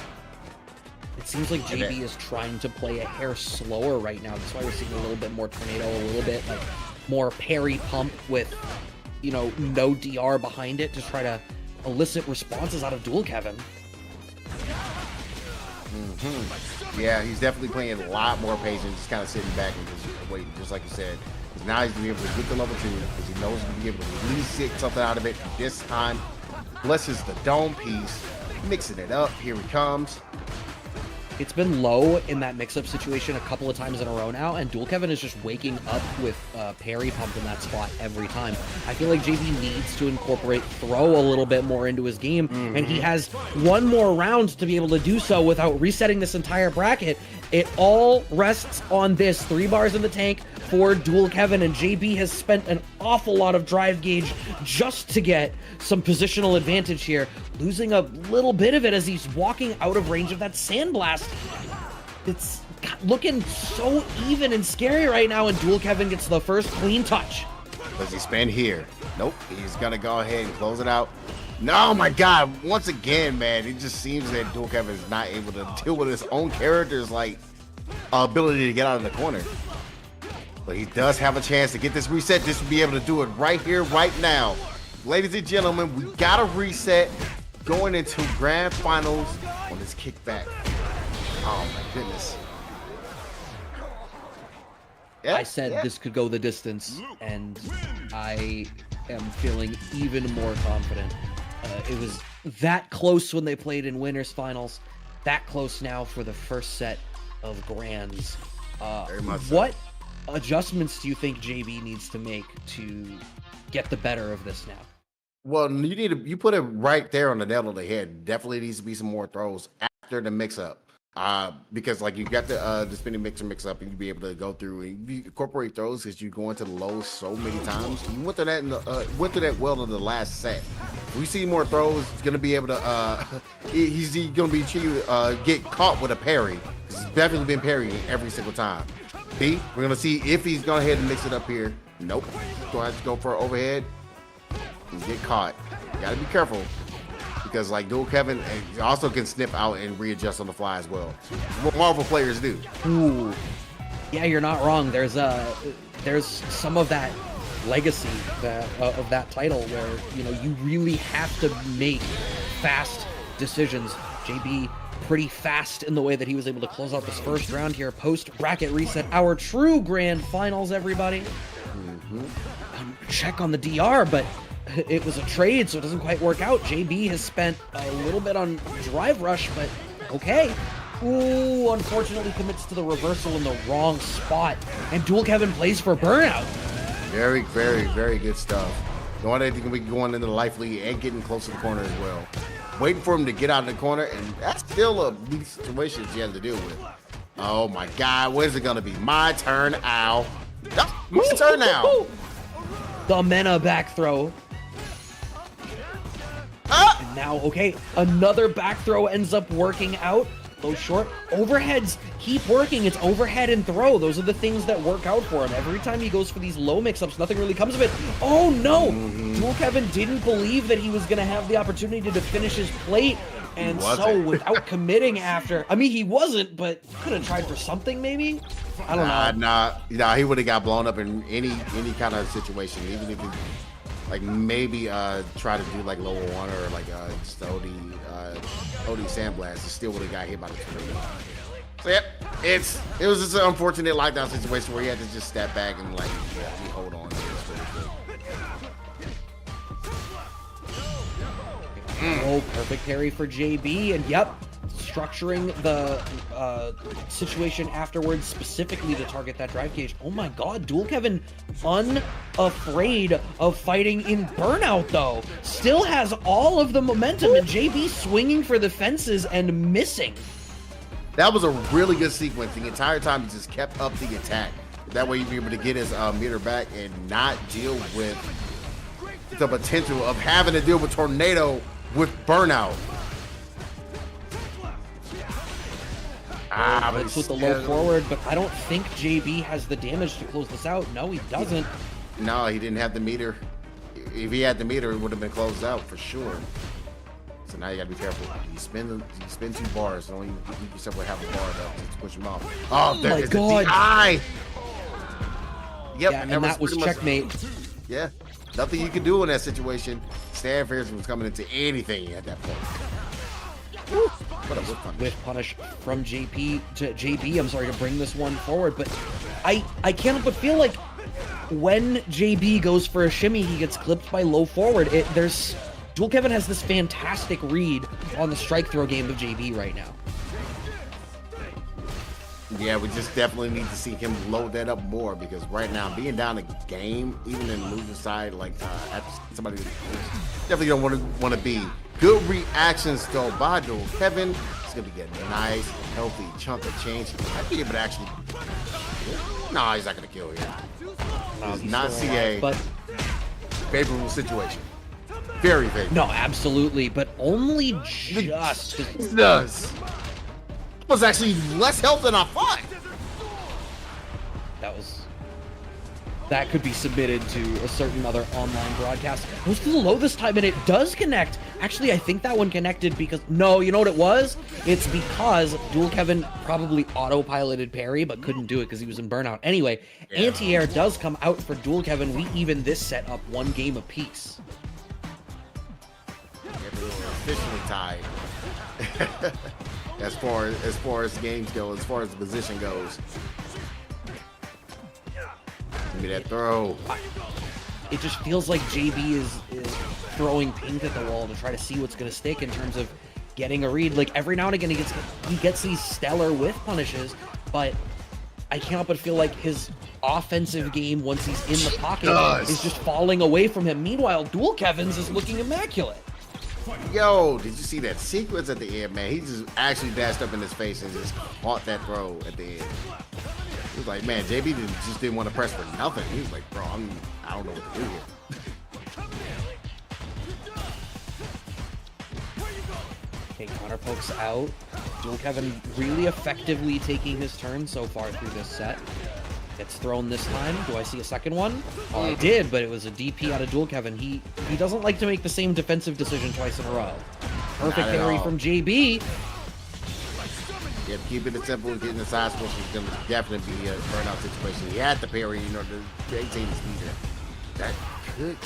It seems like JB is trying to play a hair slower right now. That's why we're seeing a little bit more tornado, a little bit like more parry pump with, you know, no DR behind it to try to elicit responses out of Dual Kevin. Yeah, he's definitely playing a lot more patient, just kind of sitting back and just waiting, just like you said. Because now he's going to be able to get to level 2, because he knows he's going to be able to at least get something out of it this time. Blesses the dome piece, mixing it up. Here he comes. It's been low in that mix-up situation a couple of times in a row now, and Dual Kevin is just waking up with parry pump in that spot every time. I feel like JB needs to incorporate throw a little bit more into his game, and he has one more round to be able to do so without resetting this entire bracket. It all rests on this 3 bars in the tank for Dual Kevin, and JB has spent an awful lot of drive gauge just to get some positional advantage here, losing a little bit of it as he's walking out of range of that Sandblast. It's looking so even and scary right now, and Dual Kevin gets the first clean touch. Does he spend here? Nope. He's gonna go ahead and close it out. No, my God! Once again, man, it just seems that Dual Kevin is not able to deal with his own character's like ability to get out of the corner. But he does have a chance to get this reset. Just to be able to do it right here, right now. Ladies and gentlemen, we got a reset going into grand finals on this kickback. Oh my goodness. I said this could go the distance, and I am feeling even more confident. It was that close when they played in winners finals, that close now for the first set of grands. Very much so. What adjustments do you think JB needs to make to get the better of this now? Well, you put it right there on the nail of the head. Definitely needs to be some more throws after the mix-up. Because like you got the spinning mix up, and you be able to go through and you incorporate throws because you go into the lows so many times. You went through that went through that well in the last set. If we see more throws, he's gonna be able to he's gonna be get caught with a parry. He's definitely been parrying every single time. B, we're gonna see if he's gonna head and mix it up here. Nope. Go ahead to go for an overhead and get caught. You gotta be careful. Because like Dual Kevin also can snip out and readjust on the fly as well. What Marvel players do. Ooh. Yeah, you're not wrong. There's some of that legacy of that title where, you know, you really have to make fast decisions JB pretty fast in the way that he was able to close out this first round here. Post bracket reset, our true grand finals, everybody. Check on the DR, but it was a trade, so it doesn't quite work out. JB has spent a little bit on drive rush, but okay. Ooh, unfortunately commits to the reversal in the wrong spot. And Dual Kevin plays for burnout. Very, very, very good stuff. Going into the life lead and getting close to the corner as well. Waiting for him to get out of the corner, and that's still a big situation he has to deal with. Oh my God, when's it gonna be? My turn, ow. My turn now. The Mena back throw. And now, okay, another back throw ends up working out. Low short. Overheads keep working. It's overhead and throw. Those are the things that work out for him. Every time he goes for these low mix-ups, nothing really comes of it. Oh no! Dual Kevin didn't believe that he was going to have the opportunity to finish his plate. And so without committing after, I mean, he wasn't, but could have tried for something maybe? I don't know. Nah, he would have got blown up in any kind of situation, even if he like maybe try to do like lower one or like just OD sandblast, he still would have got hit by the tornado. So yep, it was just an unfortunate lockdown situation where he had to just step back and like hold on to this Oh, perfect parry for JB, and yep, structuring the situation afterwards specifically to target that drive cage. Oh my God, Dual Kevin unafraid of fighting in burnout though. Still has all of the momentum, and JB swinging for the fences and missing. That was a really good sequence. The entire time he just kept up the attack. That way he'd be able to get his meter back and not deal with the potential of having to deal with tornado with burnout. With the low forward, but I don't think JB has the damage to close this out. No, he doesn't. No, he didn't have the meter. If he had the meter, it would have been closed out for sure. So now you gotta be careful. You spin 2 bars. Don't even keep yourself with half a bar up to push him off. Oh, there is the DI. Yep, yeah, and that was checkmate. Yeah, nothing you can do in that situation. Stan Ferguson was coming into anything at that point. Woo. What a whiff punish from JB I'm sorry to bring this one forward, but I can't help but feel like when JB goes for a shimmy, he gets clipped by low forward. Dual Kevin has this fantastic read on the strike throw game of JB right now. Yeah, we just definitely need to see him load that up more, because right now being down a game, even in the losing side, like somebody definitely don't want to be. Good reactions though by Dual Kevin. He's gonna be getting a nice, healthy chunk of change. He might be able to actually. No, he's not gonna kill here. Does not see a favorable situation. Very favorable. No, absolutely, but only just. It does. Was actually less health than I thought. That could be submitted to a certain other online broadcast. It was to the low this time, and it does connect. Actually, I think that one connected because... No, you know what it was? It's because Dual Kevin probably autopiloted parry, but couldn't do it because he was in burnout. Anyway, anti-air does come out for Dual Kevin. We even this set up 1 game apiece. Officially tied. as far as games go, as far as the position goes. Give me that throw. It just feels like JB is throwing paint at the wall to try to see what's going to stick in terms of getting a read. Like every now and again he gets these stellar whiff punishes, but I can't help but feel like his offensive game once he's in the pocket is just falling away from him. Meanwhile, Dual Kevin's is looking immaculate. Yo, did you see that sequence at the end, man? He just actually dashed up in his face and just caught that throw at the end. He was like, man, JB just didn't want to press for nothing. He was like, bro, I don't know what to do here. Okay, counter pokes out. Dual Kevin really effectively taking his turn so far through this set. Gets thrown this time. Do I see a second one? Oh, I did, but it was a DP out of Dual Kevin. He doesn't like to make the same defensive decision twice in a row. Perfect parry from JB. Yeah, keeping it simple and getting the side switch is going to definitely be a burnout situation. He had the parry in order to maintain his leader. That could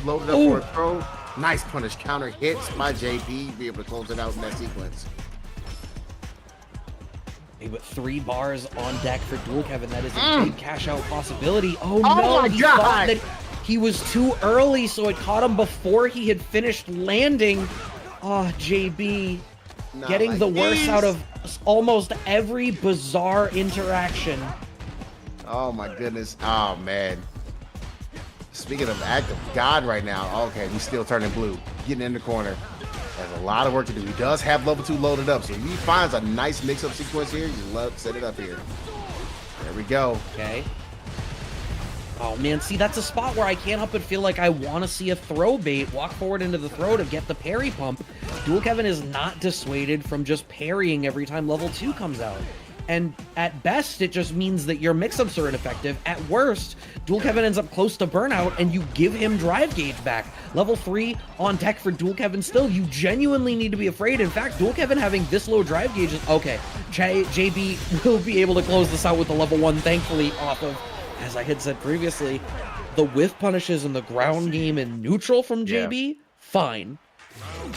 load it up for a throw. Nice punish counter hits by JB. Be able to close it out in that sequence. But 3 bars on deck for Dual Kevin. That is a big cash out possibility. Oh Oh no, my he God. thought that he was too early, so it caught him before he had finished landing. Oh, JB getting the worst out of almost every bizarre interaction. Oh my goodness. Oh man. Speaking of act of God right now, okay, he's still turning blue. Getting in the corner. Has a lot of work to do. He does have level 2 loaded up, so if he finds a nice mix-up sequence here, you set it up here. There we go. Okay. Oh man, see, that's a spot where I can't help but feel like I want to see a throw bait walk forward into the throw to get the parry pump. Dual Kevin is not dissuaded from just parrying every time level 2 comes out. And at best, it just means that your mix-ups are ineffective. At worst, Dual Kevin ends up close to burnout, and you give him drive gauge back. Level 3 on deck for Dual Kevin still. You genuinely need to be afraid. In fact, Dual Kevin having this low drive gauge is... Okay, JB will be able to close this out with the level 1, thankfully, off of, as I had said previously, the whiff punishes in the ground game and neutral from JB, fine.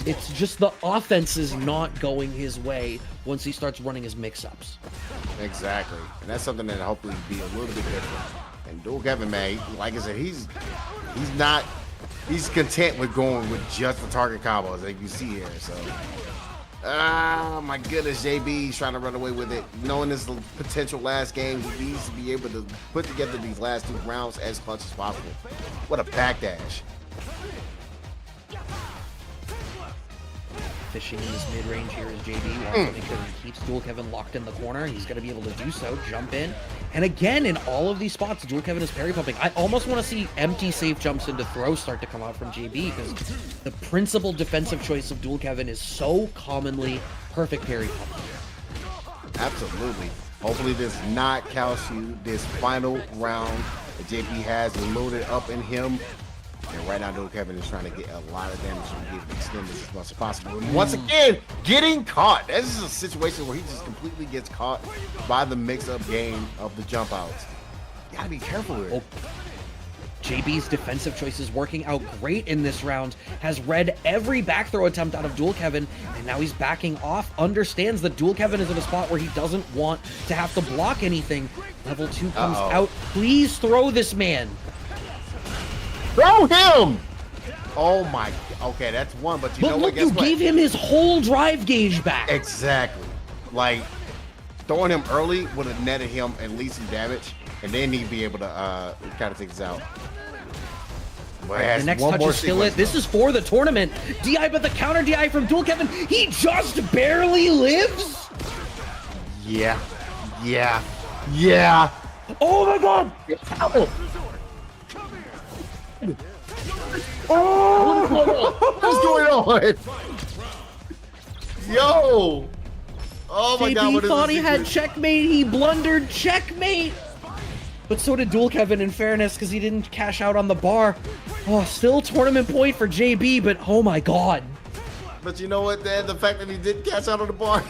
It's just the offense is not going his way once he starts running his mix-ups. Exactly. And that's something that hopefully be a little bit different. And Dual Kevin, man, like I said, he's content with going with just the target combos like you see here. So, oh my goodness, JB's trying to run away with it. Knowing this potential last game, he needs to be able to put together these last 2 rounds as clutch as possible. What a backdash. Fishing in his mid-range here is JB. Wants to make sure he keeps Dual Kevin locked in the corner. He's going to be able to do so. Jump in. And again, in all of these spots, Dual Kevin is parry pumping. I almost want to see empty safe jumps into throws start to come out from JB because the principal defensive choice of Dual Kevin is so commonly perfect parry pumping. Absolutely. Hopefully this not cost you this final round that JB has loaded up in him. And right now, Dual Kevin is trying to get a lot of damage and get extended as much as possible. And once again, getting caught. This is a situation where he just completely gets caught by the mix-up game of the jump outs. You gotta be careful here. Oh. JB's defensive choices working out great in this round. Has read every back throw attempt out of Dual Kevin, and now he's backing off. Understands that Dual Kevin is in a spot where he doesn't want to have to block anything. Level 2 comes out. Please throw this man. Throw him! Oh my, okay, that's one, but you know what? Guess what? You gave him his whole drive gauge back. Exactly. Like, throwing him early would have netted him at least some damage, and then he'd be able to kind of take this out. Right, the next touch is still it. This is for the tournament. DI, but the counter DI from Dual Kevin. He just barely lives? Yeah. Yeah. Yeah. Oh my god! Oh! What's going on? Yo! Oh my god, what is thought he had checkmate, he blundered checkmate! But so did Dual Kevin, in fairness, because he didn't cash out on the bar. Oh, still tournament point for JB, but oh my god. But you know what, Dad? The fact that he didn't cash out on the bar,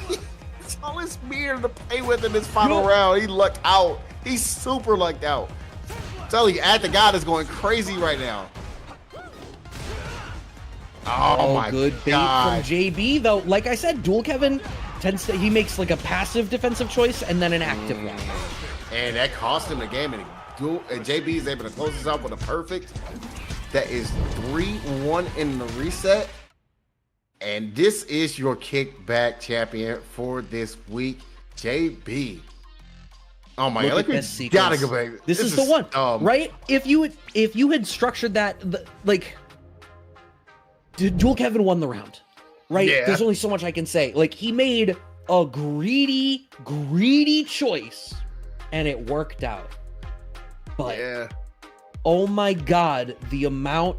it's all his mirror to play with in this final round. He lucked out. He's super lucked out. I'm telling you, At the God is going crazy right now. Oh my good bait god. from JB, though. Like I said, Dual Kevin he makes like a passive defensive choice and then an active one. And that cost him the game, and JB is able to close this out with a perfect. That is 3-1 in the reset. And this is your kickback champion for this week, JB. Oh my god, this gotta go back. This is the one, right? If you had structured that, like, Dual Kevin won the round, right? Yeah. There's only so much I can say. Like, he made a greedy choice, and it worked out. But yeah. Oh my god, the amount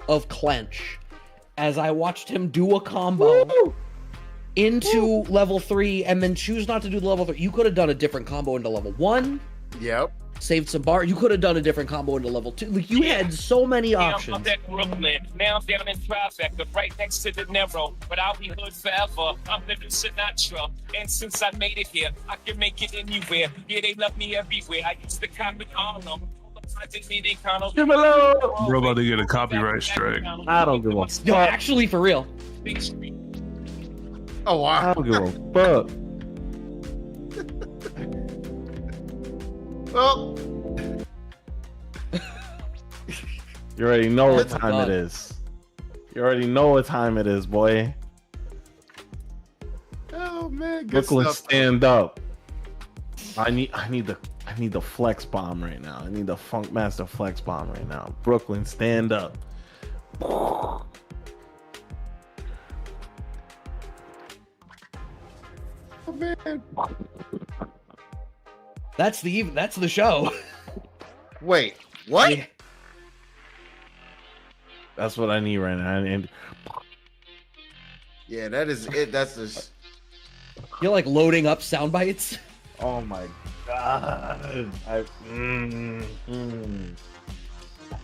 of clench as I watched him do a combo into level 3 and then choose not to do the level 3. You could have done a different combo into level 1. Yep. Saved some bar. You could have done a different combo into level 2. Like, you had so many options. I'm at Brooklyn. Now I'm down in Tribeca, right next to the Narrow. But I'll be hood forever. I'm living Sinatra. And since I made it here, I can make it anywhere. Yeah, they love me everywhere. I used to comment on them. Bro, about to get a copyright strike. I don't give a fuck. No, actually, for real. Oh wow. I don't give a fuck. Oh. You already know what time it is. You already know what time it is, boy. Oh man, good Brooklyn, stuff. stand up. I need the flex bomb right now. I need the Funk Master flex bomb right now. Brooklyn, stand up. Oh, man. That's the show. Wait, what? Yeah. That's what I need right now. And Yeah, that is it. That's just. You're like loading up sound bites. oh my god.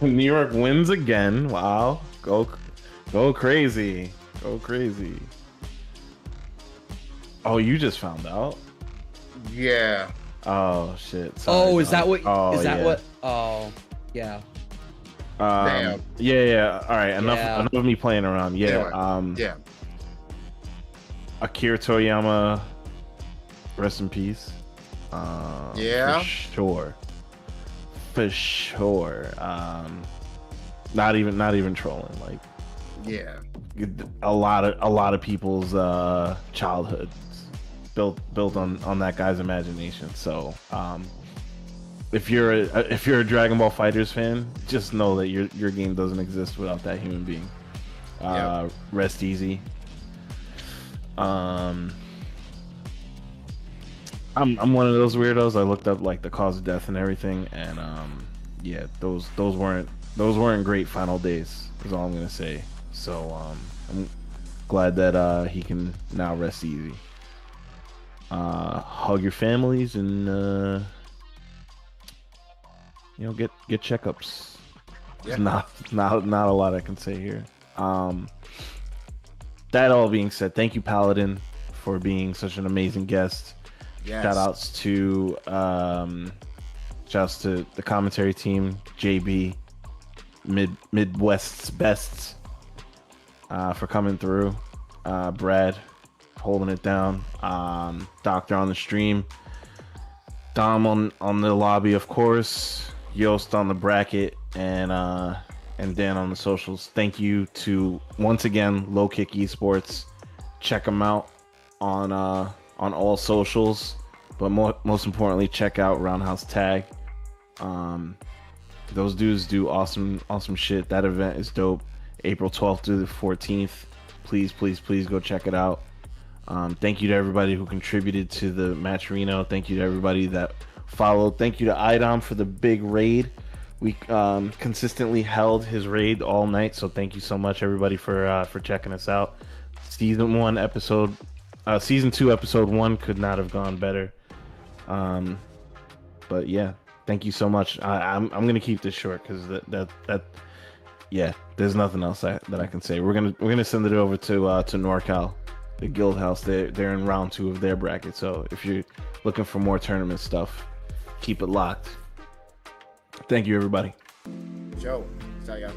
New York wins again. Wow. Go crazy. Go crazy. Oh, you just found out? Yeah. Oh shit. Sorry, Oh, is that what? Oh, is that yeah. what? Oh, yeah. Damn. Yeah. All right. Enough of me playing around. Yeah. Anyway, yeah. Akira Toriyama, rest in peace. Yeah. For sure. Not even trolling. Like, Yeah. a lot of people's childhoods built on that guy's imagination. So, if you're a Dragon Ball FighterZ fan, just know that your game doesn't exist without that human being. Rest easy. I'm one of those weirdos. I looked up like the cause of death and everything, and yeah, those weren't great final days. Is all I'm gonna say. So I'm glad that he can now rest easy. Hug your families and get checkups. Yeah. There's not a lot I can say here. That all being said, thank you, Paladin, for being such an amazing guest. Yes. Shout outs to the commentary team, JB, Midwest's best, for coming through. Brad holding it down. Doctor on the stream. Dom on the lobby, of course. Yost on the bracket, and Dan on the socials. Thank you to, once again, Low Kick Esports. Check them out on all socials, but most importantly, check out Roundhouse Tag. Those dudes do awesome shit. That event is dope. April 12th through the 14th. Please go check it out. Thank you to everybody who contributed to the Matcherino. Thank you to everybody that followed. Thank you to Idom for the big raid. We consistently held his raid all night, so thank you so much, everybody, for checking us out. Season 2, episode 1 could not have gone better. But yeah, thank you so much. I'm gonna keep this short because yeah, there's nothing else that I can say. We're gonna send it over to NorCal, the Guild House. They're in round 2 of their bracket, so if you're looking for more tournament stuff, keep it locked. Thank you, everybody. Joe, tell y'all.